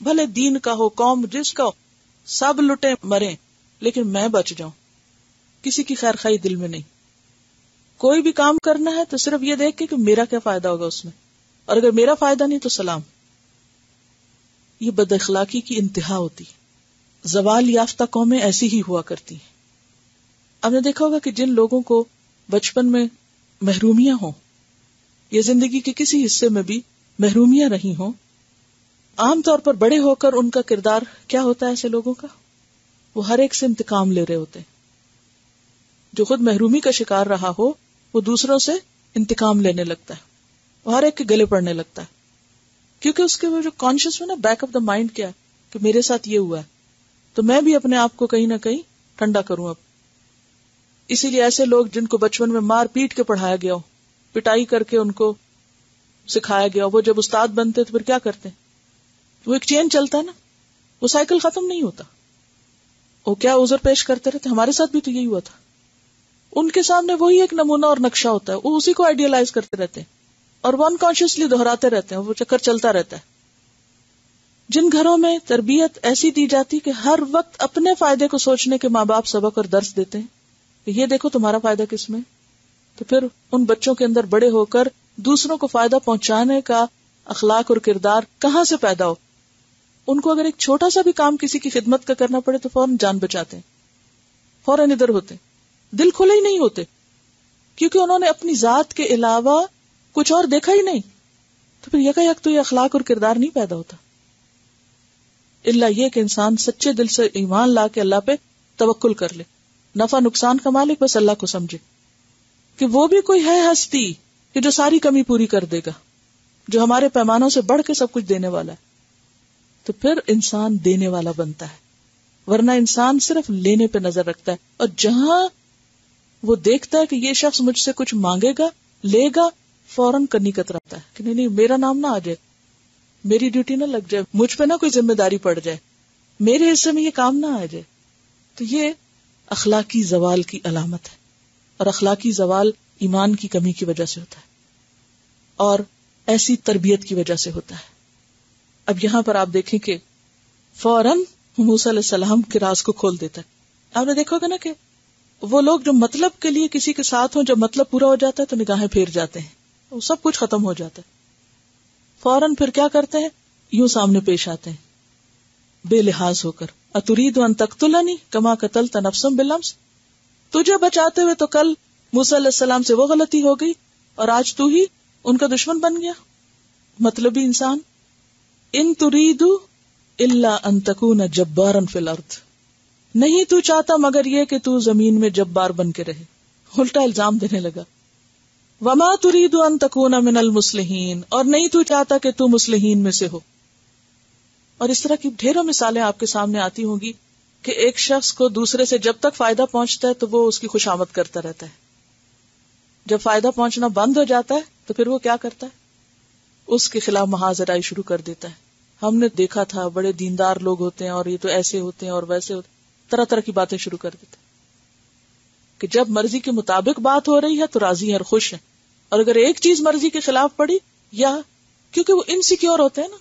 بھلے دین کا ہو، قوم جس کا ہو، سب لٹے مریں لیکن میں بچ جاؤں. کسی کی خیر خواہی دل میں نہیں. کوئی بھی کام کرنا ہے تو صرف یہ دیکھ کے کہ میرا کیا فائدہ ہوگا اس میں، اور اگر میرا فائدہ نہیں تو سلام. یہ بد اخلاقی کی انتہا ہوتی. زوال یافتہ قومیں ایسی ہی ہوا کرتی ہیں. آپ نے دیکھا ہوگا کہ جن لوگوں کو بچپن میں محرومیاں ہوں یا زندگی کے کسی حصے میں بھی محرومیاں رہی ہوں، عام طور پر بڑے ہو کر ان کا کردار کیا ہوتا ہے ایسے لوگوں کا؟ وہ ہر ایک سے انتقام لے رہے ہوتے ہیں. جو خود محرومی کا شکار رہا ہو وہ دوسروں سے انتقام لینے لگتا ہے، وہ ہر ایک کے گلے پڑنے لگتا ہے، کیونکہ اس کے وہ جو کانشیس میں نا بیک آف دا مائنڈ کیا کہ میرے ساتھ یہ ہوا ہے تو میں بھی اپنے آپ کو کہیں نہ کہیں ٹھنڈا کروں. اب اسی لیے ایسے لوگ جن کو بچپن میں مار پیٹ کے پڑھایا گیا ہو، پٹائی کر کے ان کو سکھایا گیا ہو، وہ جب استاد بنتے تو پھر کیا کرتے ہیں؟ وہ ایک چین چلتا ہے نا، وہ سائیکل ختم نہیں ہوتا. وہ کیا عذر پیش کرتے رہتے. ہمارے ساتھ بھی تو یہی ہوا تھا. ان کے سامنے وہی ایک نمونہ اور نقشہ ہوتا ہے، وہ اسی کو آئیڈیالائز کرتے رہتے ہیں اور وہ انکانشیسلی دہراتے رہتے ہیں، وہ چکر چلتا رہتا ہے. جن گھروں میں تربیت ایسی دی جاتی کہ ہر وقت اپنے فائدے کو سوچنے کے ماں باپ سبق اور درس دیتے ہیں کہ یہ دیکھو تمہارا فائدہ کس میں، تو پھر ان بچوں کے اندر بڑے ہو کر دوسروں کو فائدہ پہنچانے کا اخلاق اور کردار کہاں سے پیدا ہو. ان کو اگر ایک چھوٹا سا بھی کام کسی کی خدمت کا کرنا پڑے تو فوراً جان بچاتے ہیں، فوراً ادھر ہوتے، دل کھلے ہی نہیں ہوتے، کیونکہ انہوں نے اپنی ذات کے علاوہ کچھ اور دیکھا ہی نہیں. تو پھر یکا یک تو یہ اخلاق اور کردار نہیں پیدا ہوتا، الا یہ کہ انسان سچے دل سے ایمان لا کے اللہ پہ توکل کر لے، نفع نقصان کا مالک بس اللہ کو سمجھے کہ وہ بھی کوئی ہے ہستی کہ جو ساری کمی پوری کر دے گا، جو ہمارے پیمانوں سے بڑھ کے سب کچھ دینے والا ہے. تو پھر انسان دینے والا بنتا ہے، ورنہ انسان صرف لینے پہ نظر رکھتا ہے، اور جہاں وہ دیکھتا ہے کہ یہ شخص مجھ سے کچھ مانگے گا لے گا، فوراً کرنی کتراتا ہے کہ نہیں میرا نام نہ آ جائے، میری ڈیوٹی نہ لگ جائے، مجھ پہ نہ کوئی ذمہ داری پڑ جائے، میرے حصے میں یہ کام نہ آ جائے. تو یہ اخلاقی زوال کی علامت ہے، اور اخلاقی زوال ایمان کی کمی کی وجہ سے ہوتا ہے اور ایسی تربیت کی وجہ سے ہوتا ہے. اب یہاں پر آپ دیکھیں کہ فوراً موسیٰ علیہ السلام کے راز کو کھول دیتا ہے. آپ نے دیکھا ہوگا نا کہ وہ لوگ جو مطلب کے لیے کسی کے ساتھ ہوں، جب مطلب پورا ہو جاتا ہے تو نگاہیں پھیر جاتے ہیں، وہ سب کچھ ختم ہو جاتا ہے. فوراً پھر کیا کرتے ہیں؟ یوں سامنے پیش آتے ہیں بے لحاظ ہو کر. اترید ان تقتلنی کما قتلت نفسا بالامس، تجھے بچاتے ہوئے تو کل موسیٰ علیہ السلام سے وہ غلطی ہو گئی اور آج تو ہی ان کا دشمن بن گیا. مطلبی انسان. ان ترید الا ان تکون جبارا فی الارض، نہیں تو چاہتا مگر یہ کہ تو زمین میں جبار بن کے رہے. الٹا الزام دینے لگا. وما ترید ان تکون من المصلحین، اور نہیں تو چاہتا کہ تو مصلحین میں سے ہو. اور اس طرح کی ڈھیروں مثالیں آپ کے سامنے آتی ہوں گی کہ ایک شخص کو دوسرے سے جب تک فائدہ پہنچتا ہے تو وہ اس کی خوشامد کرتا رہتا ہے، جب فائدہ پہنچنا بند ہو جاتا ہے تو پھر وہ کیا کرتا ہے؟ اس کے خلاف محاذ ارائی شروع کر دیتا ہے. ہم نے دیکھا تھا بڑے دیندار لوگ ہوتے ہیں اور یہ تو ایسے ہوتے ہیں اور ویسے ہوتے ہیں، طرح طرح کی باتیں شروع کر دیتے ہیں کہ جب مرضی کے مطابق بات ہو رہی ہے تو راضی ہیں اور خوش ہیں، اور اگر ایک چیز مرضی کے خلاف پڑی، یا کیونکہ وہ انسیکیور ہوتے ہیں نا،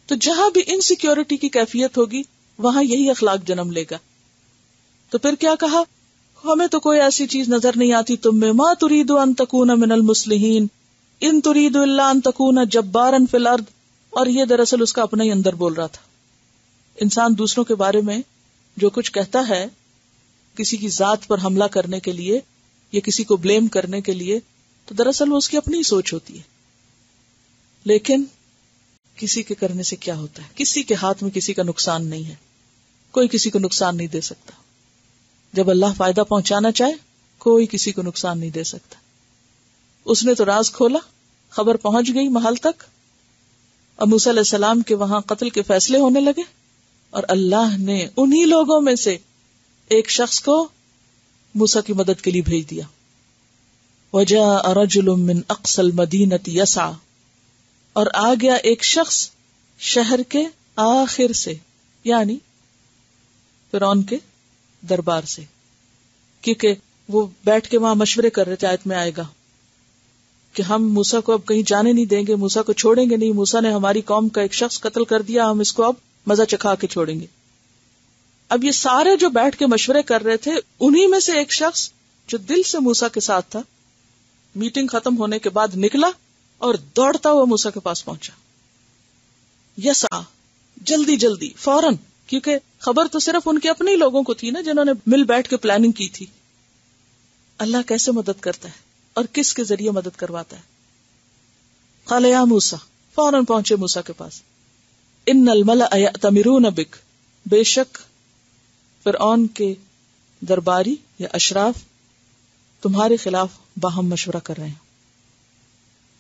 تو جہاں بھی انسیکیورٹی کی کیفیت ہوگی وہاں یہی اخلاق جنم لے گا. تو پھر کیا کہا؟ ہمیں تو کوئی ایسی چیز نظر نہیں آتی تم میں، ما ترید ان تکون من المصلحین ان ترید الا ان تکون جبارا فی الارض. اور یہ دراصل اس کا اپنا ہی اندر بول رہا تھا. انسان دوسروں کے بارے میں جو کچھ کہتا ہے کسی کی ذات پر حملہ کرنے کے لیے یا کسی کو بلیم کرنے کے لیے، تو دراصل وہ اس کی اپنی ہی سوچ ہوتی ہے. لیکن کسی کے کرنے سے کیا ہوتا ہے. کسی کے ہاتھ میں کسی کا نقصان نہیں ہے, کوئی کسی کو نقصان نہیں دے سکتا. جب اللہ فائدہ پہنچانا چاہے کوئی کسی کو نقصان نہیں دے سکتا. اس نے تو راز کھولا, خبر پہنچ گئی محل تک, اور موسیٰ علیہ السلام کے وہاں قتل کے فیصلے ہونے لگے, اور اللہ نے انہی لوگوں میں سے ایک شخص کو موسیٰ کی مدد کے لیے بھیج دیا. وَجَاءَ رَجُلٌ مِّنْ أَقْصَى الْمَدِينَةِ يَسْعَى, اور آ گیا ایک شخص شہر کے آخر سے, یعنی فرعون کے دربار سے, کیونکہ وہ بیٹھ کے وہاں مشورے کر رہے تھے. آیت میں آئے گا کہ ہم موسیٰ کو اب کہیں جانے نہیں دیں گے, موسیٰ کو چھوڑیں گے نہیں. موسیٰ نے ہماری قوم کا ایک شخص قتل کر دیا, ہم اس کو اب مزہ چکھا کے چھوڑیں گے. اب یہ سارے جو بیٹھ کے مشورے کر رہے تھے, انہی میں سے ایک شخص جو دل سے موسیٰ کے ساتھ تھا, میٹنگ ختم ہونے کے بعد نکلا اور دوڑتا ہوا موسیٰ کے پاس پہنچا. یسا, جلدی جلدی, فوراً, کیونکہ خبر تو صرف ان کے اپنے ہی لوگوں کو تھی نا, جنہوں نے مل بیٹھ کے پلاننگ کی تھی. اللہ کیسے مدد کرتا ہے اور کس کے ذریعے مدد کرواتا ہے. قال یا موسیٰ, فوراً پہنچے موسیٰ کے پاس. ان الملأ یأتمرون بک, بے شک فرعون کے درباری یا اشراف تمہارے خلاف باہم مشورہ کر رہے ہیں.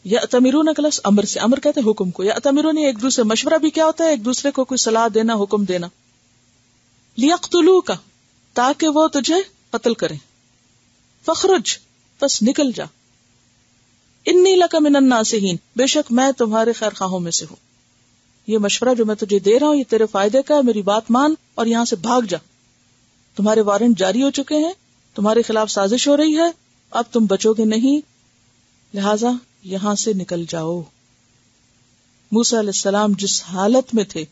یأتمرون کا لفظ امر سے, امر کہتے ہیں حکم کو, یأتمرون ایک دوسرے, مشورہ بھی کیا ہوتا ہے, ایک دوسرے کو کوئی صلاح دینا, حکم دینا. لیقتلوک, تاکہ وہ تجھے قتل کریں. فخرج, بس نکل جا. انی لک من الناصحین, بے شک میں تمہارے خیر خواہوں میں سے ہوں. یہ مشورہ جو میں تجھے دے رہا ہوں یہ تیرے فائدے کا ہے, میری بات مان اور یہاں سے بھاگ جا. تمہارے وارنٹ جاری ہو چکے ہیں, تمہارے خلاف سازش ہو رہی ہے, اب تم بچو گے نہیں, لہذا یہاں سے نکل جاؤ. موسیٰ علیہ السلام جس حالت میں تھے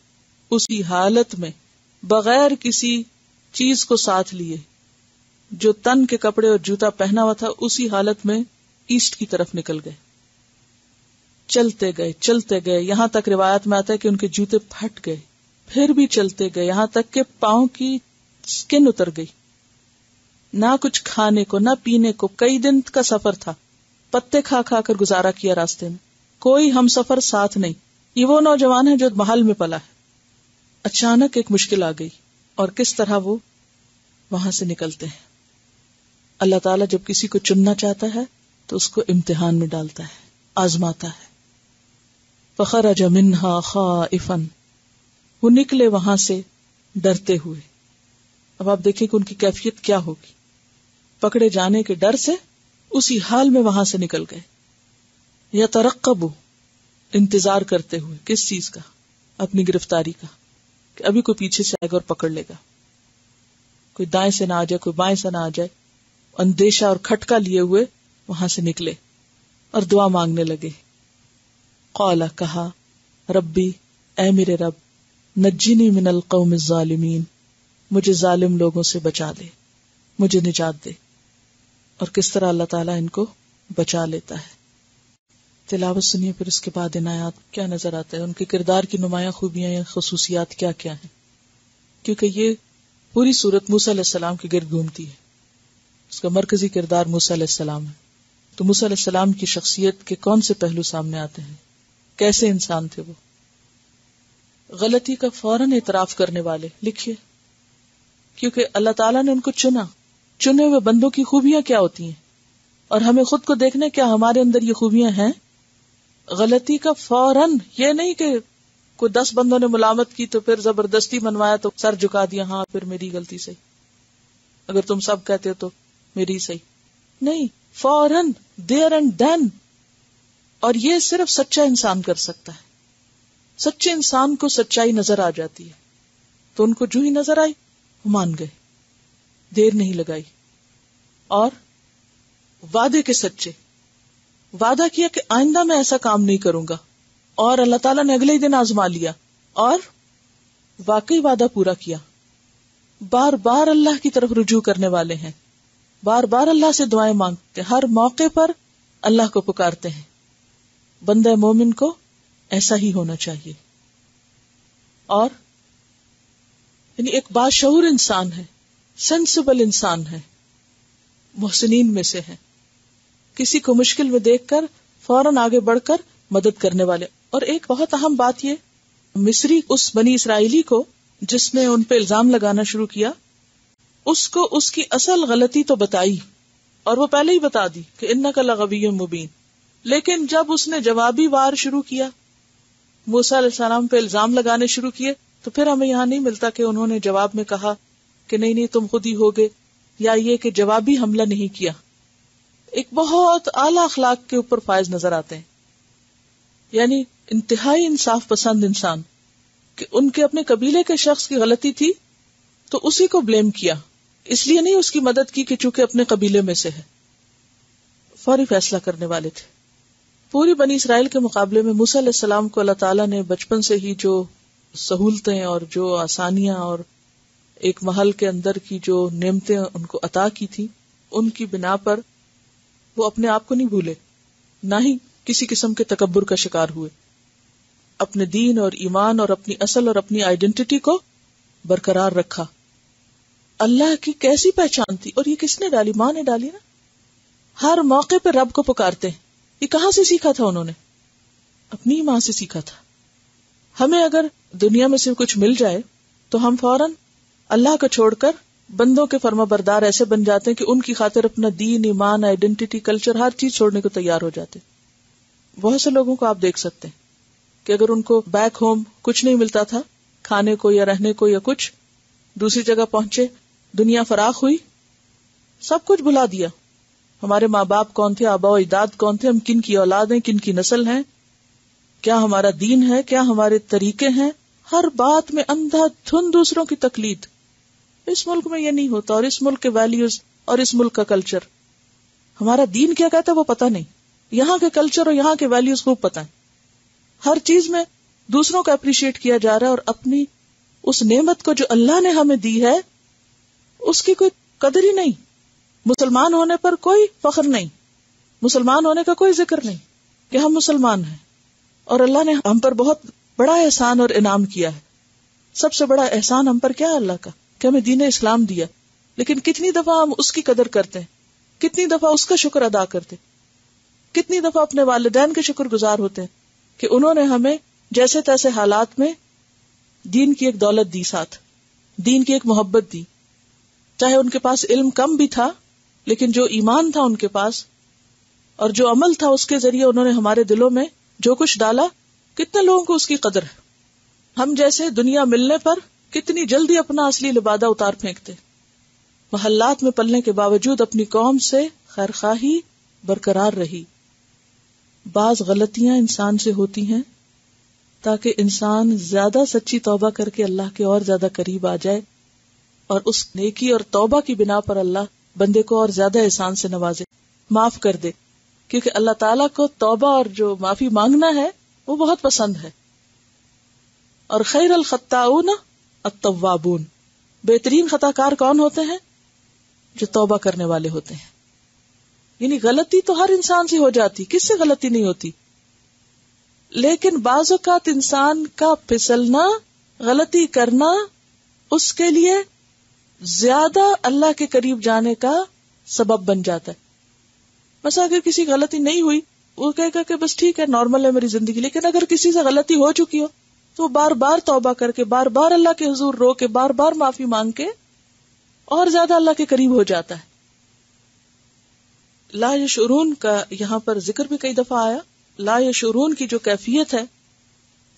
اسی حالت میں بغیر کسی چیز کو ساتھ لیے, جو تن کے کپڑے اور جوتا پہنا ہوا تھا, اسی حالت میں ایسٹ کی طرف نکل گئے. چلتے گئے یہاں تک روایت میں آتا ہے کہ ان کے جوتے پھٹ گئے. پھر بھی چلتے گئے یہاں تک کہ پاؤں کی سکن اتر گئی. نہ کچھ کھانے کو نہ پینے کو, کئی دن کا سفر تھا, پتے کھا کھا کر گزارا کیا راستے میں, کوئی ہم سفر ساتھ نہیں. یہ وہ نوجوان ہے جو محل میں پلا ہے. اچانک ایک مشکل آ گئی, اور کس طرح وہ وہاں سے نکلتے ہیں. اللہ تعالیٰ جب کسی کو چننا چاہتا ہے تو اس کو امتحان میں ڈالتا ہے, آزماتا ہے. فخرج منہا خائفا, وہ نکلے وہاں سے ڈرتے ہوئے. اب آپ دیکھیں کہ ان کی کیفیت کیا ہوگی. پکڑے جانے کے ڈر سے اسی حال میں وہاں سے نکل گئے. یترقب, انتظار کرتے ہوئے, کس چیز کا, اپنی گرفتاری کا, کہ ابھی کوئی پیچھے سے آئے گا اور پکڑ لے گا, کوئی دائیں سے نہ آ جائے, کوئی بائیں سے نہ آ جائے. اندیشہ اور کھٹکا لیے ہوئے وہاں سے نکلے اور دعا مانگنے لگے. قال, کہا, ربی, اے میرے رب, نجنی من القوم الظالمین, مجھے ظالم لوگوں سے بچا دے, مجھے نجات دے. اور کس طرح اللہ تعالیٰ ان کو بچا لیتا ہے. تلاوت سنیے, پھر اس کے بعد ان آیات کیا نظر آتا ہے, ان کے کردار کی نمایاں خوبیاں یا خصوصیات کیا کیا ہیں. کیونکہ یہ پوری سورت موسیٰ علیہ السلام کے گرد گھومتی ہے. اس کا مرکزی کردار موسیٰ علیہ السلام ہے. تو موسیٰ علیہ السلام کی شخصیت کے کون سے پہلو سامنے آتے ہیں, کیسے انسان تھے وہ. غلطی کا فوراً اعتراف کرنے والے. لکھیے, کیونکہ اللہ تعالیٰ نے ان کو چنا. چنے ہوئے بندوں کی خوبیاں کیا ہوتی ہیں, اور ہمیں خود کو دیکھنے کیا ہمارے اندر یہ خوبیاں ہیں. غلطی کا فوراً, یہ نہیں کہ کوئی 10 بندوں نے ملامت کی تو پھر زبردستی منوایا تو سر جھکا دیا, ہاں پھر میری غلطی صحیح, اگر تم سب کہتے ہو تو میری صحیح. نہیں, فوراً, دیر اینڈ دین. اور یہ صرف سچا انسان کر سکتا ہے. سچے انسان کو سچائی نظر آ جاتی ہے, تو ان کو جو ہی نظر آئی وہ مان گئے, دیر نہیں لگائی. اور وعدے کے سچے, وعدہ کیا کہ آئندہ میں ایسا کام نہیں کروں گا, اور اللہ تعالیٰ نے اگلے ہی دن آزما لیا اور واقعی وعدہ پورا کیا. بار بار اللہ کی طرف رجوع کرنے والے ہیں, بار بار اللہ سے دعائیں مانگتے, ہر موقع پر اللہ کو پکارتے ہیں. بندہ مومن کو ایسا ہی ہونا چاہیے. اور یعنی ایک باشعور انسان ہے, سینسیبل انسان ہے, محسنین میں سے ہے. کسی کو مشکل میں دیکھ کر فوراً آگے بڑھ کر مدد کرنے والے. اور ایک بہت اہم بات یہ، مصری اس بنی اسرائیلی کو جس نے ان پہ الزام لگانا شروع کیا، اس کو اس کی اصل غلطی تو بتائی، اور وہ پہلے ہی بتا دی کہ انک لغوی مبین، لیکن جب اس نے جوابی وار شروع کیا، موسیٰ علیہ السلام پہ الزام لگانے شروع کیے، تو پھر ہمیں یہاں نہیں ملتا کہ انہوں نے جواب میں کہا کہ نہیں تم خود ہی ہوگے، یا یہ کہ جوابی حملہ نہیں کیا. ایک بہت اعلیٰ اخلاق کے اوپر فائز نظر آتے ہیں، یعنی انتہائی انصاف پسند انسان، کہ ان کے اپنے قبیلے کے شخص کی غلطی تھی تو اسی کو بلیم کیا، اس لیے نہیں اس کی مدد کی کہ چونکہ اپنے قبیلے میں سے ہے. فوری فیصلہ کرنے والے تھے. پوری بنی اسرائیل کے مقابلے میں موسیٰ علیہ السلام کو اللہ تعالیٰ نے بچپن سے ہی جو سہولتیں اور جو آسانیاں اور ایک محل کے اندر کی جو نعمتیں ان کو عطا کی تھی، ان کی بنا پر وہ اپنے آپ کو نہیں بھولے، نہ ہی کسی قسم کے تکبر کا شکار ہوئے. اپنے دین اور ایمان اور اپنی اصل اور اپنی آئیڈینٹی کو برقرار رکھا. اللہ کی کیسی پہچان تھی، اور یہ کس نے ڈالی؟ ماں نے ڈالی نا. ہر موقع پہ رب کو پکارتے ہیں. یہ کہاں سے سیکھا تھا انہوں نے؟ اپنی ماں سے سیکھا تھا. ہمیں اگر دنیا میں سے کچھ مل جائے تو ہم فوراً اللہ کو چھوڑ کر بندوں کے فرما بردار ایسے بن جاتے ہیں کہ ان کی خاطر اپنا دین، ایمان، آئیڈینٹی، کلچر، ہر چیز چھوڑنے کو تیار ہو جاتے. بہت سے لوگوں کو آپ دیکھ سکتے ہیں کہ اگر ان کو بیک ہوم کچھ نہیں ملتا تھا، کھانے کو یا رہنے کو یا کچھ، دوسری جگہ پہنچے، دنیا فراخ ہوئی، سب کچھ بھلا دیا. ہمارے ماں باپ کون تھے، آبا و اجداد کون تھے، ہم کن کی اولاد ہیں، کن کی نسل ہیں، کیا ہمارا دین ہے، کیا ہمارے طریقے ہیں، ہر بات میں اندھا دھند دوسروں کی تقلید. اس ملک میں یہ نہیں ہوتا، اور اس ملک کے ویلیوز اور اس ملک کا کلچر، ہمارا دین کیا کہتا ہے وہ پتہ نہیں، یہاں کے کلچر اور یہاں کے ویلیوز خوب پتہ ہیں. ہر چیز میں دوسروں کو اپریشیٹ کیا جا رہا ہے، اور اپنی اس نعمت کو جو اللہ نے ہمیں دی ہے اس کی کوئی قدر ہی نہیں. مسلمان ہونے پر کوئی فخر نہیں، مسلمان ہونے کا کوئی ذکر نہیں کہ ہم مسلمان ہیں. اور اللہ نے ہم پر بہت بڑا احسان اور انعام کیا ہے. سب سے بڑا احسان ہم پر کیا ہے؟ اللہ کا، کہ ہمیں دین اسلام دیا. لیکن کتنی دفعہ ہم اس کی قدر کرتے ہیں، کتنی دفعہ اس کا شکر ادا کرتے، کتنی دفعہ اپنے والدین کے شکر گزار ہوتے ہیں کہ انہوں نے ہمیں جیسے تیسے حالات میں دین کی ایک دولت دی، ساتھ دین کی ایک محبت دی. چاہے ان کے پاس علم کم بھی تھا، لیکن جو ایمان تھا ان کے پاس اور جو عمل تھا اس کے ذریعے انہوں نے ہمارے دلوں میں جو کچھ ڈالا. کتنے لوگوں کو اس کی قدر ہے. ہم جیسے دنیا ملنے پر کتنی جلدی اپنا اصلی لبادہ اتار پھینکتے، محلات میں پلنے کے باوجود اپنی قوم سے خیرخواہی برقرار رہی. بعض غلطیاں انسان سے ہوتی ہیں تاکہ انسان زیادہ سچی توبہ کر کے اللہ کے اور زیادہ قریب آ جائے، اور اس نیکی اور توبہ کی بنا پر اللہ بندے کو اور زیادہ احسان سے نوازے، معاف کر دے. کیونکہ اللہ تعالیٰ کو توبہ اور جو معافی مانگنا ہے وہ بہت پسند ہے. اور خیر الخطاؤن التوابون، بہترین خطا کار کون ہوتے ہیں؟ جو توبہ کرنے والے ہوتے ہیں. یعنی غلطی تو ہر انسان سے ہو جاتی، کس سے غلطی نہیں ہوتی، لیکن بعض اوقات انسان کا پھسلنا، غلطی کرنا اس کے لیے زیادہ اللہ کے قریب جانے کا سبب بن جاتا ہے. بس اگر کسی غلطی نہیں ہوئی، وہ کہے گا کہ بس ٹھیک ہے، نارمل ہے میری زندگی. لیکن اگر کسی سے غلطی ہو چکی ہو تو بار بار توبہ کر کے، بار بار اللہ کے حضور رو کے، بار بار معافی مانگ کے اور زیادہ اللہ کے قریب ہو جاتا ہے. لا یشعرون کا یہاں پر ذکر بھی کئی دفعہ آیا. لا یشعرون کی جو کیفیت ہے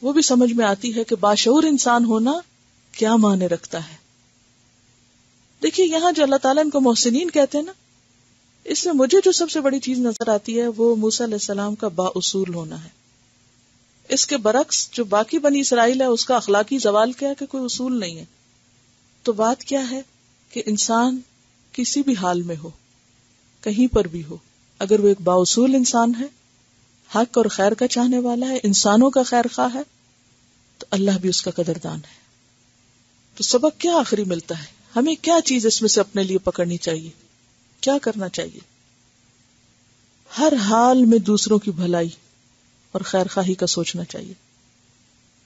وہ بھی سمجھ میں آتی ہے کہ باشعور انسان ہونا کیا معنی رکھتا ہے. دیکھیے یہاں جو اللہ تعالیٰ ان کو محسنین کہتے ہیں نا، اس میں مجھے جو سب سے بڑی چیز نظر آتی ہے وہ موسیٰ علیہ السلام کا با اصول ہونا ہے. اس کے برعکس جو باقی بنی اسرائیل ہے اس کا اخلاقی زوال کیا ہے کہ کوئی اصول نہیں ہے. تو بات کیا ہے کہ انسان کسی بھی حال میں ہو، کہیں پر بھی ہو، اگر وہ ایک با اصول انسان ہے، حق اور خیر کا چاہنے والا ہے، انسانوں کا خیر خواہ ہے، تو اللہ بھی اس کا قدردان ہے. تو سبق کیا آخری ملتا ہے؟ ہمیں کیا چیز اس میں سے اپنے لیے پکڑنی چاہیے، کیا کرنا چاہیے؟ ہر حال میں دوسروں کی بھلائی اور خیر خواہی کا سوچنا چاہیے.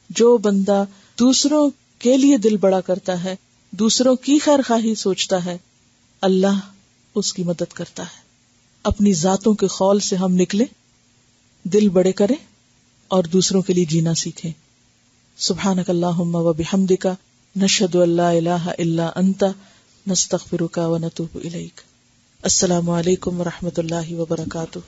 جو بندہ دوسروں کے لیے دل بڑا کرتا ہے، دوسروں کی خیر خواہی سوچتا ہے، اللہ اس کی مدد کرتا ہے. اپنی ذاتوں کے خول سے ہم نکلیں، دل بڑے کریں، اور دوسروں کے لیے جینا سیکھیں. سبحانک اللہم و بحمدک نشہد ان لا الہ الا انت نستغفرک و نتوب الیک. السلام علیکم و رحمۃ اللہ وبرکاتہ.